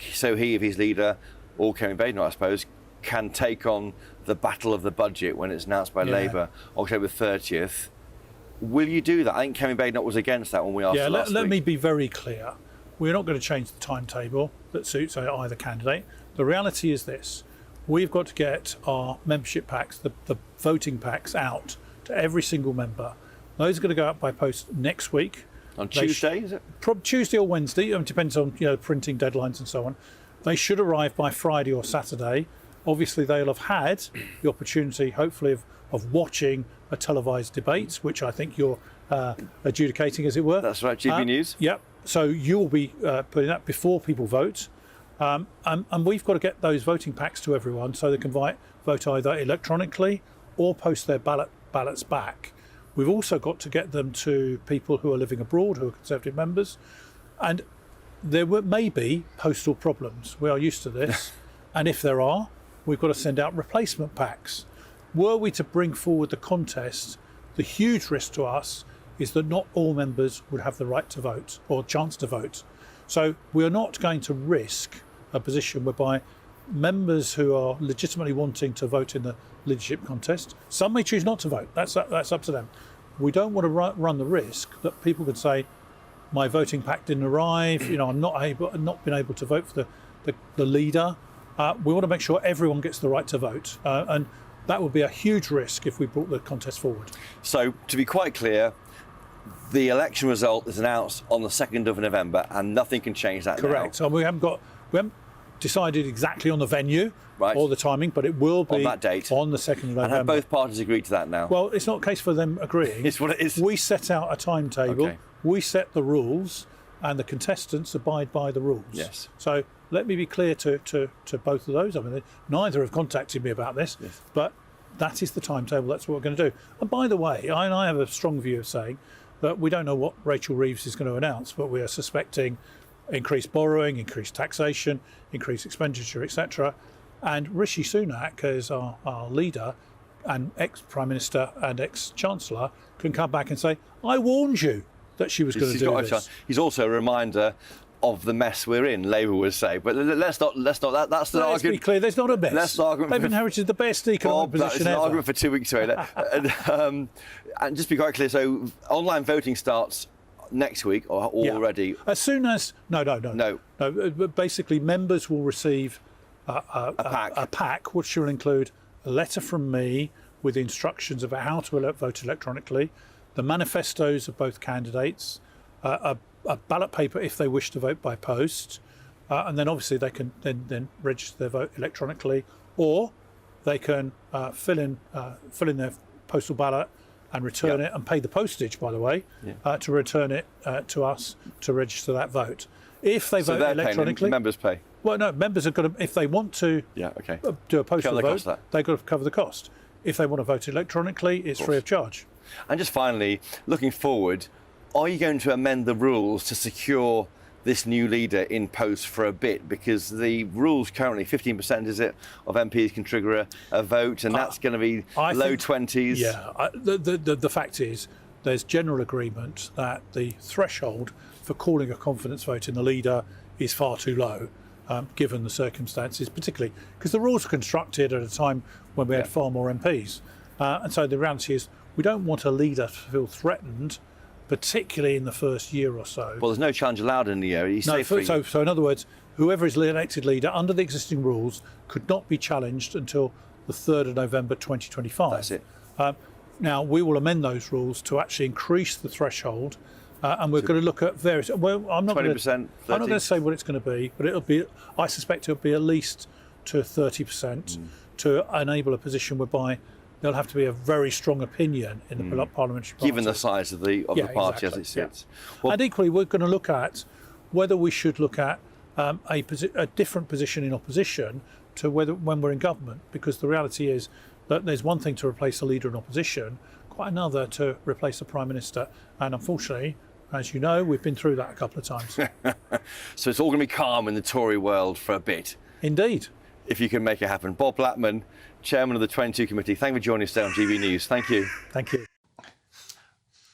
if he's leader, or Kemi Badenoch, I suppose, can take on the battle of the budget when it's announced by Labour October 30th. Will you do that? I think Kemi Badenoch was against that when we asked last week. Let me be very clear. We're not going to change the timetable that suits either candidate. The reality is this. We've got to get our membership packs, the voting packs, out to every single member. Those are going to go out by post next week. On Tuesday, is it? Tuesday or Wednesday. It depends on printing deadlines and so on. They should arrive by Friday or Saturday. Obviously, they'll have had the opportunity, hopefully, of watching a televised debate, which I think you're adjudicating, as it were. That's right, GBNews. Yep. So you'll be putting that before people vote. And we've got to get those voting packs to everyone so they can vote either electronically or post their ballots back. We've also got to get them to people who are living abroad, who are Conservative members. And there may be postal problems. We are used to this. And if there are, we've got to send out replacement packs. Were we to bring forward the contest, the huge risk to us is that not all members would have the right to vote or chance to vote. So we are not going to risk a position whereby members who are legitimately wanting to vote in the leadership contest, some may choose not to vote. That's up to them. We don't want to run the risk that people could say, my voting pack didn't arrive, I'm not been able to vote for the leader. We want to make sure everyone gets the right to vote. And that would be a huge risk if we brought the contest forward. So, to be quite clear, the election result is announced on the 2nd of November and nothing can change that. Correct. Now. So we haven't decided exactly on the venue or the timing, but it will be on that date on the 2nd of November. And have both parties agreed to that now? Well, it's not a case for them agreeing. It's what it is. We set out a timetable, okay. We set the rules, and the contestants abide by the rules. Yes. So let me be clear to both of those. I mean, neither have contacted me about this, but that is the timetable. That's what we're going to do. And by the way, I have a strong view of saying that we don't know what Rachel Reeves is going to announce, but we are suspecting increased borrowing, increased taxation, increased expenditure, etc. And Rishi Sunak, as our leader and ex-Prime Minister and ex-Chancellor, can come back and say, I warned you that she was going to do this. He's also a reminder of the mess we're in, Labour would say. But let's not. That's the argument. Let's be clear. There's not a mess. They've inherited the best economic position ever. That's an argument for 2 weeks later. And just be quite clear. So online voting starts next week or already. As soon as no. Basically, members will receive a pack, which will include a letter from me with instructions about how to vote electronically, the manifestos of both candidates, a ballot paper if they wish to vote by post, and then obviously they can then register their vote electronically, or they can fill in their postal ballot and return it and pay the postage, by the way, to return it to us to register that vote. If they vote electronically, members pay. Well, no, members are going to, if they want to do a postal vote, they've got to cover the cost. If they want to vote electronically, it's free of charge. And just finally, looking forward, are you going to amend the rules to secure this new leader in post for a bit? Because the rules currently, 15%, is it, of MPs can trigger a vote, and that's going to be low 20s. Yeah, the fact is, there's general agreement that the threshold for calling a confidence vote in the leader is far too low, given the circumstances, particularly because the rules are constructed at a time when we had far more MPs. And so the reality is, we don't want a leader to feel threatened, particularly in the first year or so. Well, there's no challenge allowed in the year. So in other words, whoever is elected leader under the existing rules could not be challenged until the 3rd of November 2025. That's it. Now, we will amend those rules to actually increase the threshold, and we're going to look at various. Well, I'm not 20%. I'm not going to say what it's going to be, but it'll be. I suspect it'll be at least to 30% to enable a position whereby there'll have to be a very strong opinion in the parliamentary party. Given the size of the party as it sits. Well, and equally, we're going to look at whether we should look at a different position in opposition to when we're in government, because the reality is that there's one thing to replace a leader in opposition, quite another to replace a prime minister, and unfortunately, as you know, we've been through that a couple of times. So it's all going to be calm in the Tory world for a bit. Indeed. If you can make it happen. Bob Blackman, Chairman of the 22 Committee, thank you for joining us today on GB News. Thank you. Thank you.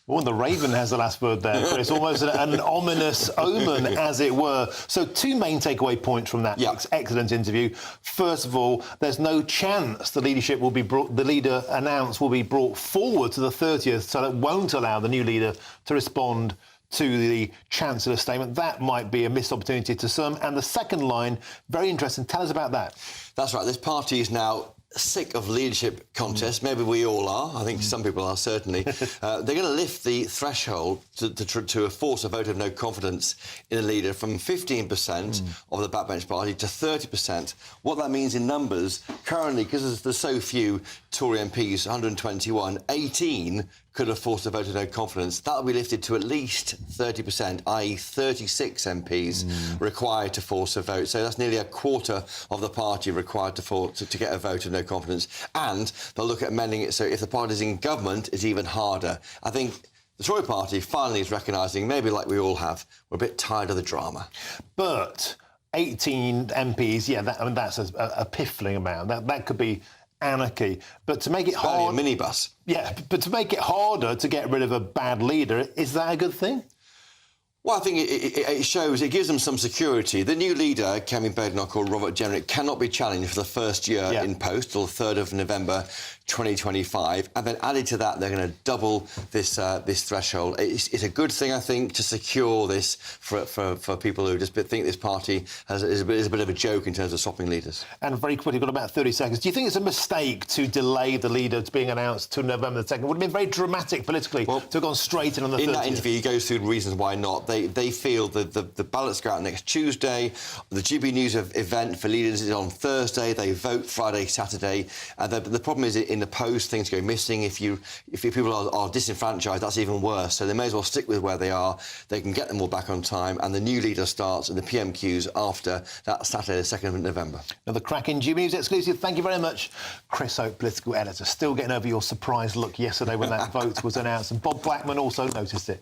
Well, the Raven has the last word there, but it's almost an ominous omen, as it were. So 2 main takeaway points from that excellent interview. First of all, there's no chance the leadership will be the leader announced will be brought forward to the 30th, so that won't allow the new leader to respond to the Chancellor's statement. That might be a missed opportunity to some. And the second line, very interesting. Tell us about that. That's right. This party is now sick of leadership contests. Maybe we all are. I think some people are, certainly. They're going to lift the threshold to force a vote of no confidence in a leader from 15% of the backbench party to 30%. What that means in numbers, currently, because there's so few Tory MPs, 121, 18 could have forced a vote of no confidence. That'll be lifted to at least 30%, i.e. 36 MPs required to force a vote. So that's nearly a quarter of the party required to get a vote of no confidence. And they'll look at amending it so if the party's in government, it's even harder. I think the Tory party finally is recognising, maybe like we all have, we're a bit tired of the drama. But 18 MPs, that's a piffling amount. That could be anarchy. But to make it hard, a minibus. Yeah, but to make it harder to get rid of a bad leader, is that a good thing? Well, I think it shows, it gives them some security. The new leader, Kemi Badenoch or Robert Jenrick, cannot be challenged for the first year in post till the 3rd of November 2025. And then added to that, they're going to double this threshold. It's a good thing, I think, to secure this for people who just think this party is a bit of a joke in terms of swapping leaders. And very quickly, got about 30 seconds. Do you think it's a mistake to delay the leader being announced to November the 2nd? It would have been very dramatic politically to have gone straight in on the 30th. In that interview, he goes through reasons why not. They feel that the ballots go out next Tuesday. The GBNews event for leaders is on Thursday. They vote Friday, Saturday. And the problem is in the post, things go missing. If people are disenfranchised, that's even worse. So they may as well stick with where they are. They can get them all back on time. And the new leader starts in the PMQs after that Saturday, the 2nd of November. Another cracking GBNews exclusive. Thank you very much, Chris Oak, political editor. Still getting over your surprised look yesterday when that vote was announced. And Bob Blackman also noticed it.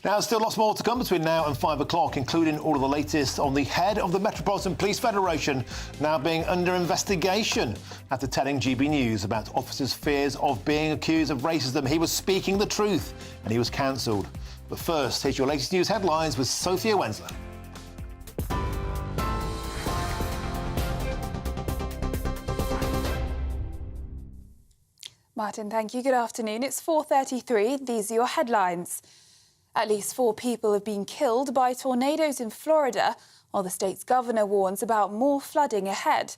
Now, still lots more to come between now and 5 o'clock, including all of the latest on the head of the Metropolitan Police Federation now being under investigation after telling GB News about officers' fears of being accused of racism. He was speaking the truth and he was cancelled. But first, here's your latest news headlines with Sophia Wensler. Martin, thank you. Good afternoon. It's 4:33. These are your headlines. At least 4 people have been killed by tornadoes in Florida, while the state's governor warns about more flooding ahead.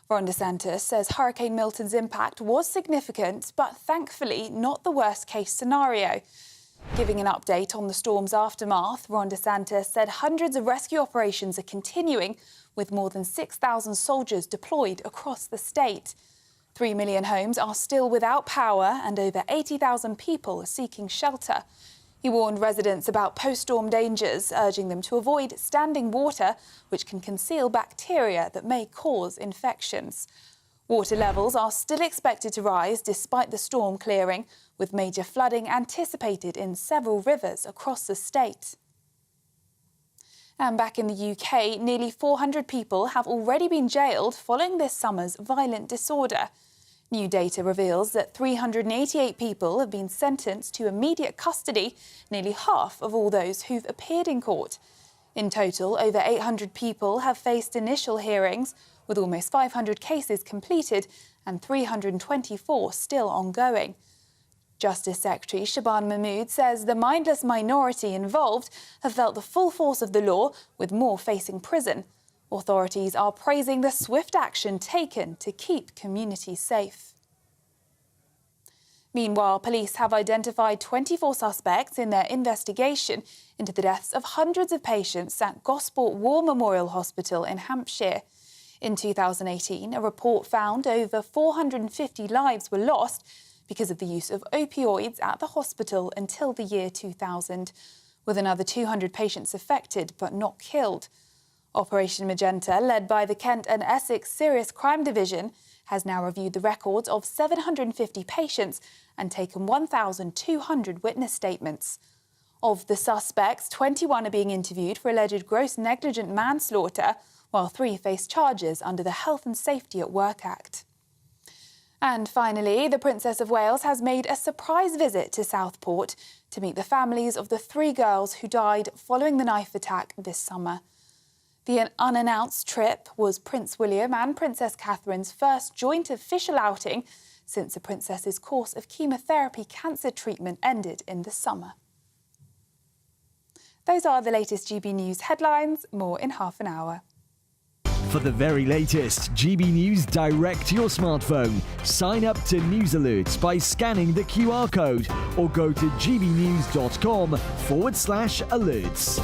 Ron DeSantis says Hurricane Milton's impact was significant, but thankfully not the worst-case scenario. Giving an update on the storm's aftermath, Ron DeSantis said hundreds of rescue operations are continuing, with more than 6,000 soldiers deployed across the state. 3 million homes are still without power and over 80,000 people are seeking shelter. He warned residents about post-storm dangers, urging them to avoid standing water, which can conceal bacteria that may cause infections. Water levels are still expected to rise despite the storm clearing, with major flooding anticipated in several rivers across the state. And back in the UK, nearly 400 people have already been jailed following this summer's violent disorder. New data reveals that 388 people have been sentenced to immediate custody, nearly half of all those who've appeared in court. In total, over 800 people have faced initial hearings, with almost 500 cases completed and 324 still ongoing. Justice Secretary Shaban Mahmood says the mindless minority involved have felt the full force of the law, with more facing prison. Authorities are praising the swift action taken to keep communities safe. Meanwhile, police have identified 24 suspects in their investigation into the deaths of hundreds of patients at Gosport War Memorial Hospital in Hampshire. In 2018, a report found over 450 lives were lost because of the use of opioids at the hospital until the year 2000, with another 200 patients affected but not killed. Operation Magenta, led by the Kent and Essex Serious Crime Division, has now reviewed the records of 750 patients and taken 1,200 witness statements. Of the suspects, 21 are being interviewed for alleged gross negligent manslaughter, while 3 face charges under the Health and Safety at Work Act. And finally, the Princess of Wales has made a surprise visit to Southport to meet the families of the 3 girls who died following the knife attack this summer. The unannounced trip was Prince William and Princess Catherine's first joint official outing since the princess's course of chemotherapy cancer treatment ended in the summer. Those are the latest GB News headlines. More in half an hour. For the very latest GB News direct to your smartphone, sign up to News Alerts by scanning the QR code or go to gbnews.com/alerts.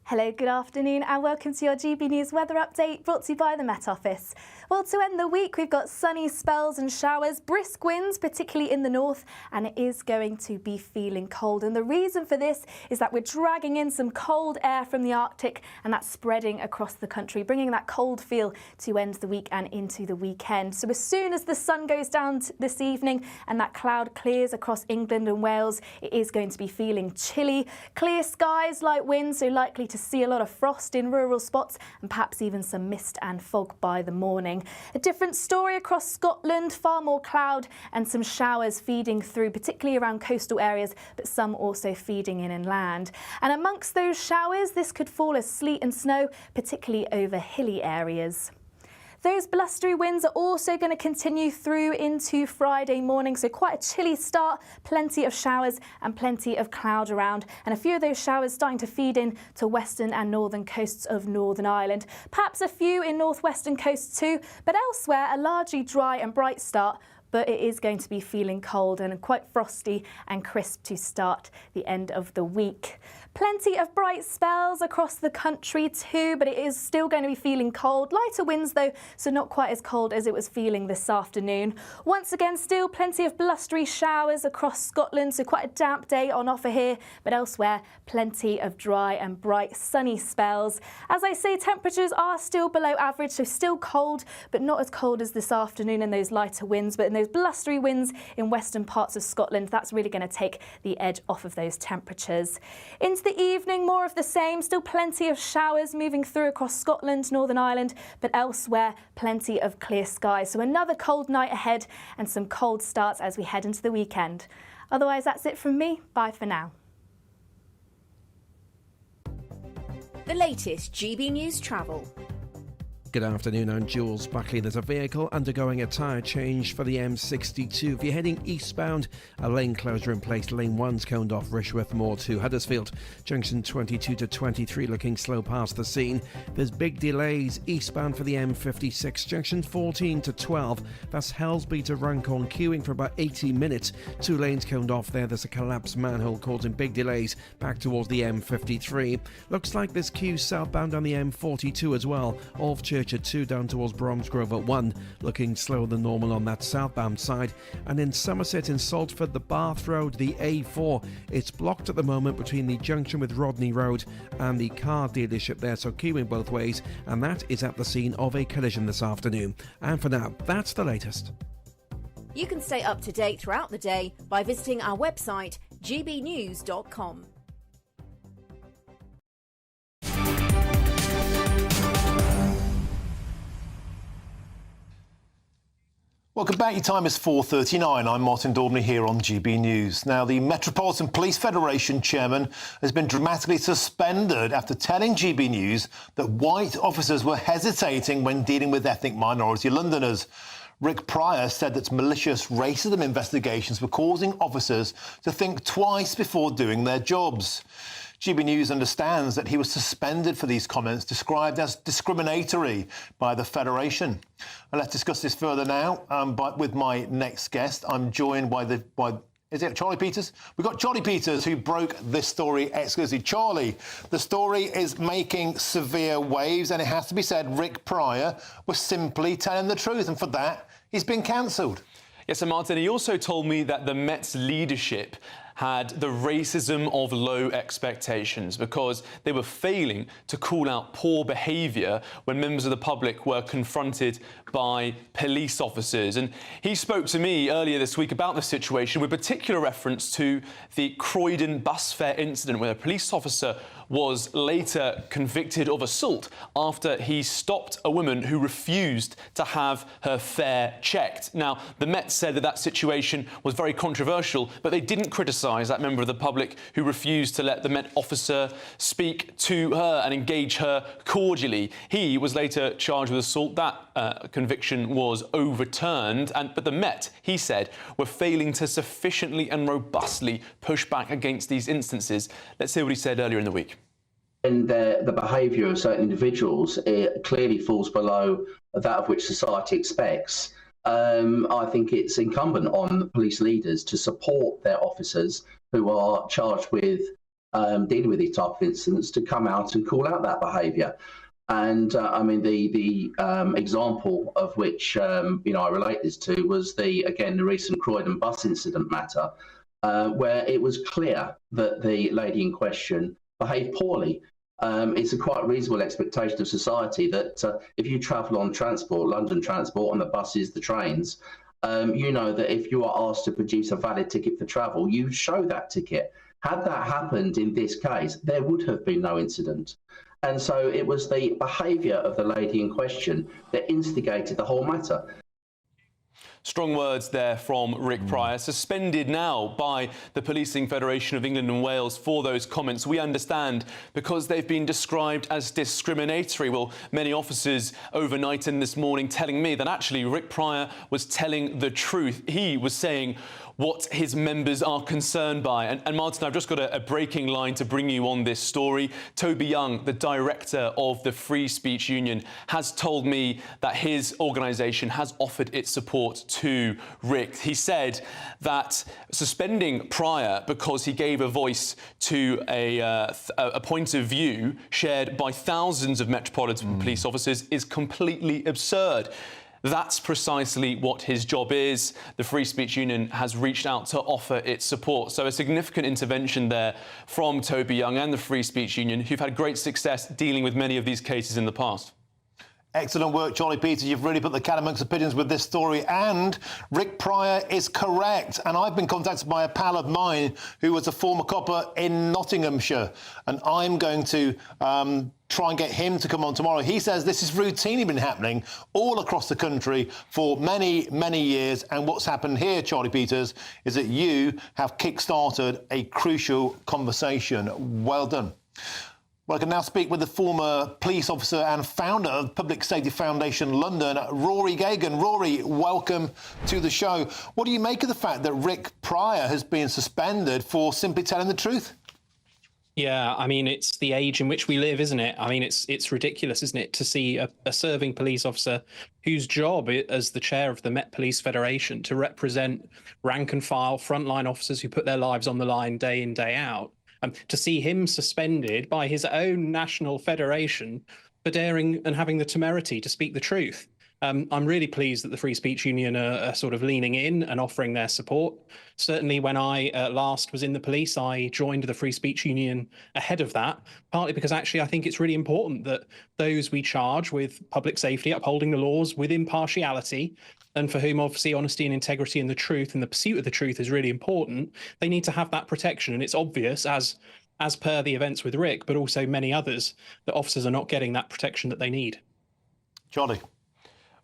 Hello, good afternoon and welcome to your GB News weather update brought to you by the Met Office. Well, to end the week, we've got sunny spells and showers, brisk winds, particularly in the north, and it is going to be feeling cold. And the reason for this is that we're dragging in some cold air from the Arctic and that's spreading across the country, bringing that cold feel to end the week and into the weekend. So as soon as the sun goes down this evening and that cloud clears across England and Wales, it is going to be feeling chilly. Clear skies, light winds, so likely to see a lot of frost in rural spots and perhaps even some mist and fog by the morning. A different story across Scotland, far more cloud and some showers feeding through, particularly around coastal areas, but some also feeding in inland. And amongst those showers, this could fall as sleet and snow, particularly over hilly areas. Those blustery winds are also going to continue through into Friday morning, so quite a chilly start, plenty of showers and plenty of cloud around, and a few of those showers starting to feed in to western and northern coasts of Northern Ireland. Perhaps a few in northwestern coasts too, but elsewhere a largely dry and bright start, but it is going to be feeling cold and quite frosty and crisp to start the end of the week. Plenty of bright spells across the country too, but it is still going to be feeling cold. Lighter winds though, so not quite as cold as it was feeling this afternoon. Once again, still plenty of blustery showers across Scotland, so quite a damp day on offer here, but elsewhere plenty of dry and bright sunny spells. As I say, temperatures are still below average, so still cold, but not as cold as this afternoon in those lighter winds, but in those blustery winds in western parts of Scotland, that's really going to take the edge off of those temperatures. Into the evening, more of the same, still plenty of showers moving through across Scotland, Northern Ireland, but elsewhere plenty of clear skies. So another cold night ahead and some cold starts as we head into the weekend. Otherwise, that's it from me. Bye for now. The latest GB News travel. Good afternoon, I'm Jules Buckley. There's a vehicle undergoing a tyre change for the M62. If you're heading eastbound, a lane closure in place. Lane 1's coned off Rishworth Moor to Huddersfield. Junction 22 to 23 looking slow past the scene. There's big delays eastbound for the M56. Junction 14 to 12. That's Helsby to Runcorn, queuing for about 80 minutes. 2 lanes coned off there. There's a collapsed manhole causing big delays back towards the M53. Looks like there's queues southbound on the M42 as well. Off Church at 2 down towards Bromsgrove at 1, looking slower than normal on that southbound side. And in Somerset in Salford, the Bath Road, the A4, it's blocked at the moment between the junction with Rodney Road and the car dealership there, so queuing both ways, and that is at the scene of a collision this afternoon. And for now, that's the latest. You can stay up to date throughout the day by visiting our website gbnews.com. Welcome back. Your time is 4:39. I'm Martin Daubney here on GB News. Now, the Metropolitan Police Federation chairman has been dramatically suspended after telling GB News that white officers were hesitating when dealing with ethnic minority Londoners. Rick Pryor said that malicious racism investigations were causing officers to think twice before doing their jobs. GB News understands that he was suspended for these comments described as discriminatory by the Federation. And let's discuss this further now with my next guest. I'm joined by is it Charlie Peters? We've got Charlie Peters, who broke this story exclusively. Charlie, the story is making severe waves, and it has to be said, Rick Pryor was simply telling the truth, and for that, he's been cancelled. Yes, and Martin, he also told me that the Met's leadership had the racism of low expectations because they were failing to call out poor behaviour when members of the public were confronted by police officers. And he spoke to me earlier this week about the situation with particular reference to the Croydon bus fare incident where a police officer was later convicted of assault after he stopped a woman who refused to have her fare checked. Now, the Met said that situation was very controversial, but they didn't criticise that member of the public who refused to let the Met officer speak to her and engage her cordially. He was later charged with assault. That conviction was overturned, but the Met, he said, were failing to sufficiently and robustly push back against these instances. Let's hear what he said earlier in the week. And the behaviour of certain individuals clearly falls below that of which society expects. I think it's incumbent on police leaders to support their officers who are charged with dealing with these type of incidents to come out and call out that behaviour. And I mean, the example of which I relate this to was the recent Croydon bus incident matter, where it was clear that the lady in question behaved poorly. It's a quite reasonable expectation of society that if you travel on transport, London transport, on the buses, the trains, you know that if you are asked to produce a valid ticket for travel, you show that ticket. Had that happened in this case, there would have been no incident. And so it was the behaviour of the lady in question that instigated the whole matter. Strong words there from Rick Pryor, suspended now by the Policing Federation of England and Wales for those comments. We understand because they've been described as discriminatory. Well, many officers overnight and this morning telling me that actually Rick Pryor was telling the truth. He was saying what his members are concerned by. And Martin, I've just got a breaking line to bring you on this story. Toby Young, the director of the Free Speech Union, has told me that his organisation has offered its support to Rick. He said that suspending Pryor because he gave a voice to a point of view shared by thousands of Metropolitan Police officers is completely absurd. That's precisely what his job is. The Free Speech Union has reached out to offer its support. So a significant intervention there from Toby Young and the Free Speech Union, who've had great success dealing with many of these cases in the past. Excellent work, Charlie Peters. You've really put the cat amongst the pigeons with this story. And Rick Pryor is correct. And I've been contacted by a pal of mine who was a former copper in Nottinghamshire. And I'm going to try and get him to come on tomorrow. He says this has routinely been happening all across the country for many, many years. And what's happened here, Charlie Peters, is that you have kick-started a crucial conversation. Well done. Well, I can now speak with the former police officer and founder of Public Safety Foundation London, Rory Gagan. Rory, welcome to the show. What do you make of the fact that Rick Pryor has been suspended for simply telling the truth? Yeah, I mean, it's the age in which we live, isn't it? I mean, it's ridiculous, isn't it, to see a serving police officer whose job as the chair of the Met Police Federation to represent rank and file frontline officers who put their lives on the line day in, day out, to see him suspended by his own national federation for daring and having the temerity to speak the truth. I'm really pleased that the Free Speech Union are sort of leaning in and offering their support. Certainly when I last was in the police, I joined the Free Speech Union ahead of that, partly because actually I think it's really important that those we charge with public safety, upholding the laws with impartiality, and for whom obviously honesty and integrity and the truth and the pursuit of the truth is really important, they need to have that protection. And it's obvious, as per the events with Rick, but also many others, that officers are not getting that protection that they need. Johnny.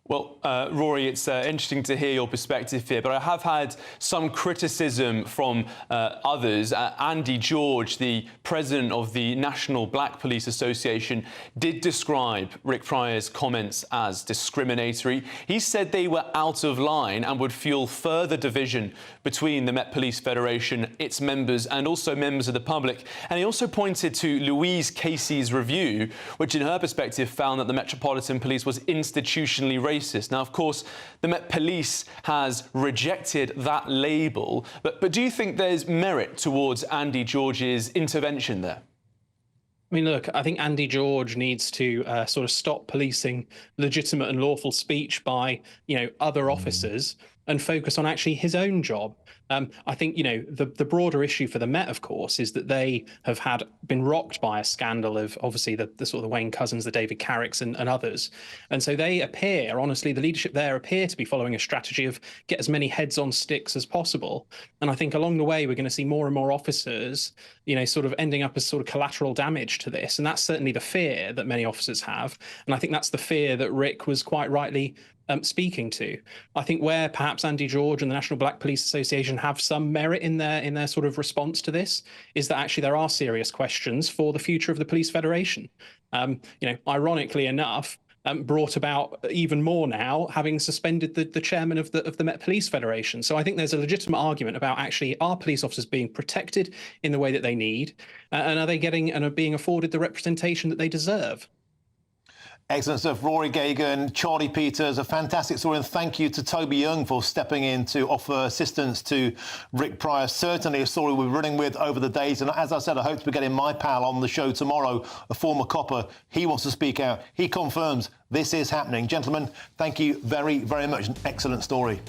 Well, Rory, it's interesting to hear your perspective here, but I have had some criticism from others. Andy George, the president of the National Black Police Association, did describe Rick Pryor's comments as discriminatory. He said they were out of line and would fuel further division between the Met Police Federation, its members, and also members of the public. And he also pointed to Louise Casey's review, which in her perspective found that the Metropolitan Police was institutionally racist. Now, of course, the Met Police has rejected that label, but do you think there's merit towards Andy George's intervention there? I mean, look, I think Andy George needs to sort of stop policing legitimate and lawful speech by, other officers and focus on actually his own job. I think, the broader issue for the Met, of course, is that they have been rocked by a scandal of obviously the sort of the Wayne Couzens, the David Carricks and others. And so they appear, honestly, the leadership there appear to be following a strategy of get as many heads on sticks as possible. And I think along the way, we're going to see more and more officers, sort of ending up as sort of collateral damage to this. And that's certainly the fear that many officers have. And I think that's the fear that Rick was quite rightly speaking to. I think where perhaps Andy George and the National Black Police Association have some merit in their sort of response to this is that actually there are serious questions for the future of the Police Federation. Ironically enough, brought about even more now, having suspended the chairman of the Met Police Federation. So I think there's a legitimate argument about actually are police officers being protected in the way that they need, and are they getting and are being afforded the representation that they deserve? Excellent stuff. Rory Gagan, Charlie Peters, a fantastic story, and thank you to Toby Young for stepping in to offer assistance to Rick Pryor. Certainly a story we're running with over the days, and as I said, I hope to be getting my pal on the show tomorrow, a former copper. He wants to speak out. He confirms this is happening. Gentlemen, thank you very, very much. An excellent story.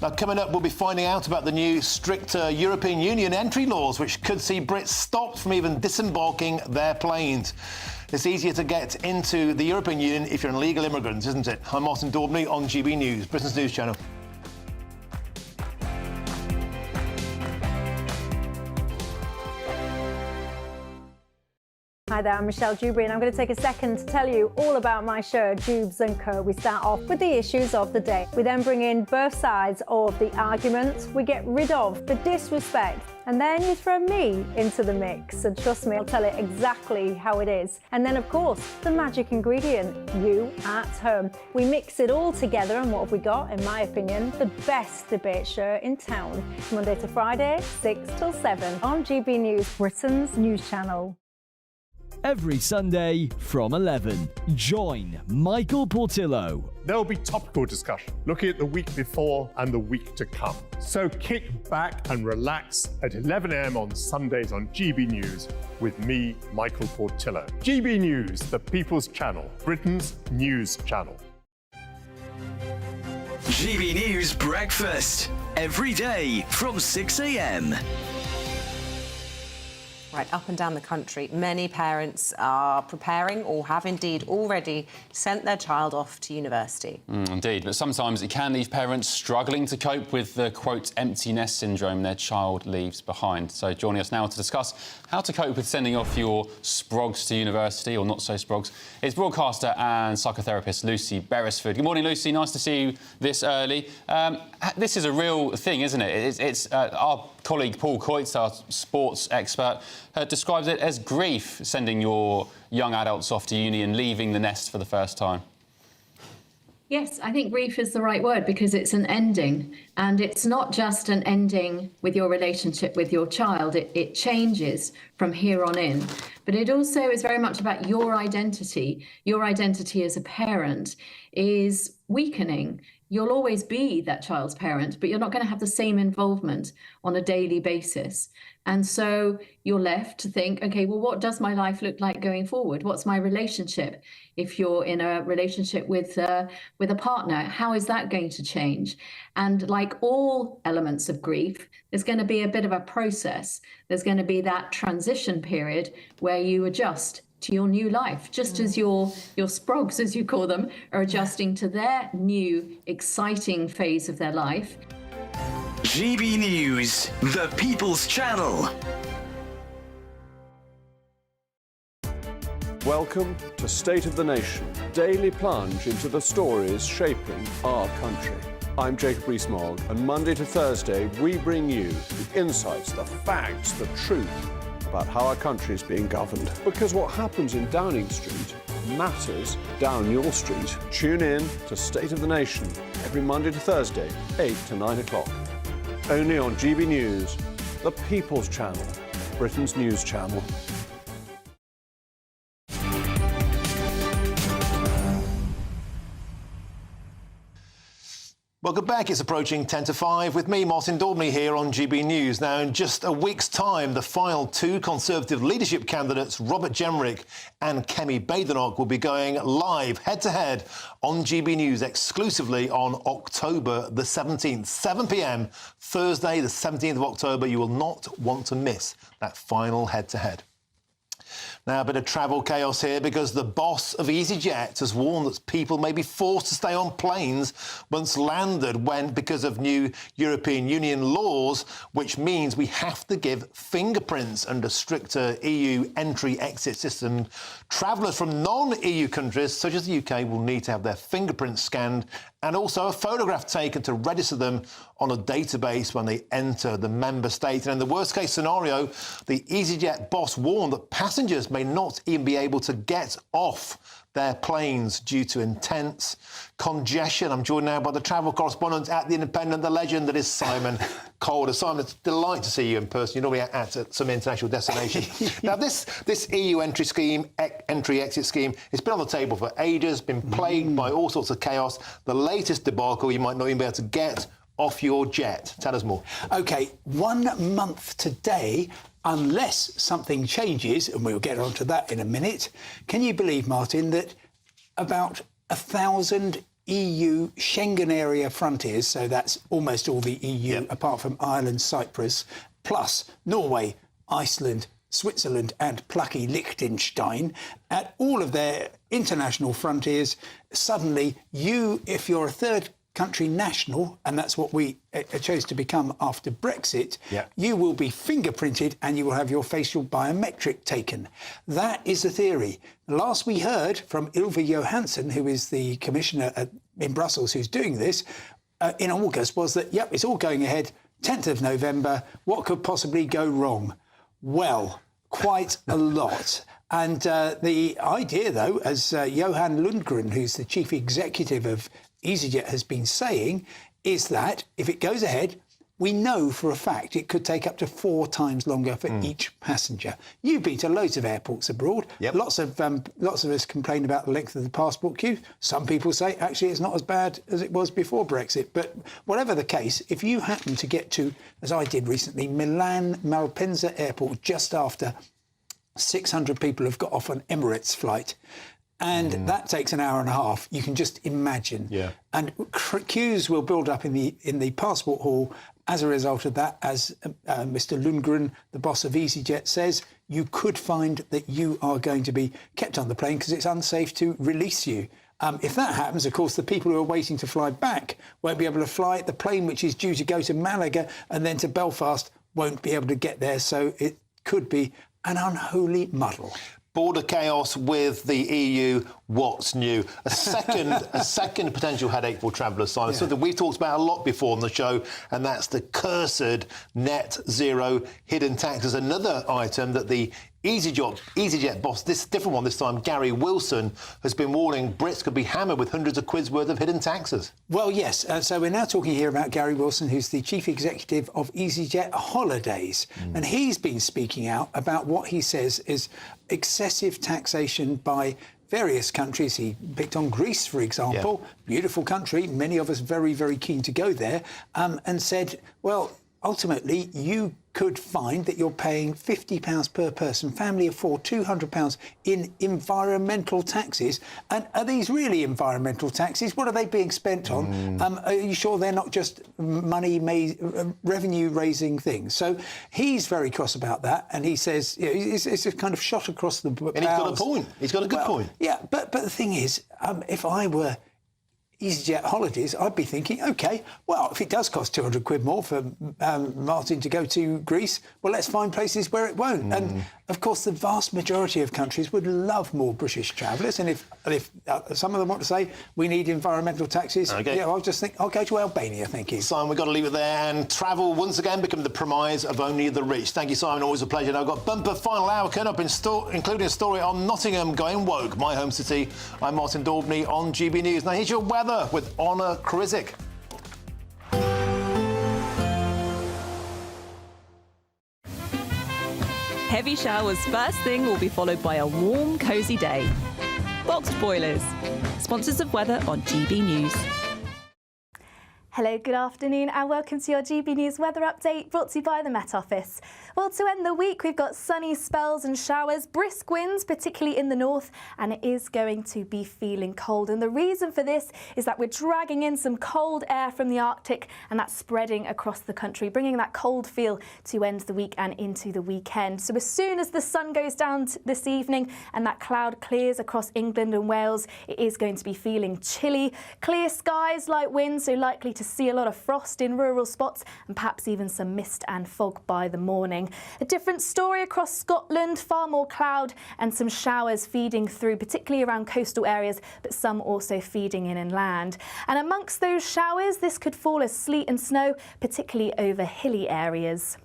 Now, coming up, we'll be finding out about the new stricter European Union entry laws, which could see Brits stopped from even disembarking their planes. It's easier to get into the European Union if you're an illegal immigrant, isn't it? I'm Martin Daubney on GB News, Britain's news channel. Hi there, I'm Michelle Dewberry and I'm going to take a second to tell you all about my show, Dubes & Co. We start off with the issues of the day. We then bring in both sides of the argument. We get rid of the disrespect. And then you throw me into the mix. And trust me, I'll tell it exactly how it is. And then, of course, the magic ingredient, you at home. We mix it all together and what have we got, in my opinion, the best debate show in town. Monday to Friday, 6 till 7 on GB News, Britain's news channel. Every Sunday from 11, join Michael Portillo. There will be topical discussion, looking at the week before and the week to come. So kick back and relax at 11 a.m. on Sundays on GB News with me, Michael Portillo. GB News, the People's Channel, Britain's news channel. GB News Breakfast, every day from 6 a.m. Right, up and down the country, many parents are preparing or have indeed already sent their child off to university. Indeed, but sometimes it can leave parents struggling to cope with the, quote, empty nest syndrome their child leaves behind. So joining us now to discuss how to cope with sending off your sprogs to university, or not so sprogs, is broadcaster and psychotherapist Lucy Beresford. Good morning, Lucy. Nice to see you this early. This is a real thing, isn't it? It's our colleague Paul Coitz, our sports expert, describes it as grief, sending your young adults off to uni and leaving the nest for the first time. Yes, I think grief is the right word because it's an ending, and it's not just an ending with your relationship with your child. It changes from here on in, but it also is very much about your identity. Your identity as a parent is weakening. You'll always be that child's parent, but you're not going to have the same involvement on a daily basis. And so you're left to think, okay, well, what does my life look like going forward? What's my relationship? If you're in a relationship with a partner, how is that going to change? And like all elements of grief, there's going to be a bit of a process. There's going to be that transition period where you adjust to your new life, just as your sprogs, as you call them, are adjusting to their new, exciting phase of their life. GB News, the People's Channel. Welcome to State of the Nation, daily plunge into the stories shaping our country. I'm Jacob Rees-Mogg, and Monday to Thursday we bring you the insights, the facts, the truth about how our country is being governed. Because what happens in Downing Street matters down your street. Tune in to State of the Nation every Monday to Thursday, 8 to 9 o'clock. Only on GB News, the People's Channel, Britain's news channel. Welcome back. It's approaching 10 to 5 with me, Martin Daubney, here on GB News. Now, in just a week's time, the final two Conservative leadership candidates, Robert Jenrick and Kemi Badenoch, will be going live head-to-head on GB News exclusively on October the 17th, 7 p.m, Thursday, the 17th of October. You will not want to miss that final head-to-head. Now, a bit of travel chaos here because the boss of EasyJet has warned that people may be forced to stay on planes once landed because of new European Union laws, which means we have to give fingerprints under stricter EU entry-exit system. Travellers from non-EU countries, such as the UK, will need to have their fingerprints scanned and also a photograph taken to register them on a database when they enter the member state. And in the worst-case scenario, the EasyJet boss warned that passengers may not even be able to get off their planes due to intense congestion. I'm joined now by the travel correspondent at The Independent, the legend that is Simon Calder. Simon, it's a delight to see you in person. You're normally at some international destination. Now, this EU entry-exit scheme, it's been on the table for ages, been plagued by all sorts of chaos. The latest debacle, you might not even be able to get off your jet. Tell us more. OK, 1 month today, unless something changes, and we'll get onto that in a minute. Can you believe, Martin, that about 1,000 EU Schengen area frontiers, so that's almost all the EU, apart from Ireland, Cyprus, plus Norway, Iceland, Switzerland and plucky Liechtenstein, at all of their international frontiers, suddenly you, if you're a third country national, and that's what we chose to become after Brexit, you will be fingerprinted and you will have your facial biometric taken. That is the theory. The last we heard from Ylva Johansson, who is the commissioner in Brussels who's doing this, in August, was that, yep, it's all going ahead, 10th of November. What could possibly go wrong? Well, quite a lot. And the idea, though, as Johan Lundgren, who's the chief executive of EasyJet, has been saying, is that if it goes ahead, we know for a fact it could take up to 4 times longer for each passenger. You've been to loads of airports abroad. Lots of us complain about the length of the passport queue. Some people say, actually, it's not as bad as it was before Brexit. But whatever the case, if you happen to get to, as I did recently, Milan Malpensa Airport just after 600 people have got off an Emirates flight, and that takes an hour and a half. You can just imagine. And queues will build up in the passport hall as a result of that. As Mr. Lundgren, the boss of EasyJet, says, you could find that you are going to be kept on the plane because it's unsafe to release you. If that happens, of course, the people who are waiting to fly back won't be able to fly. The plane which is due to go to Malaga and then to Belfast won't be able to get there. So it could be an unholy muddle. Border chaos with the EU. What's new? A second potential headache for travellers, Simon. Something we've talked about a lot before on the show, and that's the cursed net zero hidden taxes. Another item that the EasyJet boss, this different one this time, Gary Wilson, has been warning Brits could be hammered with hundreds of quid's worth of hidden taxes. Well, yes. So we're now talking here about Gary Wilson, who's the chief executive of EasyJet Holidays. And he's been speaking out about what he says is excessive taxation by various countries. He picked on Greece, for example. Beautiful country. Many of us very, very keen to go there. And said, well, ultimately, you could find that you're paying £50 per person, family of four, £200 in environmental taxes. And are these really environmental taxes? What are they being spent on? Are you sure they're not just revenue-raising things? So he's very cross about that, and he says it's a kind of shot across the bows. And he's got a point. He's got a good point. Yeah, but the thing is, if I were EasyJet Holidays, I'd be thinking, OK, well, if it does cost 200 quid more for Martin to go to Greece, well, let's find places where it won't. And, of course, the vast majority of countries would love more British travellers. And if some of them want to say we need environmental taxes, I'll just think, I'll go to Albania, thank you. Simon, we've got to leave it there. And travel, once again, become the premise of only the rich. Thank you, Simon. Always a pleasure. Now, I've got bumper final hour coming up, including a story on Nottingham going woke, my home city. I'm Martin Daubney on GB News. Now, here's your weather with Honor Krizik. Heavy showers first thing will be followed by a warm, cosy day. Boxed boilers, sponsors of weather on GB News. Hello, good afternoon and welcome to your GB News weather update brought to you by the Met Office. Well, to end the week, we've got sunny spells and showers, brisk winds, particularly in the north, and it is going to be feeling cold. And the reason for this is that we're dragging in some cold air from the Arctic, and that's spreading across the country, bringing that cold feel to end the week and into the weekend. So as soon as the sun goes down this evening and that cloud clears across England and Wales, it is going to be feeling chilly. Clear skies, light winds, so likely to see a lot of frost in rural spots and perhaps even some mist and fog by the morning. A different story across Scotland, far more cloud and some showers feeding through, particularly around coastal areas, but some also feeding in inland. And amongst those showers, this could fall as sleet and snow, particularly over hilly areas.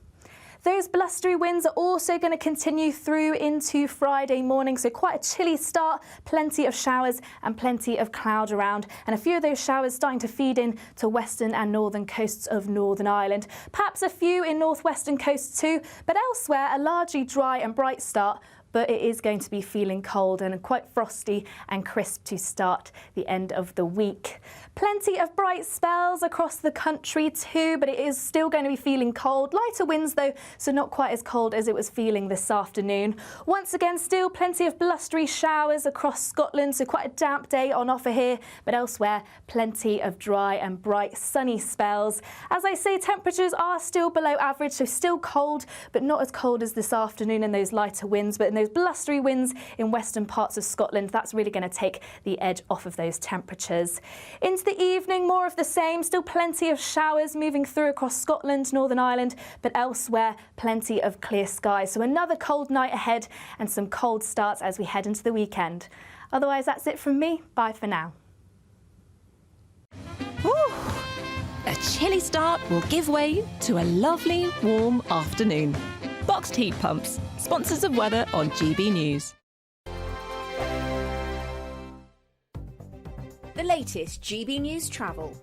Those blustery winds are also going to continue through into Friday morning, so quite a chilly start, plenty of showers and plenty of cloud around, and a few of those showers starting to feed in to western and northern coasts of Northern Ireland. Perhaps a few in northwestern coasts too, but elsewhere a largely dry and bright start, but it is going to be feeling cold and quite frosty and crisp to start the end of the week. Plenty of bright spells across the country too, but it is still going to be feeling cold. Lighter winds though, so not quite as cold as it was feeling this afternoon. Once again, still plenty of blustery showers across Scotland, so quite a damp day on offer here, but elsewhere, plenty of dry and bright sunny spells. As I say, temperatures are still below average, so still cold, but not as cold as this afternoon in those lighter winds, but in those blustery winds in western parts of Scotland, that's really going to take the edge off of those temperatures. Into the evening, more of the same, still plenty of showers moving through across Scotland, Northern Ireland, but elsewhere, plenty of clear skies. So another cold night ahead and some cold starts as we head into the weekend. Otherwise, that's it from me. Bye for now. Woo! A chilly start will give way to a lovely, warm afternoon. Boxed heat pumps, sponsors of weather on GB News. The latest GB News travel.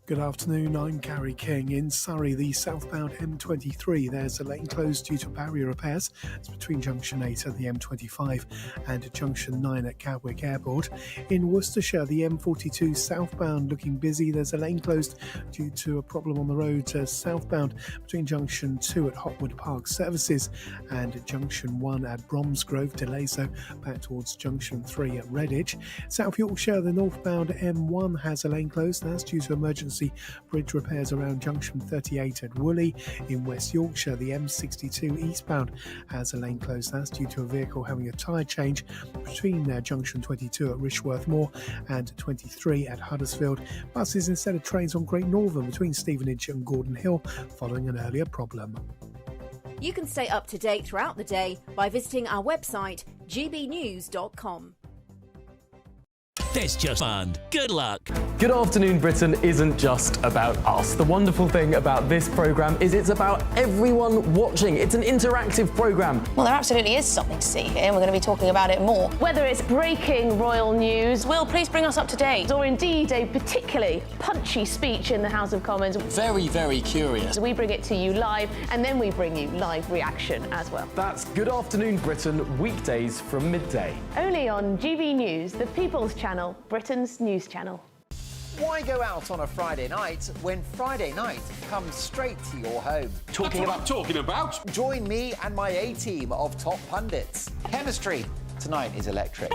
Good afternoon, I'm Gary King. In Surrey, the southbound M23, there's a lane closed due to barrier repairs. It's between Junction 8 at the M25 and Junction 9 at Gatwick Airport. In Worcestershire, the M42 southbound looking busy. There's a lane closed due to a problem on the road southbound between Junction 2 at Hotwood Park Services and Junction 1 at Bromsgrove. Delay so back towards Junction 3 at Redditch. South Yorkshire, the northbound M1 has a lane closed. That's due to emergency bridge repairs around Junction 38 at Woolley. In West Yorkshire, the M62 eastbound has a lane closed. That's due to a vehicle having a tyre change between Junction 22 at Rishworth Moor and 23 at Huddersfield. Buses instead of trains on Great Northern between Stevenage and Gordon Hill following an earlier problem. You can stay up to date throughout the day by visiting our website, gbnews.com. This just fun. Good luck. Good Afternoon Britain isn't just about us. The wonderful thing about this programme is it's about everyone watching. It's an interactive programme. Well, there absolutely is something to see here, and we're going to be talking about it more. Whether it's breaking royal news, Will, please bring us up to date, or indeed a particularly punchy speech in the House of Commons. Very, very curious. We bring it to you live, and then we bring you live reaction as well. That's Good Afternoon Britain, weekdays from midday. Only on GB News, the People's Channel, Britain's news channel. Why go out on a Friday night when Friday night comes straight to your home? Talking about? Join me and my A-team of top pundits. Chemistry tonight is electric.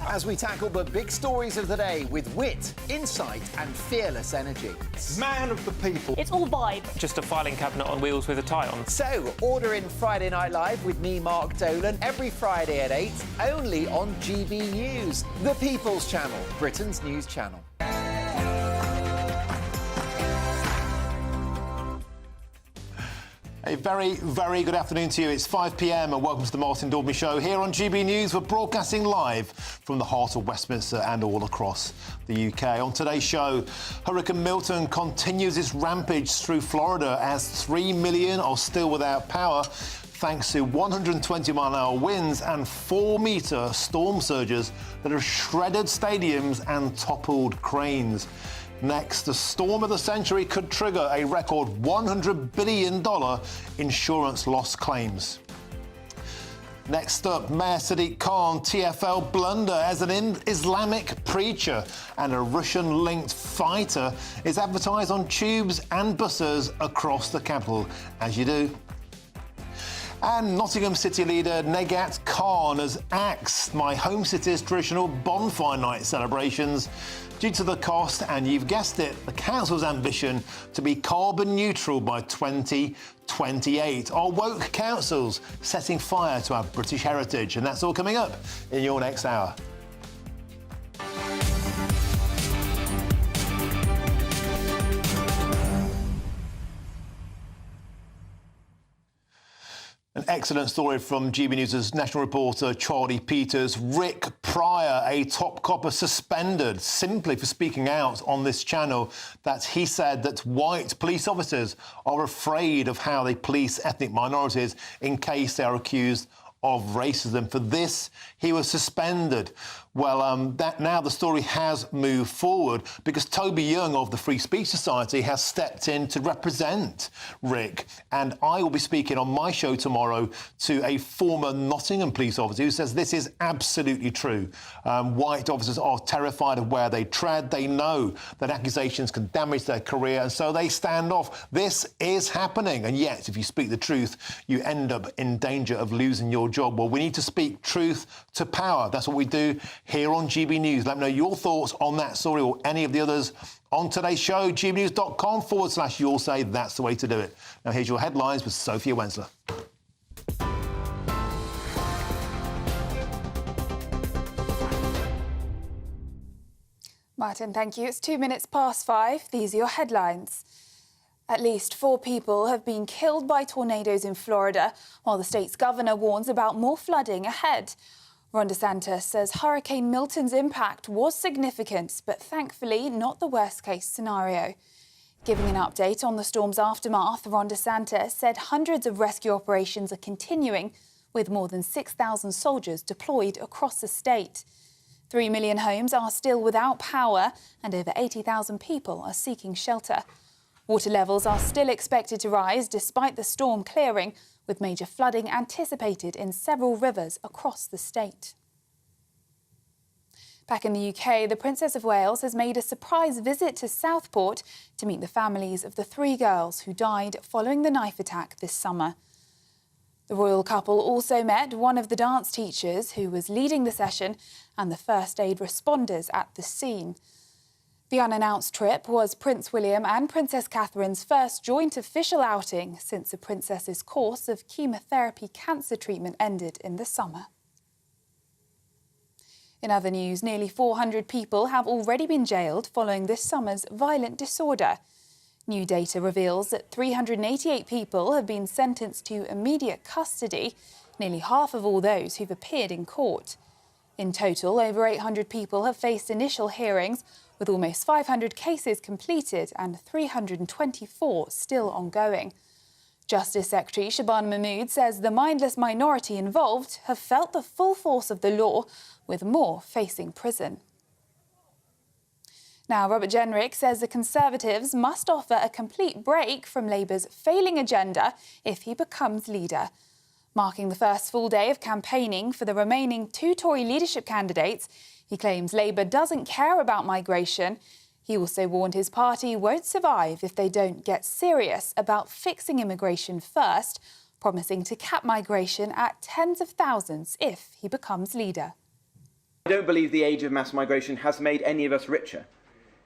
As we tackle the big stories of the day with wit, insight and fearless energy. Man of the people. It's all vibe. Just a filing cabinet on wheels with a tie on. So, order in Friday Night Live with me, Mark Dolan, every Friday at 8, only on GB News, the People's Channel, Britain's news channel. A very, very good afternoon to you. It's 5 p.m. and welcome to the Martin Daubney Show. Here on GB News, we're broadcasting live from the heart of Westminster and all across the UK. On today's show, Hurricane Milton continues its rampage through Florida as 3 million are still without power thanks to 120-mile-an-hour winds and 4-metre storm surges that have shredded stadiums and toppled cranes. Next, the storm of the century could trigger a record $100 billion insurance loss claims. Next up, Mayor Sadiq Khan, TfL blunder as an Islamic preacher and a Russian-linked fighter is advertised on tubes and buses across the capital, as you do. And Nottingham City leader Negat Khan has axed my home city's traditional Bonfire night celebrations due to the cost and, you've guessed it, the council's ambition to be carbon neutral by 2028. Our woke councils setting fire to our British heritage, and that's all coming up in your next hour. An excellent story from GB News' national reporter Charlie Peters. Rick Pryor, a top copper, suspended simply for speaking out on this channel that he said that white police officers are afraid of how they police ethnic minorities in case they are accused of racism. For this, he was suspended. Well, that now the story has moved forward because Toby Young of the Free Speech Society has stepped in to represent Rick. And I will be speaking on my show tomorrow to a former Nottingham police officer who says this is absolutely true. White officers are terrified of where they tread. They know that accusations can damage their career, and so they stand off. This is happening. And yet, if you speak the truth, you end up in danger of losing your job. Well, we need to speak truth to power. That's what we do here on GB News. Let me know your thoughts on that story or any of the others on today's show, gbnews.com/you'll say. That's the way to do it. Now, here's your headlines with Sophia Wensler. Martin, thank you. It's 2 minutes past 5. These are your headlines. At least 4 people have been killed by tornadoes in Florida, while the state's governor warns about more flooding ahead. Ron DeSantis says Hurricane Milton's impact was significant, but thankfully not the worst-case scenario. Giving an update on the storm's aftermath, Ron DeSantis said hundreds of rescue operations are continuing, with more than 6,000 soldiers deployed across the state. 3 million homes are still without power, and over 80,000 people are seeking shelter. Water levels are still expected to rise despite the storm clearing, with major flooding anticipated in several rivers across the state. Back in the UK, the Princess of Wales has made a surprise visit to Southport to meet the families of the 3 girls who died following the knife attack this summer. The royal couple also met one of the dance teachers who was leading the session and the first aid responders at the scene. The unannounced trip was Prince William and Princess Catherine's first joint official outing since the princess's course of chemotherapy cancer treatment ended in the summer. In other news, nearly 400 people have already been jailed following this summer's violent disorder. New data reveals that 388 people have been sentenced to immediate custody, nearly half of all those who've appeared in court. In total, over 800 people have faced initial hearings, with almost 500 cases completed and 324 still ongoing. Justice Secretary Shabana Mahmood says the mindless minority involved have felt the full force of the law, with more facing prison. Now, Robert Jenrick says the Conservatives must offer a complete break from Labour's failing agenda if he becomes leader. Marking the first full day of campaigning for the remaining 2 Tory leadership candidates, he claims Labour doesn't care about migration. He also warned his party won't survive if they don't get serious about fixing immigration first, promising to cap migration at tens of thousands if he becomes leader. I don't believe the age of mass migration has made any of us richer.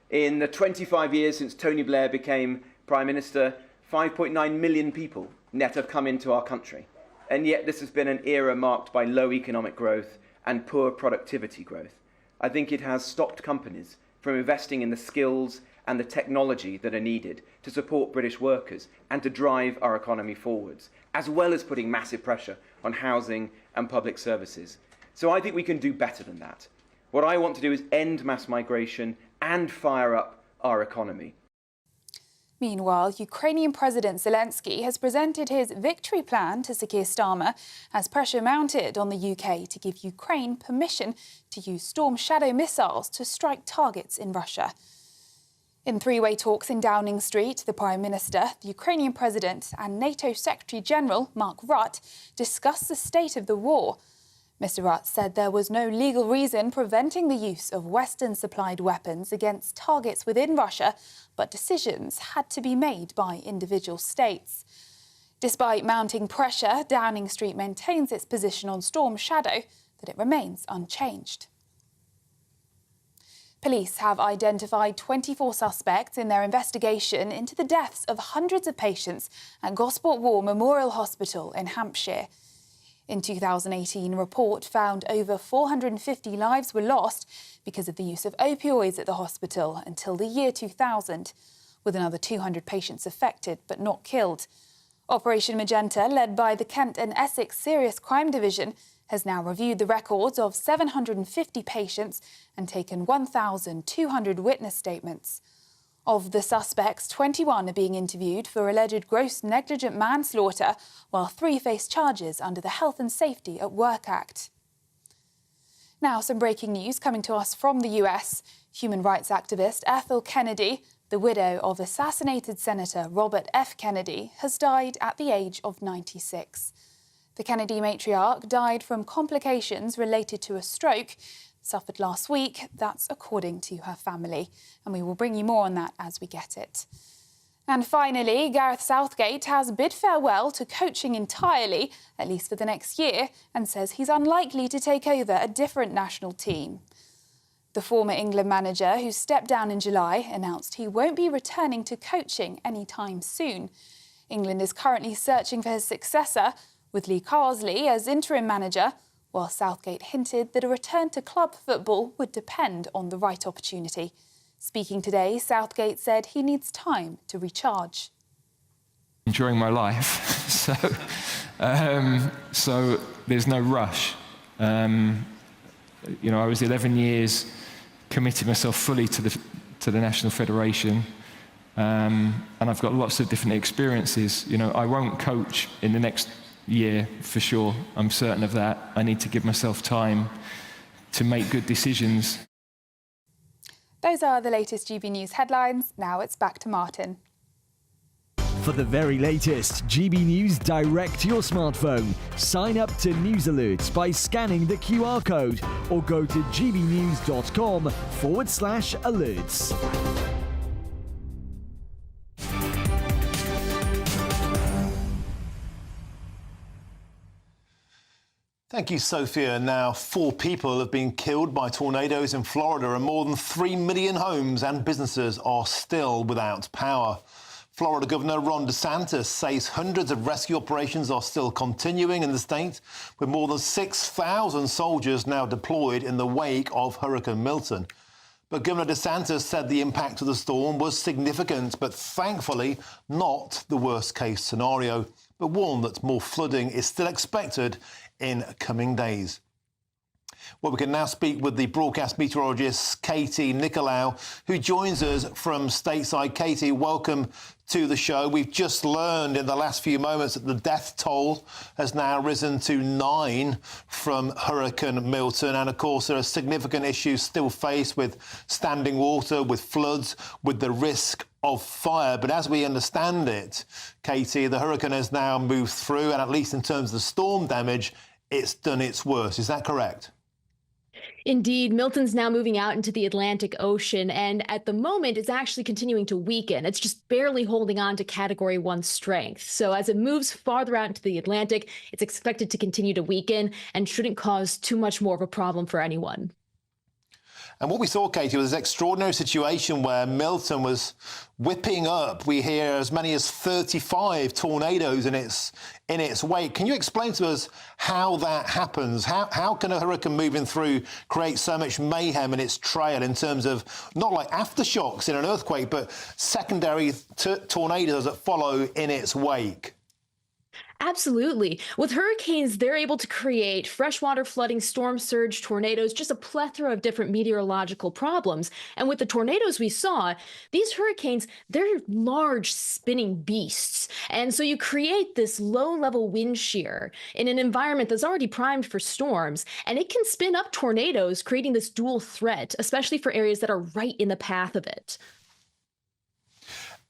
In the 25 years since Tony Blair became Prime Minister, 5.9 million people net have come into our country. And yet this has been an era marked by low economic growth and poor productivity growth. I think it has stopped companies from investing in the skills and the technology that are needed to support British workers and to drive our economy forwards, as well as putting massive pressure on housing and public services. So I think we can do better than that. What I want to do is end mass migration and fire up our economy. Meanwhile, Ukrainian President Zelensky has presented his victory plan to Sir Keir Starmer as pressure mounted on the UK to give Ukraine permission to use Storm Shadow missiles to strike targets in Russia. In three-way talks in Downing Street, the Prime Minister, the Ukrainian President and NATO Secretary-General Mark Rutte discussed the state of the war. Mr Rutte said there was no legal reason preventing the use of Western-supplied weapons against targets within Russia, but decisions had to be made by individual states. Despite mounting pressure, Downing Street maintains its position on Storm Shadow that it remains unchanged. Police have identified 24 suspects in their investigation into the deaths of hundreds of patients at Gosport War Memorial Hospital in Hampshire. In 2018, a report found over 450 lives were lost because of the use of opioids at the hospital until the year 2000, with another 200 patients affected but not killed. Operation Magenta, led by the Kent and Essex Serious Crime Division, has now reviewed the records of 750 patients and taken 1,200 witness statements. Of the suspects, 21 are being interviewed for alleged gross negligent manslaughter, while 3 face charges under the Health and Safety at Work Act. Now, some breaking news coming to us from the US. Human rights activist Ethel Kennedy, the widow of assassinated Senator Robert F. Kennedy, has died at the age of 96. The Kennedy matriarch died from complications related to a stroke suffered last week. That's according to her family. And we will bring you more on that as we get it. And finally, Gareth Southgate has bid farewell to coaching entirely, at least for the next year, and says he's unlikely to take over a different national team. The former England manager, who stepped down in July, announced he won't be returning to coaching anytime soon. England is currently searching for his successor, with Lee Carsley as interim manager, while Southgate hinted that a return to club football would depend on the right opportunity. Speaking today, Southgate said he needs time to recharge. Enjoying my life, so there's no rush. You know, I was 11 years committed myself fully to the National Federation, and I've got lots of different experiences. You know, I won't coach in the next year for sure. I'm certain of that. I need to give myself time to make good decisions. Those are the latest GB News headlines. Now it's back to Martin. For the very latest GB News direct to your smartphone, sign up to News Alerts by scanning the QR code or go to gbnews.com/alerts. Thank you, Sophia. Now, 4 people have been killed by tornadoes in Florida and more than 3 million homes and businesses are still without power. Florida Governor Ron DeSantis says hundreds of rescue operations are still continuing in the state, with more than 6,000 soldiers now deployed in the wake of Hurricane Milton. But Governor DeSantis said the impact of the storm was significant, but thankfully not the worst-case scenario, but warned that more flooding is still expected in coming days. Well, we can now speak with the broadcast meteorologist Katie Nicolau, who joins us from stateside. Katie, welcome to the show. We've just learned in the last few moments that the death toll has now risen to 9 from Hurricane Milton. And, of course, there are significant issues still faced with standing water, with floods, with the risk of fire. But as we understand it, Katie, the hurricane has now moved through, and at least in terms of the storm damage, it's done its worst. Is that correct? Indeed, Milton's now moving out into the Atlantic Ocean, and at the moment, it's actually continuing to weaken. It's just barely holding on to Category 1 strength. So as it moves farther out into the Atlantic, it's expected to continue to weaken and shouldn't cause too much more of a problem for anyone. And what we saw, Katie, was this extraordinary situation where Milton was whipping up. We hear as many as 35 tornadoes in its wake. Can you explain to us how that happens? How can a hurricane moving through create so much mayhem in its trail in terms of not like aftershocks in an earthquake, but secondary tornadoes that follow in its wake? Absolutely. With hurricanes, they're able to create freshwater flooding, storm surge, tornadoes, just a plethora of different meteorological problems. And with the tornadoes we saw, these hurricanes, they're large spinning beasts. And so you create this low-level wind shear in an environment that's already primed for storms, and it can spin up tornadoes, creating this dual threat, especially for areas that are right in the path of it.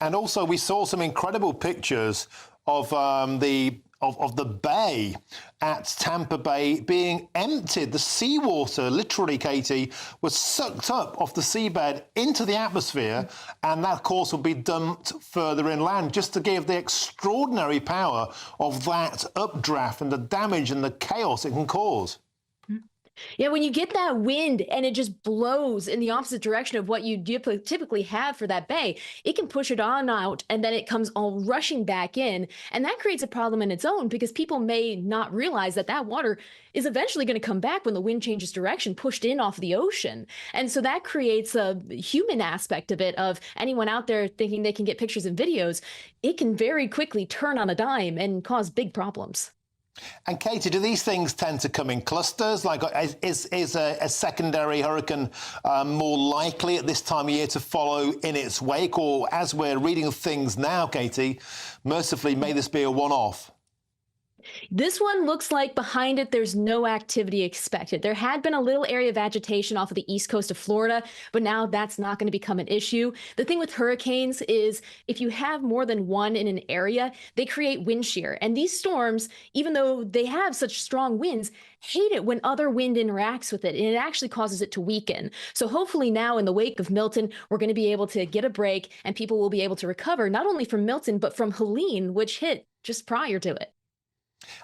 And also, we saw some incredible pictures of the bay at Tampa Bay being emptied. The seawater, literally, Katie, was sucked up off the seabed into the atmosphere, and that, of course, will be dumped further inland, just to give the extraordinary power of that updraft and the damage and the chaos it can cause. Yeah, when you get that wind and it just blows in the opposite direction of what you typically have for that bay, it can push it on out and then it comes all rushing back in. And that creates a problem in its own because people may not realize that that water is eventually going to come back when the wind changes direction, pushed in off the ocean. And so that creates a human aspect of it, of anyone out there thinking they can get pictures and videos. It can very quickly turn on a dime and cause big problems. And Katie, do these things tend to come in clusters? Like, is a secondary hurricane more likely at this time of year to follow in its wake? Or as we're reading things now, Katie, mercifully, may this be a one-off? This one looks like behind it, there's no activity expected. There had been a little area of agitation off of the east coast of Florida, but now that's not going to become an issue. The thing with hurricanes is if you have more than one in an area, they create wind shear. And these storms, even though they have such strong winds, hate it when other wind interacts with it, and it actually causes it to weaken. So hopefully now in the wake of Milton, we're going to be able to get a break and people will be able to recover not only from Milton, but from Helene, which hit just prior to it.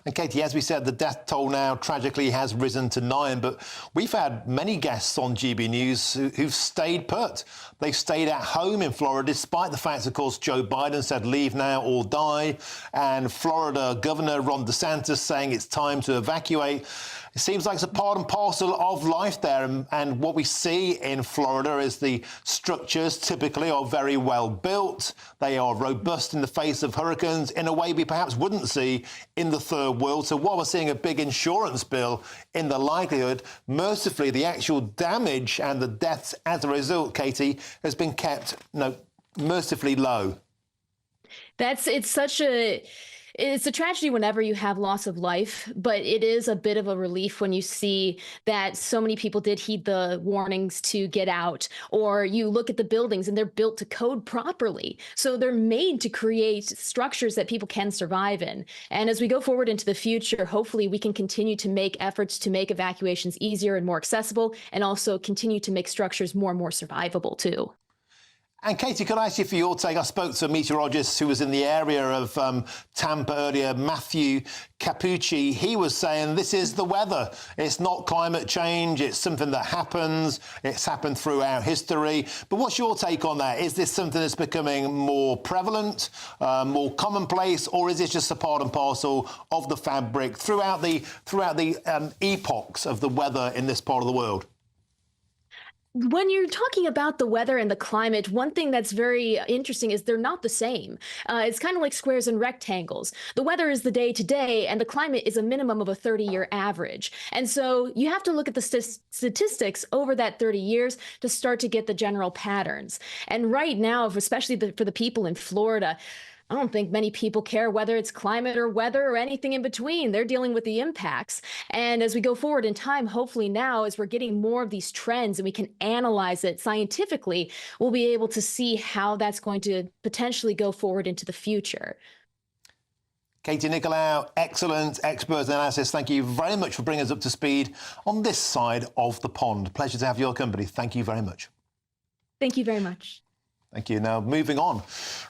And Katie, as we said, the death toll now tragically has risen to 9, but we've had many guests on GB News who've stayed put. They've stayed at home in Florida, despite the fact, of course, Joe Biden said leave now or die, and Florida Governor Ron DeSantis saying it's time to evacuate. It seems like it's a part and parcel of life there, and what we see in Florida is the structures typically are very well built. They are robust in the face of hurricanes in a way we perhaps wouldn't see in the third world. So while we're seeing a big insurance bill in the likelihood, mercifully, the actual damage and the deaths as a result, Katie, has been kept, mercifully low. It's a tragedy whenever you have loss of life, but it is a bit of a relief when you see that so many people did heed the warnings to get out, or you look at the buildings and they're built to code properly. So they're made to create structures that people can survive in. And as we go forward into the future, hopefully we can continue to make efforts to make evacuations easier and more accessible, and also continue to make structures more and more survivable too. And Katie, could I ask you for your take? I spoke to a meteorologist who was in the area of Tampa earlier, Matthew Capucci. He was saying this is the weather. It's not climate change. It's something that happens. It's happened throughout history. But what's your take on that? Is this something that's becoming more prevalent, more commonplace, or is it just a part and parcel of the fabric throughout the epochs of the weather in this part of the world? When you're talking about the weather and the climate, one thing that's very interesting is they're not the same. It's kind of like squares and rectangles. The weather is the day to day, and the climate is a minimum of a 30-year average. And so you have to look at the statistics over that 30 years to start to get the general patterns. And right now, especially for the people in Florida, I don't think many people care whether it's climate or weather or anything in between. They're dealing with the impacts. And as we go forward in time, hopefully now, as we're getting more of these trends and we can analyze it scientifically, we'll be able to see how that's going to potentially go forward into the future. Katie Nicolau, excellent expert analysis. Thank you very much for bringing us up to speed on this side of the pond. Pleasure to have your company. Thank you very much. Thank you very much. Thank you. Now, moving on.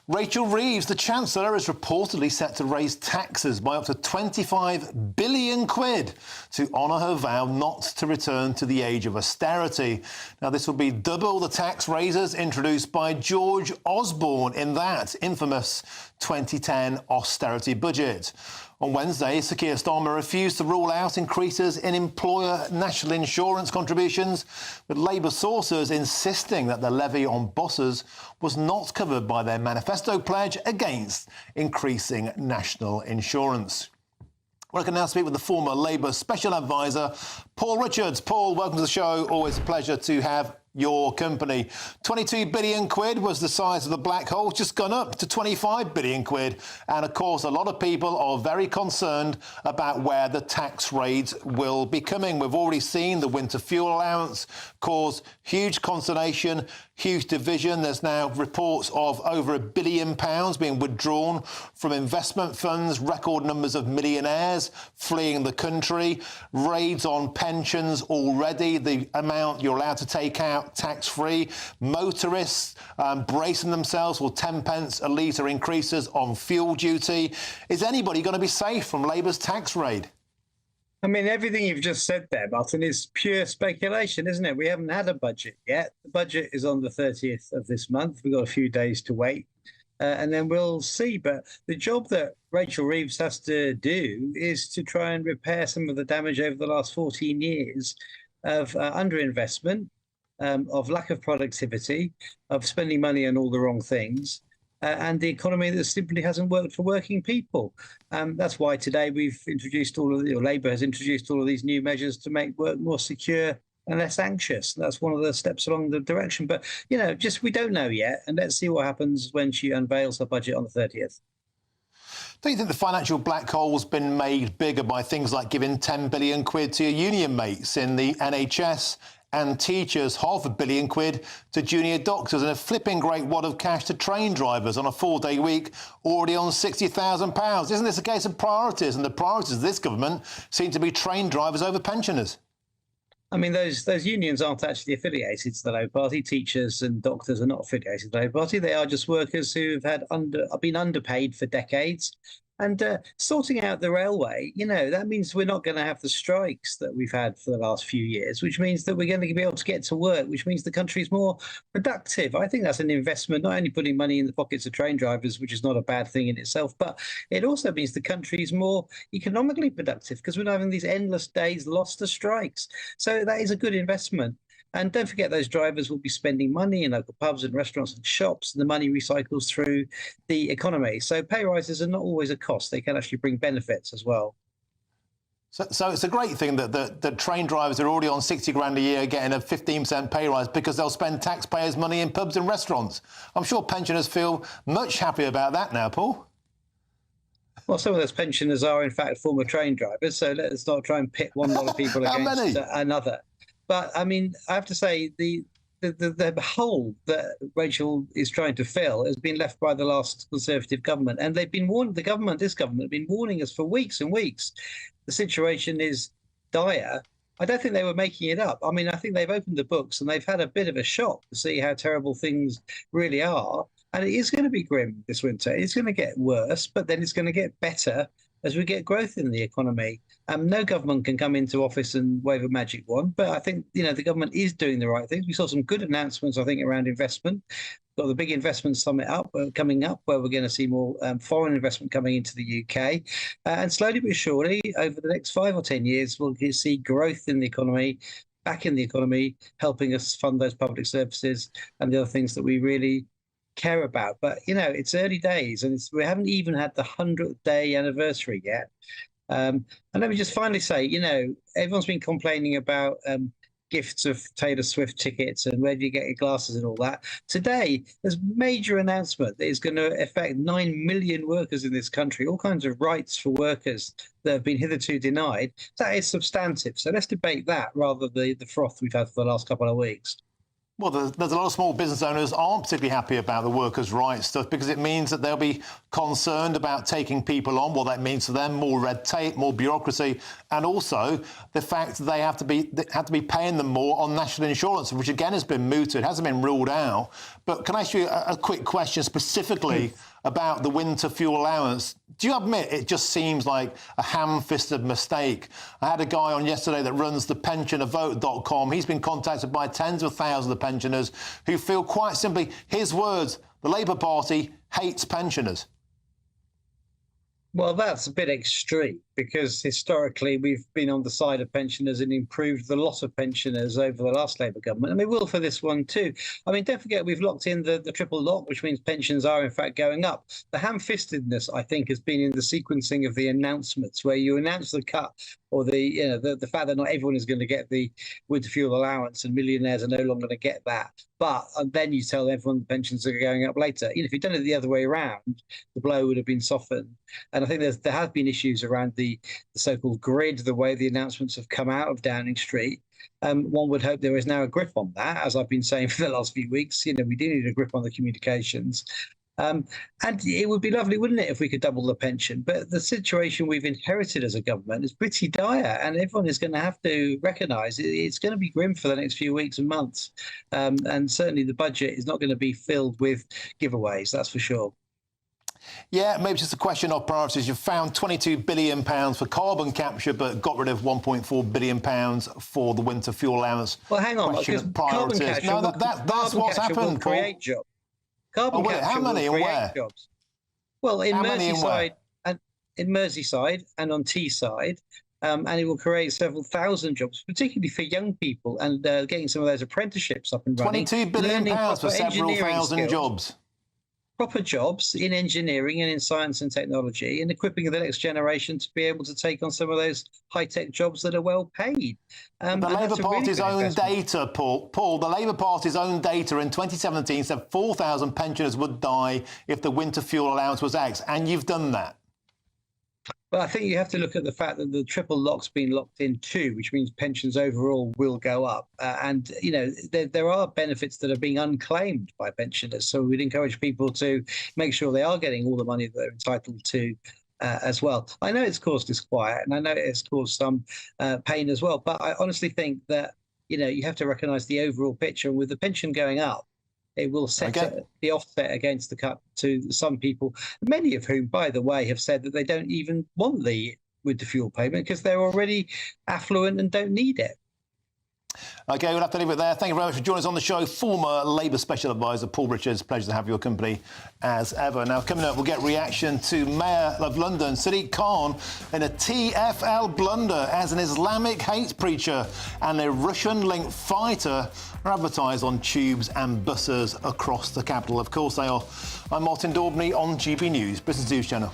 Rachel Reeves, the Chancellor, is reportedly set to raise taxes by up to 25 billion quid to honour her vow not to return to the age of austerity. Now, this will be double the tax raises introduced by George Osborne in that infamous 2010 austerity budget. On Wednesday, Sir Keir Starmer refused to rule out increases in employer national insurance contributions, with Labour sources insisting that the levy on buses was not covered by their manifesto pledge against increasing national insurance. Well, I can now speak with the former Labour Special Advisor, Paul Richards. Paul, welcome to the show. Always a pleasure to have your company. 22 billion quid was the size of the black hole, just gone up to 25 billion quid. And of course, a lot of people are very concerned about where the tax raids will be coming. We've already seen the winter fuel allowance cause huge consternation, huge division. There's now reports of over £1 billion being withdrawn from investment funds, record numbers of millionaires fleeing the country, raids on pensions already, the amount you're allowed to take out tax-free, motorists bracing themselves for 10 pence a litre increases on fuel duty. Is anybody going to be safe from Labour's tax raid? I mean, everything you've just said there, Martin, is pure speculation, isn't it? We haven't had a budget yet. The budget is on the 30th of this month. We've got a few days to wait, and then we'll see. But the job that Rachel Reeves has to do is to try and repair some of the damage over the last 14 years of underinvestment, of lack of productivity, of spending money on all the wrong things, and the economy that simply hasn't worked for working people. That's why today we've introduced Labour has introduced all of these new measures to make work more secure and less anxious. That's one of the steps along the direction. But, you know, just we don't know yet. And let's see what happens when she unveils her budget on the 30th. Do you think the financial black hole's been made bigger by things like giving 10 billion quid to your union mates in the NHS and teachers, £500 million to junior doctors, and a flipping great wad of cash to train drivers on a 4-day week, already on £60,000? Isn't this a case of priorities? And the priorities of this government seem to be train drivers over pensioners. I mean, those unions aren't actually affiliated to the Labour Party. Teachers and doctors are not affiliated to the Labour Party. They are just workers who have been underpaid for decades. And sorting out the railway, you know, that means we're not going to have the strikes that we've had for the last few years, which means that we're going to be able to get to work, which means the country's more productive. I think that's an investment, not only putting money in the pockets of train drivers, which is not a bad thing in itself, but it also means the country's more economically productive because we're not having these endless days lost to strikes. So that is a good investment. And don't forget, those drivers will be spending money in local pubs and restaurants and shops, and the money recycles through the economy. So pay rises are not always a cost. They can actually bring benefits as well. So it's a great thing that the train drivers are already on 60 grand a year getting a 15% pay rise because they'll spend taxpayers' money in pubs and restaurants. I'm sure pensioners feel much happier about that now, Paul. Well, some of those pensioners are, in fact, former train drivers, so let's not try and pit one lot of people against another. But, I mean, I have to say, the hole that Rachel is trying to fill has been left by the last Conservative government. And they've been warning, this government have been warning us for weeks and weeks. The situation is dire. I don't think they were making it up. I mean, I think they've opened the books and they've had a bit of a shock to see how terrible things really are. And it is going to be grim this winter. It's going to get worse, but then it's going to get better as we get growth in the economy. No government can come into office and wave a magic wand, but I think, you know, the government is doing the right things. We saw some good announcements, I think, around investment. Got the big investment summit coming up, where we're going to see more foreign investment coming into the UK. And slowly but surely, over the next 5 or 10 years, we'll see growth in the economy, back in the economy, helping us fund those public services and the other things that we really care about. But, you know, it's early days, and we haven't even had the 100th day anniversary yet. And let me just finally say, you know, everyone's been complaining about gifts of Taylor Swift tickets and where do you get your glasses and all that. Today, there's a major announcement that is going to affect 9 million workers in this country, all kinds of rights for workers that have been hitherto denied. That is substantive. So let's debate that rather than the froth we've had for the last couple of weeks. Well, there's a lot of small business owners aren't particularly happy about the workers' rights stuff because it means that they'll be concerned about taking people on. What that means to them, more red tape, more bureaucracy, and also the fact that they have to be paying them more on national insurance, which again has been mooted, hasn't been ruled out. But can I ask you a quick question specifically about the winter fuel allowance? Do you admit it just seems like a ham-fisted mistake? I had a guy on yesterday that runs the pensionervote.com. He's been contacted by tens of thousands of pensioners who feel quite simply, his words, the Labour Party hates pensioners. Well, that's a bit extreme because historically we've been on the side of pensioners and improved the lot of pensioners over the last Labour government, and we will for this one too. I mean, don't forget we've locked in the triple lock, which means pensions are in fact going up. The ham-fistedness, I think, has been in the sequencing of the announcements, where you announce the cut or the fact that not everyone is going to get the winter fuel allowance and millionaires are no longer going to get that. But then you tell everyone the pensions are going up later. You know, if you'd done it the other way around, the blow would have been softened. And I think there have been issues around the so-called grid, the way the announcements have come out of Downing Street. One would hope there is now a grip on that, as I've been saying for the last few weeks. You know, we do need a grip on the communications. And it would be lovely, wouldn't it, if we could double the pension? But the situation we've inherited as a government is pretty dire, and everyone is going to have to recognise it's going to be grim for the next few weeks and months. And certainly the budget is not going to be filled with giveaways, that's for sure. Yeah, maybe just a question of priorities. You've found £22 billion for carbon capture, but got rid of £1.4 billion for the winter fuel allowance. Well, hang on, because carbon capture, no, that's what's happened, Paul. Create jobs. Carbon capture how many will and create where? jobs. Well, in Merseyside and on Teesside, and it will create several thousand jobs, particularly for young people, and getting some of those apprenticeships up and running. £22 billion for several thousand jobs. Proper jobs in engineering and in science and technology, and equipping the next generation to be able to take on some of those high-tech jobs that are well paid. The Labour Party's own data, Paul, the Labour Party's own data in 2017 said 4,000 pensioners would die if the winter fuel allowance was axed, and you've done that. But I think you have to look at the fact that the triple lock's been locked in too, which means pensions overall will go up. And, you know, there are benefits that are being unclaimed by pensioners. So we'd encourage people to make sure they are getting all the money that they're entitled to as well. I know it's caused disquiet and I know it's caused some pain as well. But I honestly think that, you know, you have to recognise the overall picture. And with the pension going up, it will set the offset against the cut to some people, many of whom, by the way, have said that they don't even want the winter fuel payment because they're already affluent and don't need it. OK, we'll have to leave it there. Thank you very much for joining us on the show. Former Labour Special Advisor Paul Richards, pleasure to have your company as ever. Now, coming up, we'll get reaction to Mayor of London, Sadiq Khan, in a TfL blunder as an Islamic hate preacher and a Russian-linked fighter are advertised on tubes and buses across the capital. Of course they are. I'm Martin Daubney on GB News, Britain's News Channel.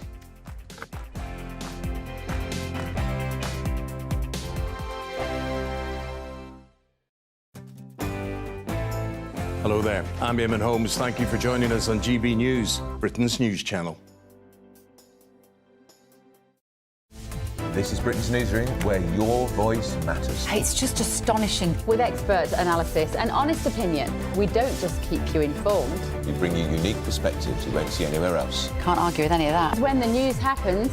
Hello there, I'm Eamon Holmes. Thank you for joining us on GB News, Britain's news channel. This is Britain's Newsroom, where your voice matters. It's just astonishing. With expert analysis and honest opinion, we don't just keep you informed. We bring you unique perspectives you won't see anywhere else. Can't argue with any of that. When the news happens,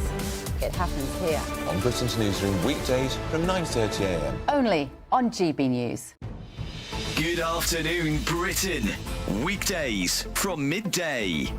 it happens here. On Britain's Newsroom, weekdays from 9:30 a.m. Only on GB News. Good afternoon, Britain. Weekdays from midday.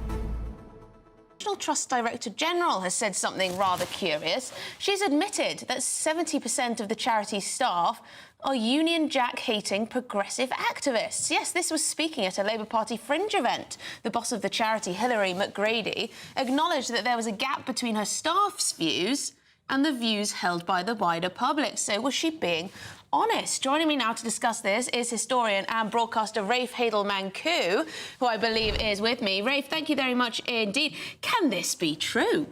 National Trust Director General has said something rather curious. She's admitted that 70% of the charity's staff are Union Jack-hating progressive activists. Yes, this was speaking at a Labour Party fringe event. The boss of the charity, Hilary McGrady, acknowledged that there was a gap between her staff's views and the views held by the wider public. So was she being honest? Joining me now to discuss this is historian and broadcaster Rafe Hadelman-Koo, who I believe is with me. Rafe, thank you very much indeed. Can this be true?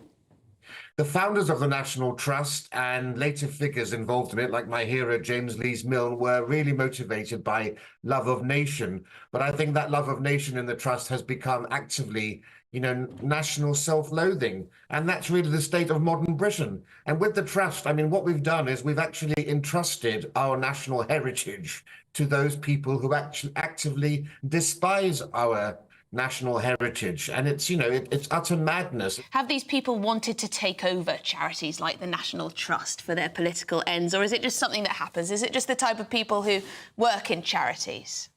The founders of the National Trust and later figures involved in it, like my hero James Lees Milne, were really motivated by love of nation. But I think that love of nation in the Trust has become actively, national self-loathing. And that's really the state of modern Britain. And with the Trust, I mean, what we've done is we've actually entrusted our national heritage to those people who actually actively despise our national heritage, and it's it's utter madness. Have these people wanted to take over charities like the National Trust for their political ends, or is it just something that happens? Is it just the type of people who work in charities?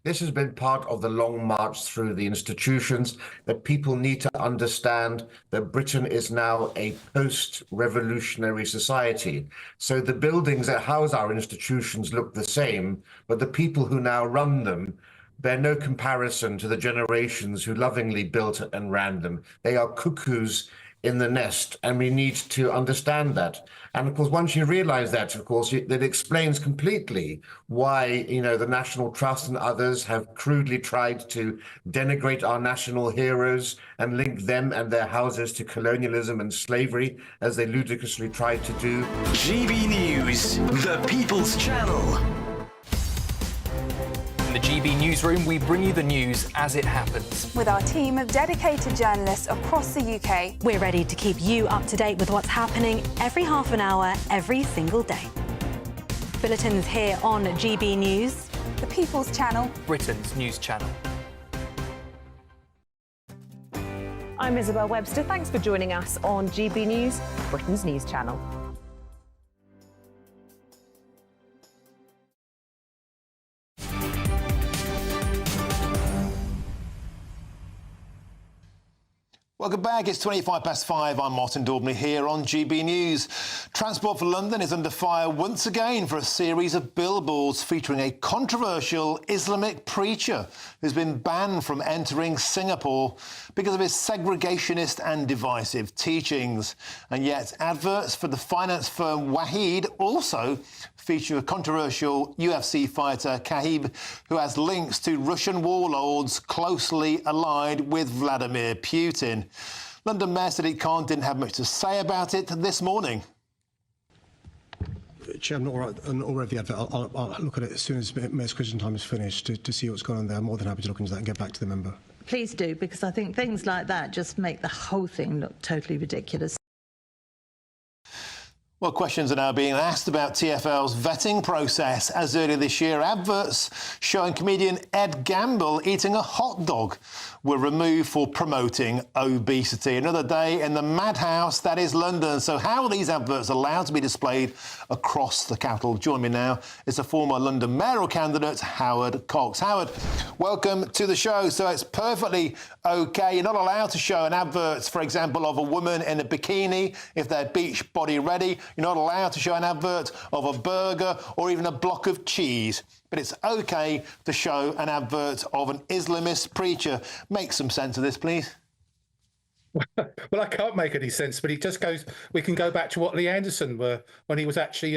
This has been part of the long march through the institutions, that people need to understand that Britain is now a post-revolutionary society. So the buildings that house our institutions look the same, but the people who now run them bear no comparison to the generations who lovingly built and ran them. They are cuckoos in the nest, and we need to understand that. And of course, once you realize that, of course, that explains completely why, the National Trust and others have crudely tried to denigrate our national heroes and link them and their houses to colonialism and slavery, as they ludicrously tried to do. GB News, the People's Channel. In the GB Newsroom, we bring you the news as it happens. With our team of dedicated journalists across the UK. We're ready to keep you up to date with what's happening every half an hour, every single day. Bulletins here on GB News. The People's Channel. Britain's news channel. I'm Isabel Webster. Thanks for joining us on GB News, Britain's news channel. Welcome back. It's 5:25. I'm Martin Daubney here on GB News. Transport for London is under fire once again for a series of billboards featuring a controversial Islamic preacher who's been banned from entering Singapore because of his segregationist and divisive teachings. And yet adverts for the finance firm Waheed also feature a controversial UFC fighter, Khabib, who has links to Russian warlords closely allied with Vladimir Putin. London Mayor Sadiq Khan didn't have much to say about it this morning. Chair, I'm not aware of the advert. I'll look at it as soon as Mayor's question time is finished to see what's going on there. I'm more than happy to look into that and get back to the member. Please do, because I think things like that just make the whole thing look totally ridiculous. Well, questions are now being asked about TfL's vetting process, as earlier this year adverts showing comedian Ed Gamble eating a hot dog were removed for promoting obesity. Another day in the madhouse that is London. So how are these adverts allowed to be displayed across the capital? Join me now is the former London mayoral candidate, Howard Cox. Howard, welcome to the show. So it's perfectly OK. You're not allowed to show an advert, for example, of a woman in a bikini if they're beach body ready. You're not allowed to show an advert of a burger or even a block of cheese. But it's OK to show an advert of an Islamist preacher. Make some sense of this, please. Well, I can't make any sense, but it just goes. We can go back to what Lee Anderson were when he was actually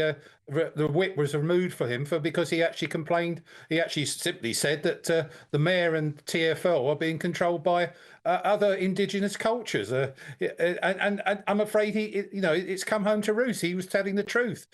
the whip was removed for him because he actually complained. He actually simply said that the mayor and TfL are being controlled by other indigenous cultures, and I'm afraid it's come home to roost. He was telling the truth.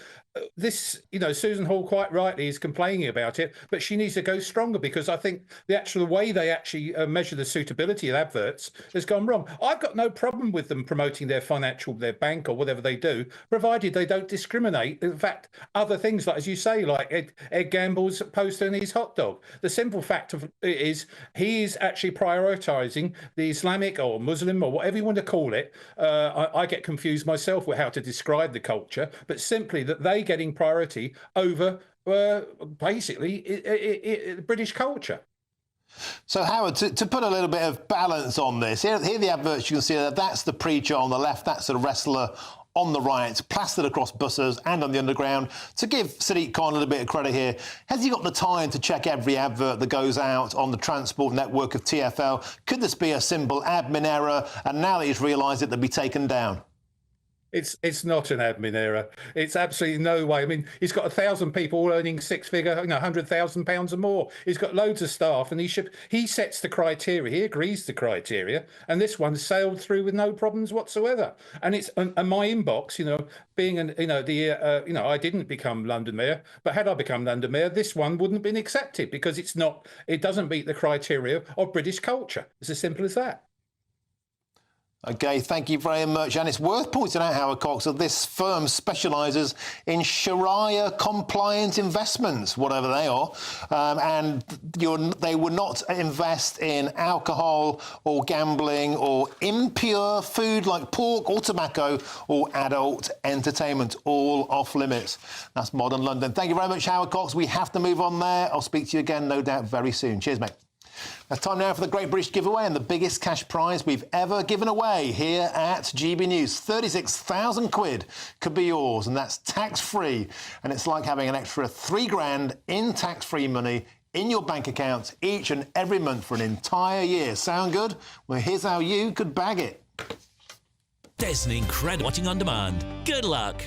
Susan Hall quite rightly is complaining about it, but she needs to go stronger, because I think the way they actually measure the suitability of adverts has gone wrong. I've got no problem with them promoting their bank or whatever they do, provided they don't discriminate. In fact, other things like, as you say, like Ed Gamble's poster and his hot dog. The simple fact of it is he is actually prioritising the Islamic or Muslim or whatever you want to call it. I get confused myself with how to describe the culture, but simply that they getting priority over basically British culture. So, Howard, to put a little bit of balance on this, here the adverts, you can see that's the preacher on the left, that's the wrestler on the right, plastered across buses and on the underground. To give Sadiq Khan a little bit of credit here, has he got the time to check every advert that goes out on the transport network of TfL? Could this be a simple admin error, and now that he's realised it, they'll be taken down? It's not an admin error. It's absolutely no way. I mean, he's got 1,000 people all earning six-figure, £100,000 or more. He's got loads of staff, and he sets the criteria. He agrees the criteria, and this one sailed through with no problems whatsoever. And it's and my inbox, being I didn't become London Mayor, but had I become London Mayor, this one wouldn't have been accepted because it doesn't meet the criteria of British culture. It's as simple as that. OK, thank you very much. And it's worth pointing out, Howard Cox, that this firm specialises in Sharia-compliant investments, whatever they are, and they would not invest in alcohol or gambling or impure food like pork or tobacco or adult entertainment, all off limits. That's modern London. Thank you very much, Howard Cox. We have to move on there. I'll speak to you again, no doubt, very soon. Cheers, mate. It's time now for the Great British Giveaway and the biggest cash prize we've ever given away here at GB News. 36,000 quid could be yours, and that's tax-free. And it's like having an extra £3,000 in tax-free money in your bank account each and every month for an entire year. Sound good? Well, here's how you could bag it. There's an incredible watching on demand. Good luck.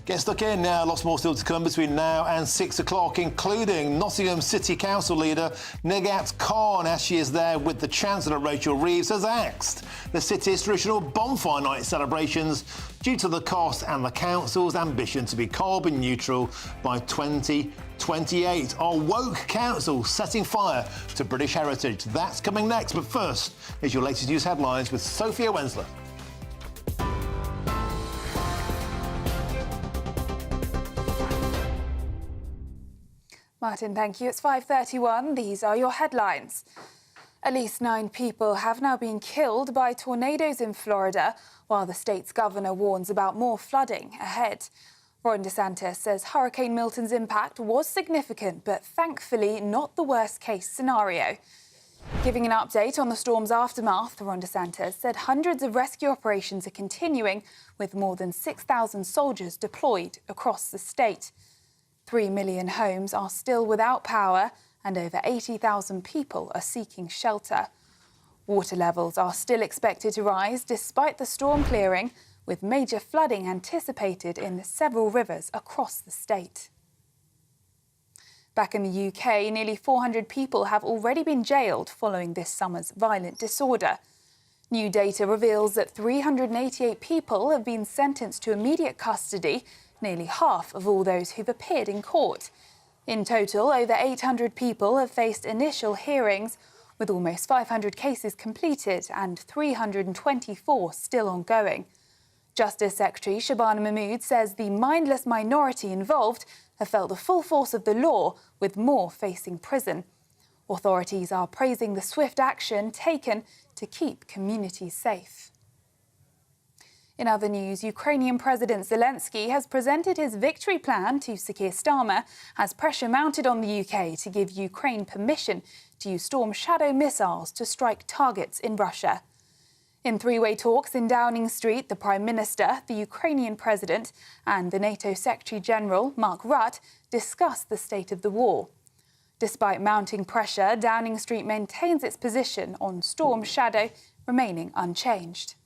Get stuck in now. Lots more still to come between now and 6 o'clock, including Nottingham City Council leader Negat Khan, as she is there with the Chancellor Rachel Reeves, has axed the city's traditional Bonfire Night celebrations due to the cost and the council's ambition to be carbon neutral by 2028. Our woke council setting fire to British heritage. That's coming next. But first is your latest news headlines with Sophia Wensler. Martin, thank you. It's 5:31. These are your headlines. At least 9 people have now been killed by tornadoes in Florida, while the state's governor warns about more flooding ahead. Ron DeSantis says Hurricane Milton's impact was significant, but thankfully not the worst-case scenario. Giving an update on the storm's aftermath, Ron DeSantis said hundreds of rescue operations are continuing, with more than 6,000 soldiers deployed across the state. 3 million homes are still without power and over 80,000 people are seeking shelter. Water levels are still expected to rise despite the storm clearing, with major flooding anticipated in several rivers across the state. Back in the UK, nearly 400 people have already been jailed following this summer's violent disorder. New data reveals that 388 people have been sentenced to immediate custody, nearly half of all those who've appeared in court. In total, over 800 people have faced initial hearings, with almost 500 cases completed and 324 still ongoing. Justice Secretary Shabana Mahmood says the mindless minority involved have felt the full force of the law, with more facing prison. Authorities are praising the swift action taken to keep communities safe. In other news, Ukrainian President Zelensky has presented his victory plan to Sir Keir Starmer as pressure mounted on the UK to give Ukraine permission to use Storm Shadow missiles to strike targets in Russia. In three-way talks in Downing Street, the Prime Minister, the Ukrainian President and the NATO Secretary-General, Mark Rutte, discussed the state of the war. Despite mounting pressure, Downing Street maintains its position on Storm Shadow, remaining unchanged.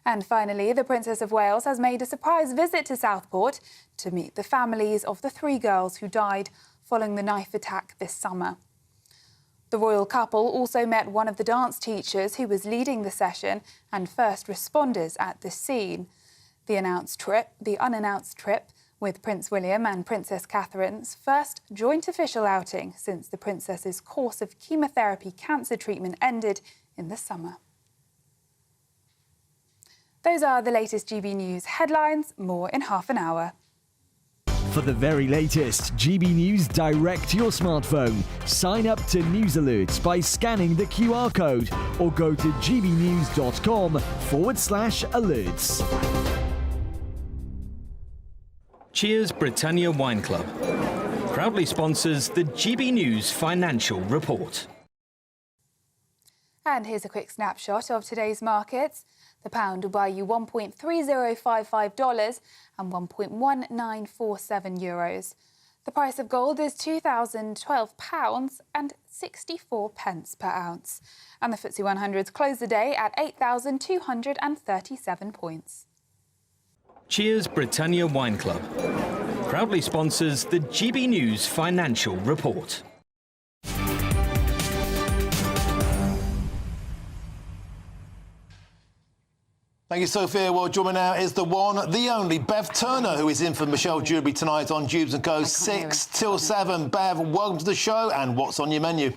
And finally, the Princess of Wales has made a surprise visit to Southport to meet the families of the 3 girls who died following the knife attack this summer. The royal couple also met one of the dance teachers who was leading the session and first responders at the scene. The unannounced trip with Prince William and Princess Catherine's first joint official outing since the princess's course of chemotherapy cancer treatment ended in the summer. Those are the latest GB News headlines. More in half an hour. For the very latest GB News direct to your smartphone, sign up to News Alerts by scanning the QR code or go to gbnews.com/alerts. Cheers Britannia Wine Club proudly sponsors the GB News Financial Report. And here's a quick snapshot of today's markets. The pound will buy you $1.3055 and €1.1947. The price of gold is £2,012.64 per ounce. And the FTSE 100 closed the day at 8,237 points. Cheers Britannia Wine Club proudly sponsors the GB News Financial Report. Thank you, Sophia. Well, joining me now is the one, the only, Bev Turner, who is in for Michelle Dewberry tonight on Dubes & Co. 6 till 7. Bev, welcome to the show, and what's on your menu?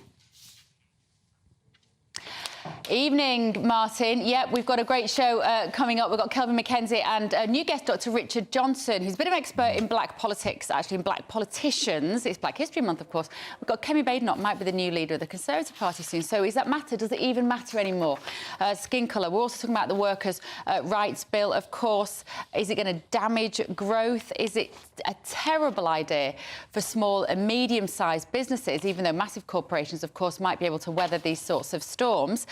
Evening, Martin. Yep, we've got a great show coming up. We've got Kelvin McKenzie and a new guest, Dr. Richard Johnson, who's a bit of an expert in black politics, actually, in black politicians. It's Black History Month, of course. We've got Kemi Badenoch, might be the new leader of the Conservative Party soon. So does that matter? Does it even matter anymore? Skin colour. We're also talking about the Workers' Rights Bill, of course. Is it going to damage growth? Is it a terrible idea for small and medium-sized businesses, even though massive corporations, of course, might be able to weather these sorts of storms?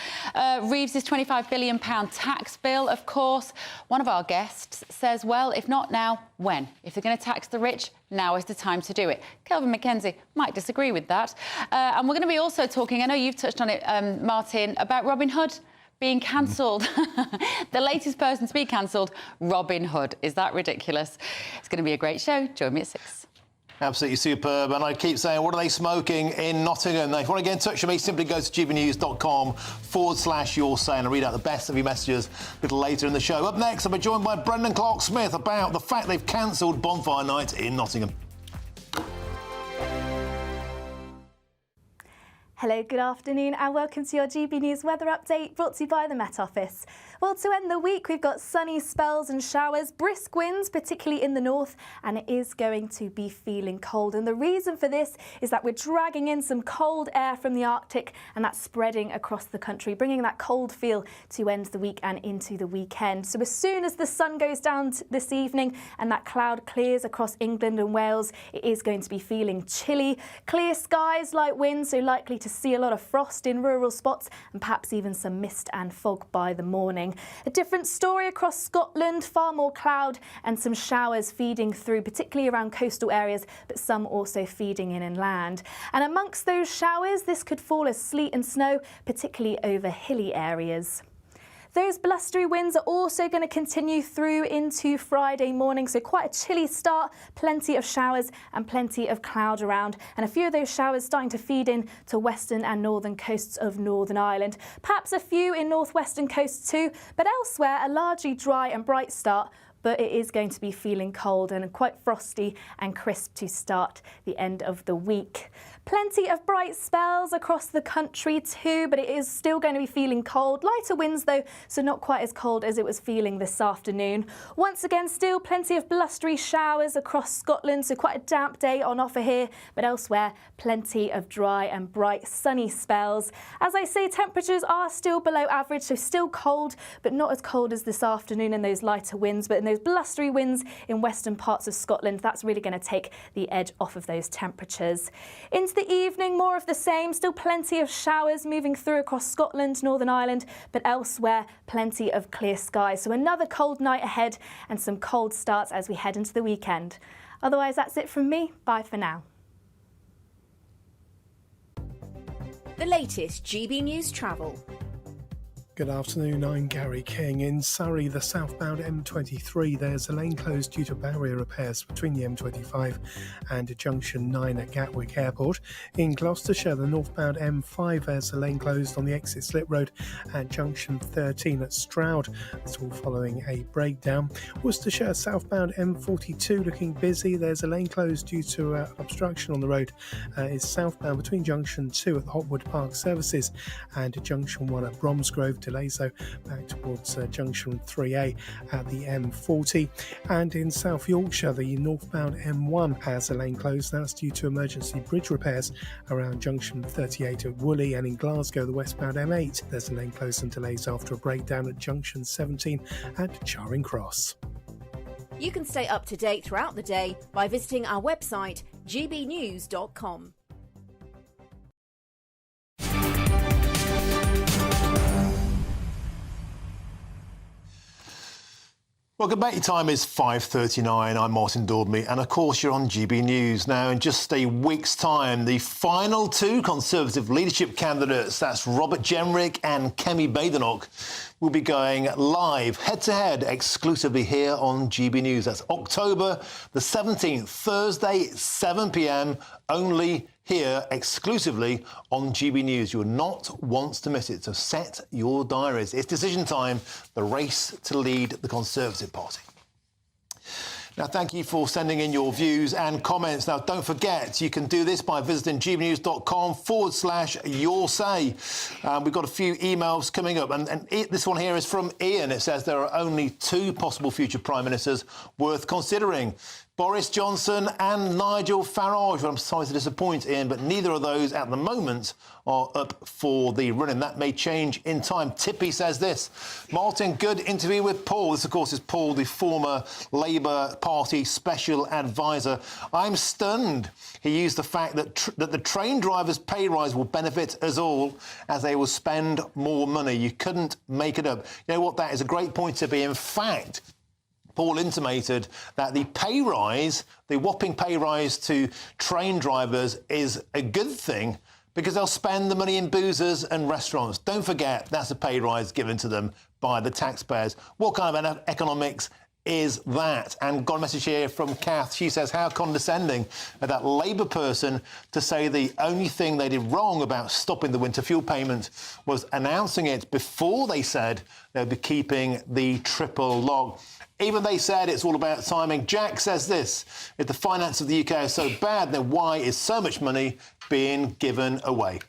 Reeves' £25 billion tax bill, of course. One of our guests says, well, if not now, when? If they're going to tax the rich, now is the time to do it. Kelvin McKenzie might disagree with that. And we're going to be also talking, I know you've touched on it, Martin, about Robin Hood being cancelled. The latest person to be cancelled, Robin Hood. Is that ridiculous? It's going to be a great show. Join me at 6. Absolutely superb. And I keep saying, what are they smoking in Nottingham? Now, if you want to get in touch with me, simply go to gbnews.com/You're Saying. I'll read out the best of your messages a little later in the show. Up next, I'll be joined by Brendan Clark-Smith about the fact they've cancelled Bonfire Night in Nottingham. Hello, good afternoon and welcome to your GB News weather update brought to you by the Met Office. Well, to end the week, we've got sunny spells and showers, brisk winds, particularly in the north, and it is going to be feeling cold. And the reason for this is that we're dragging in some cold air from the Arctic, and that's spreading across the country, bringing that cold feel to end the week and into the weekend. So as soon as the sun goes down this evening and that cloud clears across England and Wales, it is going to be feeling chilly. Clear skies, light winds, so likely to see a lot of frost in rural spots and perhaps even some mist and fog by the morning. A different story across Scotland, far more cloud and some showers feeding through, particularly around coastal areas, but some also feeding in inland. And amongst those showers, this could fall as sleet and snow, particularly over hilly areas. Those blustery winds are also going to continue through into Friday morning, so quite a chilly start, plenty of showers and plenty of cloud around, and a few of those showers starting to feed in to western and northern coasts of Northern Ireland. Perhaps a few in northwestern coasts too, but elsewhere a largely dry and bright start. But it is going to be feeling cold and quite frosty and crisp to start the end of the week. Plenty of bright spells across the country too, but it is still going to be feeling cold. Lighter winds though, so not quite as cold as it was feeling this afternoon. Once again, still plenty of blustery showers across Scotland, so quite a damp day on offer here, but elsewhere, plenty of dry and bright sunny spells. As I say, temperatures are still below average, so still cold, but not as cold as this afternoon in those lighter winds, but in those blustery winds in western parts of Scotland, that's really going to take the edge off of those temperatures. Into the evening, more of the same, still plenty of showers moving through across Scotland, Northern Ireland, but elsewhere, plenty of clear skies. So another cold night ahead and some cold starts as we head into the weekend. Otherwise, that's it from me. Bye for now. The latest GB News travel. Good afternoon, I'm Gary King. In Surrey, the southbound M23, there's a lane closed due to barrier repairs between the M25 and Junction 9 at Gatwick Airport. In Gloucestershire, the northbound M5, there's a lane closed on the exit slip road at Junction 13 at Stroud. It's all following a breakdown. Worcestershire, southbound M42 looking busy. There's a lane closed due to obstruction on the road. It's southbound between Junction 2 at the Hotwood Park Services and Junction 1 at Bromsgrove. Delays though back towards Junction 3A at the M40. And in South Yorkshire, the northbound M1 has a lane closed. That's due to emergency bridge repairs around Junction 38 at Woolley, and in Glasgow, the westbound M8, there's a lane closed and delays after a breakdown at Junction 17 at Charing Cross. You can stay up to date throughout the day by visiting our website gbnews.com. Welcome back. Your time is 5:39. I'm Martin Daubney, and of course you're on GB News. Now, in just a week's time, the final two Conservative leadership candidates, that's Robert Jenrick and Kemi Badenoch, will be going live, head-to-head, exclusively here on GB News. That's October the 17th, Thursday, 7 p.m, only here exclusively on GB News. You will not want to miss it, so set your diaries. It's decision time, the race to lead the Conservative Party. Now, thank you for sending in your views and comments. Now, don't forget, you can do this by visiting gbnews.com/yoursay. We've got a few emails coming up, and this one here is from Ian. It says there are only two possible future Prime Ministers worth considering: Boris Johnson and Nigel Farage. Well, I'm sorry to disappoint, Ian, but neither of those at the moment are up for the running. That may change in time. Tippy says this: Martin, good interview with Paul. This, of course, is Paul, the former Labour Party special advisor. I'm stunned. He used the fact that the train drivers' pay rise will benefit us all as they will spend more money. You couldn't make it up. You know what? That is a great point, Tippy. In fact, Paul intimated that the pay rise, the whopping pay rise to train drivers, is a good thing because they'll spend the money in boozers and restaurants. Don't forget, that's a pay rise given to them by the taxpayers. What kind of economics is that? And got a message here from Kath. She says, how condescending of that Labour person to say the only thing they did wrong about stopping the winter fuel payment was announcing it before they said they'd be keeping the triple log. Even they said it's all about timing. Jack says this: if the finance of the UK is so bad, then why is so much money being given away?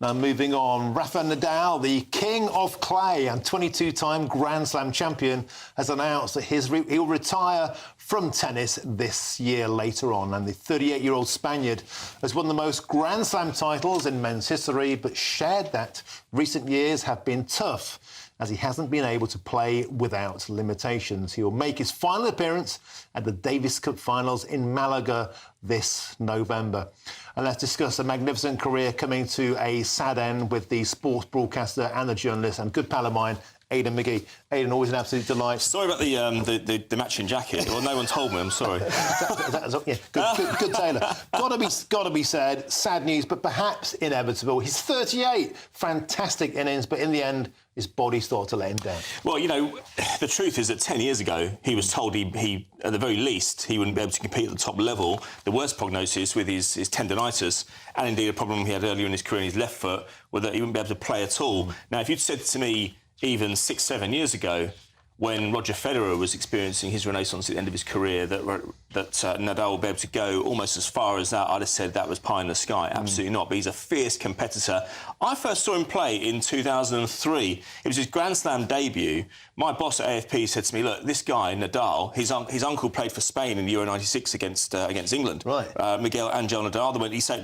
Now, moving on, Rafa Nadal, the king of clay and 22-time Grand Slam champion, has announced that he'll retire from tennis this year later on. And the 38-year-old Spaniard has won the most Grand Slam titles in men's history, but shared that recent years have been tough, as he hasn't been able to play without limitations. He will make his final appearance at the Davis Cup finals in Malaga this November. And let's discuss a magnificent career coming to a sad end with the sports broadcaster and the journalist and good pal of mine, Aidan McGee. Aidan, always an absolute delight. Sorry about the matching jacket. Well, no one told me. I'm sorry. Good Taylor. Gotta be said. Sad news, but perhaps inevitable. He's 38. Fantastic innings, but in the end, his body started to let him down. Well, you know, the truth is that 10 years ago, he was told he at the very least, he wouldn't be able to compete at the top level. The worst prognosis with his tendinitis, and indeed a problem he had earlier in his career in his left foot, was that he wouldn't be able to play at all. Now, if you'd said to me even 6-7 years ago, when Roger Federer was experiencing his renaissance at the end of his career, that Nadal would be able to go almost as far as that, I'd have said that was pie in the sky. Absolutely not. But he's a fierce competitor. I first saw him play in 2003. It was his Grand Slam debut. My boss at AFP said to me, look, this guy, Nadal, his uncle played for Spain in Euro 96 against England. Right. Miguel Angel Nadal.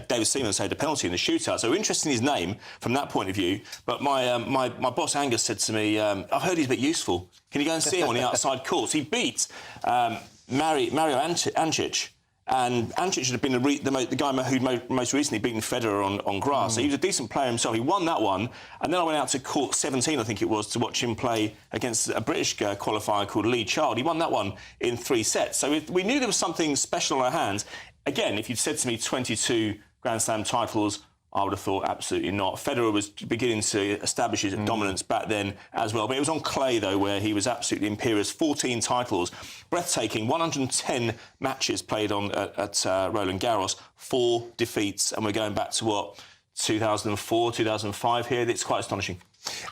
David Seaman saved a penalty in the shootout. So interested in his name from that point of view. But my boss, Angus, said to me, I've heard he's a bit useful. Can you go and see him on the outside courts? He beat Mario Ancic. And Ancic had been the guy who'd most recently beaten Federer on grass. So he was a decent player himself. He won that one. And then I went out to court 17, I think it was, to watch him play against a British qualifier called Lee Child. He won that one in 3 sets. So we knew there was something special on our hands. Again, if you'd said to me 22 Grand Slam titles, I would have thought absolutely not. Federer was beginning to establish his dominance back then as well. But it was on clay, though, where he was absolutely imperious. 14 titles, breathtaking, 110 matches played on at Roland Garros, 4 defeats. And we're going back to, 2004, 2005 here. It's quite astonishing.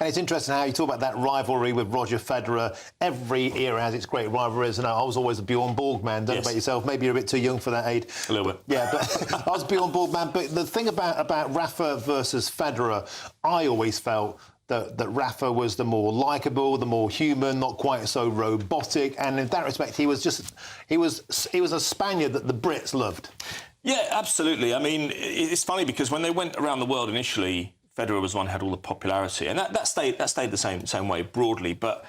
And it's interesting how you talk about that rivalry with Roger Federer. Every era has its great rivalries, and I was always a Bjorn Borg man. Don't know about yourself. Maybe you're a bit too young for that age. A little bit. Yeah, but I was a Bjorn Borg man. But the thing about Rafa versus Federer, I always felt that Rafa was the more likeable, the more human, not quite so robotic. And in that respect, he was a Spaniard that the Brits loved. Yeah, absolutely. I mean, it's funny because when they went around the world initially, Federer was the one who had all the popularity, and that stayed the same way broadly. But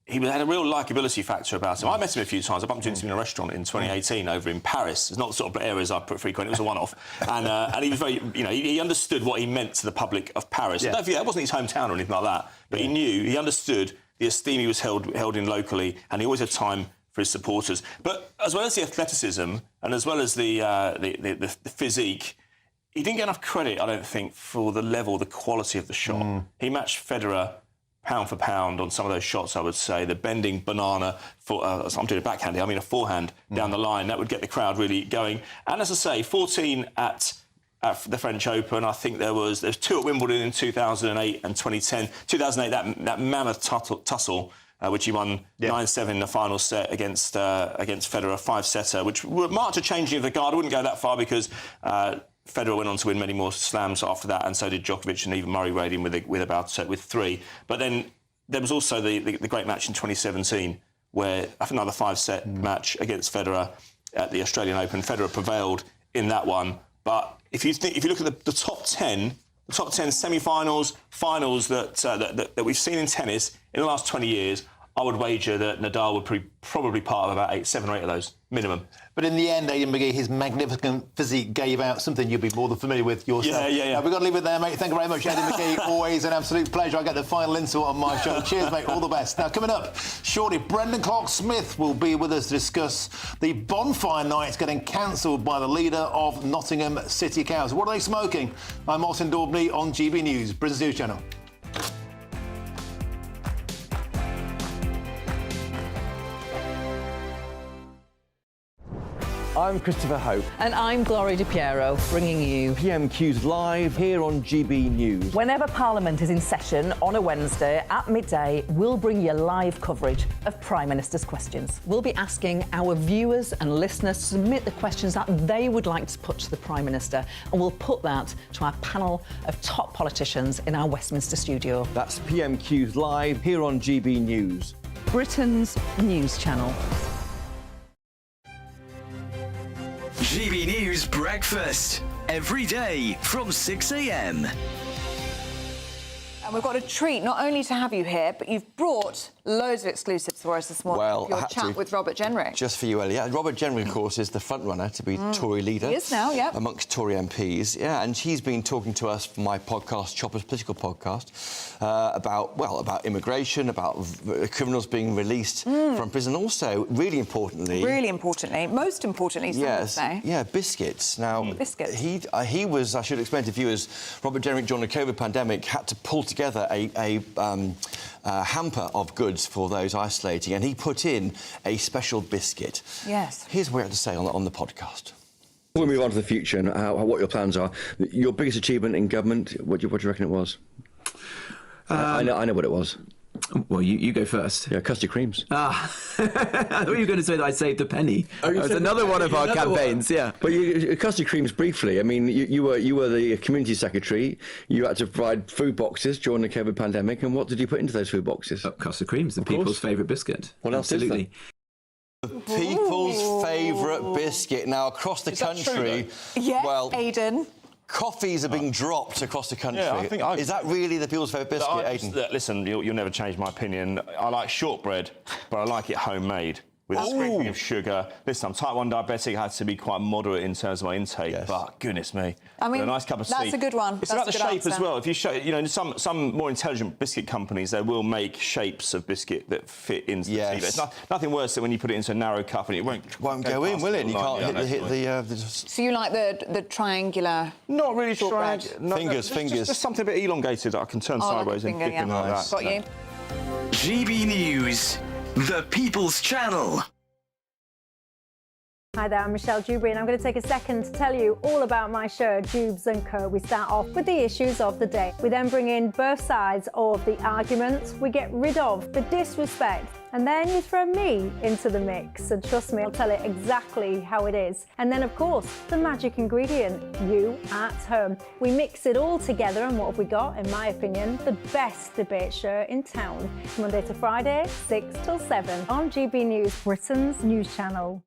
he had a real likeability factor about him. I met him a few times. I bumped into him in a restaurant in 2018 over in Paris. It's not the sort of areas I frequent. It was a one-off, and he was very, he understood what he meant to the public of Paris. Yeah. Don't forget, that wasn't his hometown or anything like that. But he understood the esteem he was held in locally, and he always had time for his supporters. But as well as the athleticism and as well as the physique, he didn't get enough credit, I don't think, for the level, the quality of the shot. He matched Federer pound for pound on some of those shots, I would say. The bending banana, I'm doing a backhand here, I mean a forehand down the line, that would get the crowd really going. And as I say, 14 at the French Open. I think there's 2 at Wimbledon in 2008 and 2010. 2008, that mammoth tussle, which he won 9-7 in the final set against Federer, 5-setter, which marked a changing of the guard. I wouldn't go that far because Federer went on to win many more slams after that, and so did Djokovic, and even Murray weighed in with 3. But then there was also the great match in 2017, where another 5-set match against Federer at the Australian Open. Federer prevailed in that one. But if you look at the top 10 semi-finals, finals that we've seen in tennis in the last 20 years, I would wager that Nadal would probably part of about 7 or 8 of those, minimum. But in the end, Aidan McGee, his magnificent physique gave out something you'll be more than familiar with yourself. Yeah. We've got to leave it there, mate. Thank you very much, Aidan McGee. Always an absolute pleasure. I get the final insult on my show. Cheers, mate. All the best. Now, coming up shortly, Brendan Clark-Smith will be with us to discuss the Bonfire nights getting cancelled by the leader of Nottingham City Council. What are they smoking? I'm Martin Daubney on GB News, Britain's News Channel. I'm Christopher Hope. And I'm Gloria Di Piero, bringing you PMQ's live here on GB News. Whenever Parliament is in session on a Wednesday at midday, we'll bring you live coverage of Prime Minister's questions. We'll be asking our viewers and listeners to submit the questions that they would like to put to the Prime Minister, and we'll put that to our panel of top politicians in our Westminster studio. That's PMQ's live here on GB News, Britain's news channel. GB News Breakfast, every day from 6 a.m. And we've got a treat not only to have you here, but you've brought loads of exclusives for us this morning. Well, your chat with Robert Jenrick. Just for you, Ellie. Robert Jenrick, of course, is the front runner to be Tory leader. He is now, yeah. Amongst Tory MPs, yeah. And he's been talking to us for my podcast, Chopper's Political Podcast, about immigration, about criminals being released from prison. Also, really importantly, most importantly, some would say. Yeah, biscuits. Now, biscuits. He was, I should explain to viewers, Robert Jenrick during the COVID pandemic had to pull together a hamper of goods for those isolating, and he put in a special biscuit. Yes. Here's what he had to say on the podcast. We'll move on to the future and what your plans are. Your biggest achievement in government, what do you reckon it was? I know what it was. Well, you go first. Yeah, custard creams. I thought you were going to say that I saved a penny. That was another one of our campaigns, yeah. But custard creams, briefly, I mean, you were the community secretary. You had to provide food boxes during the COVID pandemic, and what did you put into those food boxes? Custard creams, the people's favourite biscuit. What else is there? The people's favourite biscuit. Now, across the country... Yeah, well, Aidan. Coffees are being dropped across the country. Yeah, is that really the people's favourite biscuit, Aidan? Listen, you'll never change my opinion. I like shortbread, but I like it homemade. With a sprinkling of sugar. Listen, I'm type 1 diabetic. I had to be quite moderate in terms of my intake, but goodness me. I mean, a nice cup of tea. That's a good one. It's about the shape as well. If you show, some more intelligent biscuit companies, they will make shapes of biscuit that fit into the tea. But it's nothing worse than when you put it into a narrow cup and it won't go in, will it? You can't hit the... So you like the triangular... Not really triangular. Fingers. Just something a bit elongated that I can turn sideways and dip in like that. Got you. GB News, the People's Channel. Hi there, I'm Michelle Dewberry, and I'm going to take a second to tell you all about my show, Dubes & Co. We start off with the issues of the day. We then bring in both sides of the argument. We get rid of the disrespect. And then you throw me into the mix. And trust me, I'll tell it exactly how it is. And then, of course, the magic ingredient, you at home. We mix it all together, and what have we got? In my opinion, the best debate show in town. Monday to Friday, 6 till 7 on GB News, Britain's news channel.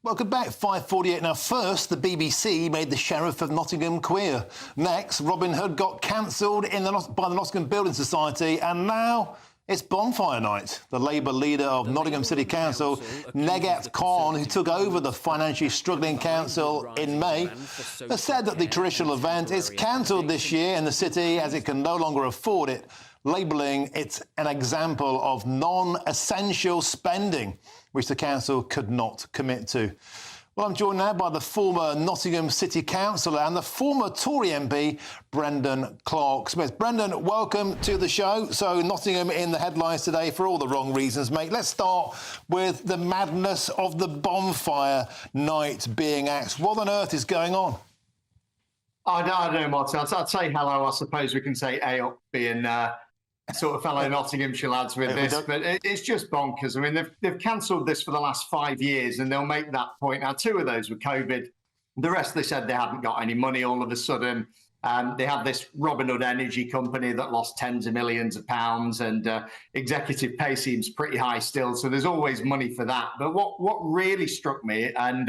Welcome back, 5:48. Now, first, the BBC made the Sheriff of Nottingham queer. Next, Robin Hood got cancelled by the Nottingham Building Society, and now It's Bonfire night. The Labour leader of Nottingham City Council, Negat Khan, who took over the financially struggling council in May, has said that the traditional event is cancelled this year in the city as it can no longer afford it, labelling it an example of non-essential spending, which the council could not commit to. Well, I'm joined now by the former Nottingham City Councillor and the former Tory MP, Brendan Clark-Smith. Brendan, welcome to the show. So Nottingham in the headlines today for all the wrong reasons, mate. Let's start with the madness of the Bonfire night being axed. What on earth is going on? I don't know, Martin. I'd say hello. I suppose we can say A up being sort of fellow Nottinghamshire lads with this, but it's just bonkers. I mean, they've cancelled this for the last 5 years, and they'll make that point. Now, 2 of those were COVID. The rest, they said they hadn't got any money all of a sudden. They had this Robin Hood energy company that lost tens of millions of pounds, and executive pay seems pretty high still. So there's always money for that. But what really struck me, and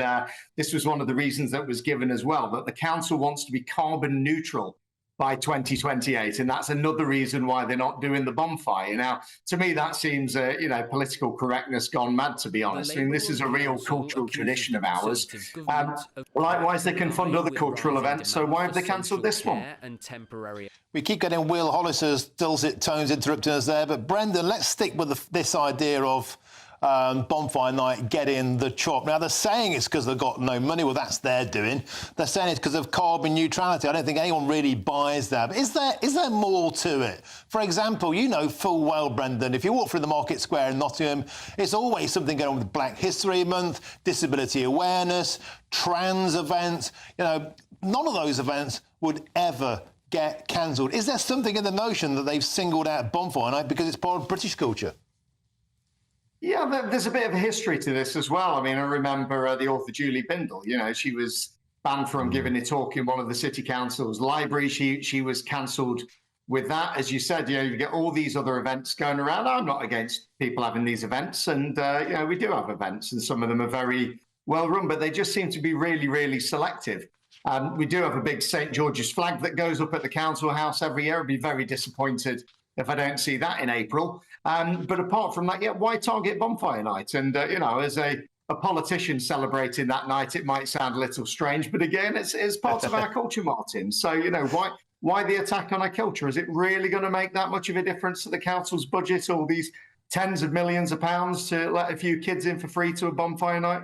this was one of the reasons that was given as well, that the council wants to be carbon neutral by 2028, and that's another reason why they're not doing the bonfire. Now, to me, that seems, political correctness gone mad, to be honest. I mean, this is a real cultural tradition of ours. Likewise, they can fund other cultural events, so why have they cancelled this one? We keep getting Will Hollis's dulcet tones interrupting us there, but Brendan, let's stick with this idea of Bonfire night getting the chop. Now, they're saying it's because they've got no money. Well, that's their doing. They're saying it's because of carbon neutrality. I don't think anyone really buys that. But is there more to it? For example, you know full well, Brendan, if you walk through the Market Square in Nottingham, it's always something going on with Black History Month, disability awareness, trans events. You know, none of those events would ever get cancelled. Is there something in the notion that they've singled out Bonfire night because it's part of British culture? Yeah, there's a bit of a history to this as well. I mean, I remember the author Julie Bindel. You know, she was banned from giving a talk in one of the city council's libraries. She was cancelled with that. As you said, you know, you get all these other events going around. I'm not against people having these events, and we do have events, and some of them are very well run, but they just seem to be really, really selective. We do have a big St George's flag that goes up at the council house every year. I'd be very disappointed if I don't see that in April. But apart from that, why target Bonfire night? And, as a politician celebrating that night, it might sound a little strange, but again, it's part of our culture, Martin. So, why the attack on our culture? Is it really going to make that much of a difference to the council's budget, all these tens of millions of pounds to let a few kids in for free to a bonfire night?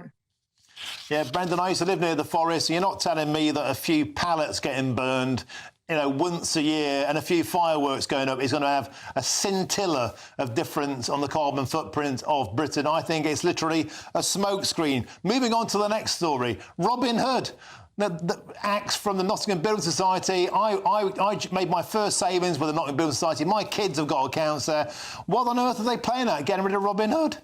Yeah, Brendan, I used to live near the forest. You're not telling me that a few pallets getting burned once a year and a few fireworks going up is going to have a scintilla of difference on the carbon footprint of Britain. I think it's literally a smokescreen. Moving on to the next story. Robin Hood. The axe from the Nottingham Building Society. I made my first savings with the Nottingham Building Society. My kids have got accounts there. What on earth are they playing at, getting rid of Robin Hood?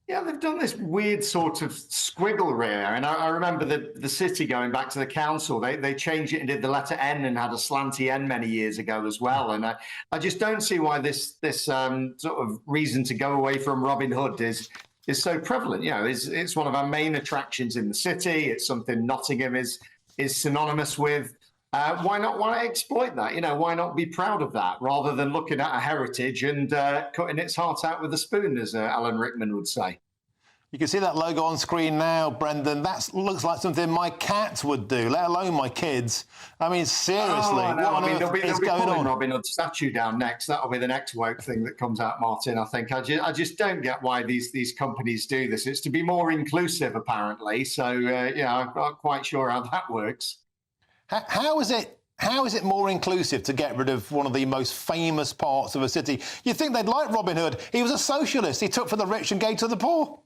Yeah, they've done this weird sort of squiggle here. And I remember the city going back to the council. They changed it and did the letter N and had a slanty N many years ago as well. And I just don't see why this sort of reason to go away from Robin Hood is so prevalent. You know, it's one of our main attractions in the city. It's something Nottingham is synonymous with. Why not exploit that? You know, why not be proud of that rather than looking at a heritage and cutting its heart out with a spoon, as Alan Rickman would say? You can see that logo on screen now, Brendan. That looks like something my cat would do, let alone my kids. I mean, seriously, what on earth is going on? Robin Hood statue down next. That'll be the next woke thing that comes out, Martin. I think I just don't get why these companies do this. It's to be more inclusive, apparently. So I'm not quite sure how that works. How is it more inclusive to get rid of one of the most famous parts of a city? You'd think they'd like Robin Hood. He was a socialist. He took from the rich and gave to the poor.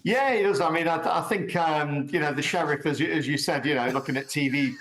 Yeah, he does. I mean, I think, the sheriff, as you said, looking at TV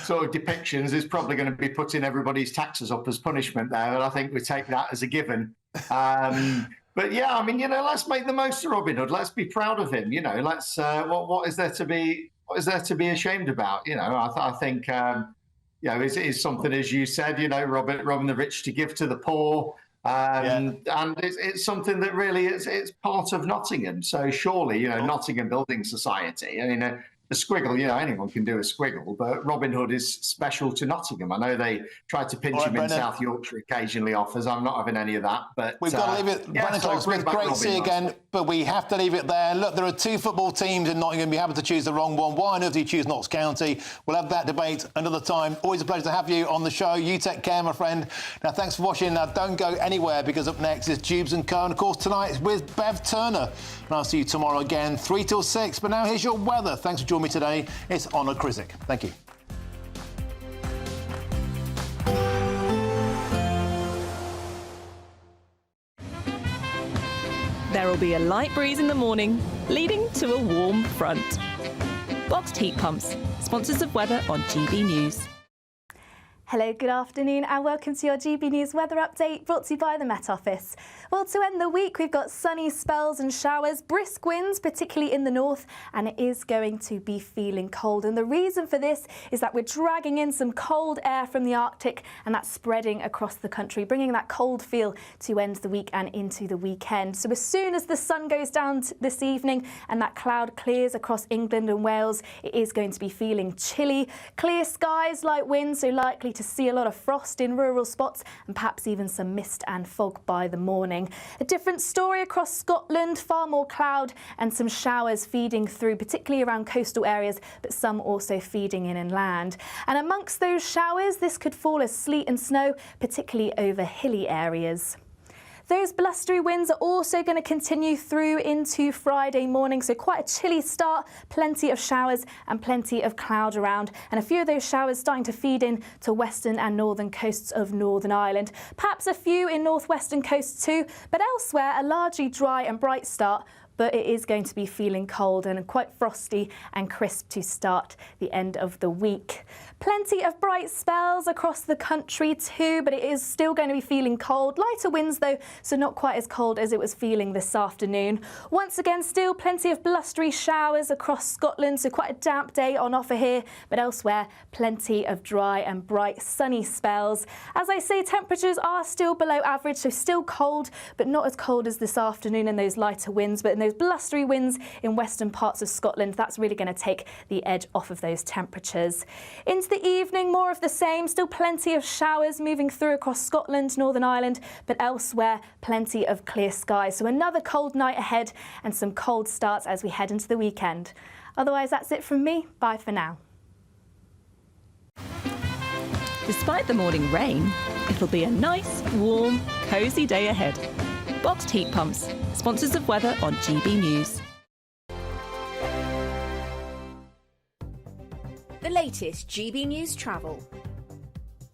sort of depictions, is probably going to be putting everybody's taxes up as punishment there. And I think we take that as a given. But yeah, I mean, let's make the most of Robin Hood. Let's be proud of him. Let's what is there to be? What is there to be ashamed about? I think, it is something, as you said, robbing the rich to give to the poor. And it's something that really it's part of Nottingham. So surely, Nottingham Building Society. I mean, squiggle, anyone can do a squiggle, but Robin Hood is special to Nottingham. I know they tried to pinch him in South Yorkshire occasionally offers. I'm not having any of that, but we've got to leave it. Brandon Thomas-Smith, great to see you again, but we have to leave it there. Look, there are 2 football teams in Nottingham. You happen to choose the wrong one. Why on earth do you choose Notts County? We'll have that debate another time. Always a pleasure to have you on the show. You take care, my friend. Now, thanks for watching. Now, don't go anywhere, because up next is Jubes & Co. And, of course, tonight is with Bev Turner. And I'll see you tomorrow again, 3 till 6. But now here's your weather. Thanks for joining me today. It's Honor Krizik. Thank you. There will be a light breeze in the morning, leading to a warm front. Boxed heat pumps, sponsors of weather on GB News. Hello, good afternoon and welcome to your GB News weather update brought to you by the Met Office. Well, to end the week, we've got sunny spells and showers, brisk winds, particularly in the north, and it is going to be feeling cold. And the reason for this is that we're dragging in some cold air from the Arctic, and that's spreading across the country, bringing that cold feel to end the week and into the weekend. So as soon as the sun goes down this evening and that cloud clears across England and Wales, it is going to be feeling chilly. Clear skies, light winds, so likely to see a lot of frost in rural spots and perhaps even some mist and fog by the morning. A different story across Scotland, far more cloud and some showers feeding through, particularly around coastal areas, but some also feeding in inland. And amongst those showers, this could fall as sleet and snow, particularly over hilly areas. Those blustery winds are also going to continue through into Friday morning, so quite a chilly start, plenty of showers and plenty of cloud around, and a few of those showers starting to feed in to western and northern coasts of Northern Ireland. Perhaps a few in northwestern coasts too, but elsewhere a largely dry and bright start, but it is going to be feeling cold and quite frosty and crisp to start the end of the week. Plenty of bright spells across the country too, but it is still going to be feeling cold. Lighter winds though, so not quite as cold as it was feeling this afternoon. Once again, still plenty of blustery showers across Scotland, so quite a damp day on offer here, but elsewhere plenty of dry and bright sunny spells. As I say, temperatures are still below average, so still cold, but not as cold as this afternoon in those lighter winds, but in those blustery winds in western parts of Scotland, that's really going to take the edge off of those temperatures. Into the evening, more of the same, still plenty of showers moving through across Scotland, Northern Ireland, but elsewhere plenty of clear skies. So another cold night ahead and some cold starts as we head into the weekend. Otherwise, that's it from me. Bye for now. Despite the morning rain, it'll be a nice, warm, cosy day ahead. Boxed heat pumps, sponsors of weather on GB News. The latest GB News travel.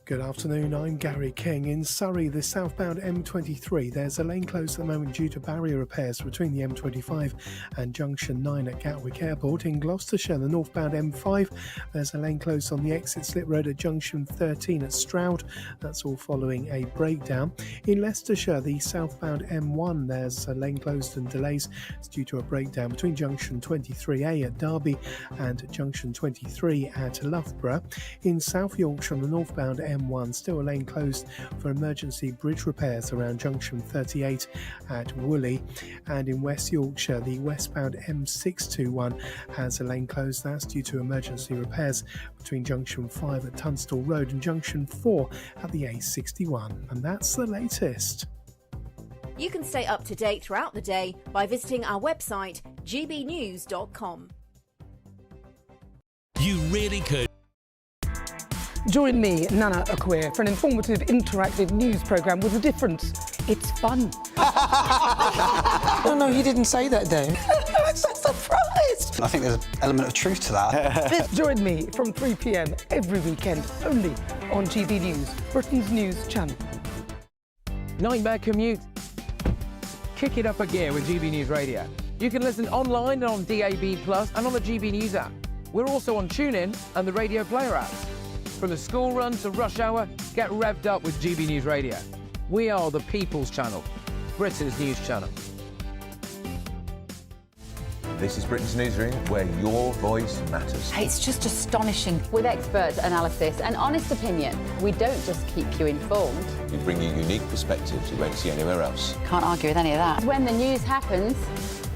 Good afternoon, I'm Gary King. In Surrey, the southbound M23, there's a lane closed at the moment due to barrier repairs between the M25 and junction 9 at Gatwick Airport. In Gloucestershire, the northbound M5, there's a lane closed on the exit slip road at junction 13 at Stroud. That's all following a breakdown. In Leicestershire, the southbound M1, there's a lane closed and delays. It's due to a breakdown between junction 23A at Derby and junction 23 at Loughborough. In South Yorkshire, the northbound M1, still a lane closed for emergency bridge repairs around junction 38 at Woolley. And in West Yorkshire, the westbound M621 has a lane closed. That's due to emergency repairs between junction 5 at Tunstall Road and junction 4 at the A61. And that's the latest. You can stay up to date throughout the day by visiting our website, gbnews.com. You really could. Join me, Nana Akwe, for an informative, interactive news programme with a difference. It's fun. No, he didn't say that, Dave. I'm so surprised. I think there's an element of truth to that. Join me from 3 p.m. every weekend, only on GB News, Britain's news channel. Nightmare commute. Kick it up a gear with GB News Radio. You can listen online and on DAB+ and on the GB News app. We're also on TuneIn and the Radio Player apps. From the school run to rush hour, get revved up with GB News Radio. We are the People's Channel, Britain's news channel. This is Britain's Newsroom, where your voice matters. It's just astonishing. With expert analysis and honest opinion, we don't just keep you informed. We bring you unique perspectives you won't see anywhere else. Can't argue with any of that. When the news happens,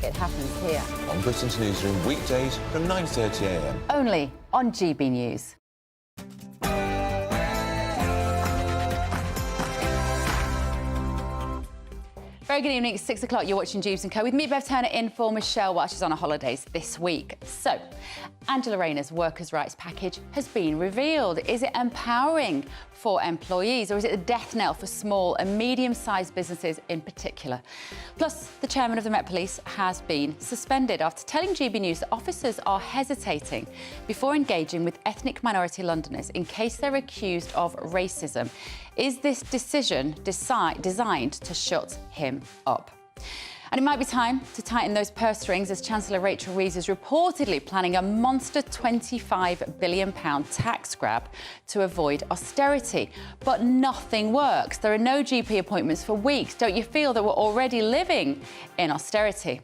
It happens here. On Britain's Newsroom, weekdays from 9:30 a.m. Only on GB News. Very good evening, it's 6 o'clock. You're watching Jubes & Co. with me, Bev Turner, in for Michelle while she's on her holidays this week. So, Angela Rayner's workers' rights package has been revealed. Is it empowering for employees, or is it a death knell for small and medium-sized businesses in particular? Plus, the chairman of the Met Police has been suspended after telling GB News that officers are hesitating before engaging with ethnic minority Londoners in case they're accused of racism. Is this decision designed to shut him up? And it might be time to tighten those purse strings as Chancellor Rachel Reeves is reportedly planning a monster £25 billion tax grab to avoid austerity. But nothing works. There are no GP appointments for weeks. Don't you feel that we're already living in austerity?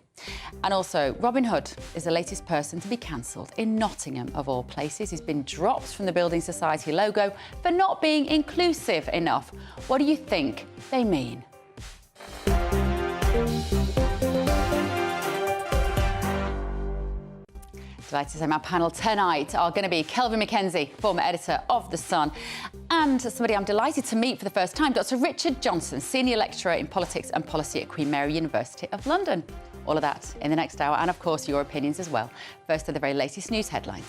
And also, Robin Hood is the latest person to be cancelled in Nottingham, of all places. He's been dropped from the Building Society logo for not being inclusive enough. What do you think they mean? Delighted to say my panel tonight are going to be Kelvin Mackenzie, former editor of The Sun, and somebody I'm delighted to meet for the first time, Dr. Richard Johnson, senior lecturer in politics and policy at Queen Mary University of London. All of that in the next hour, and of course your opinions as well. First are the very latest news headlines.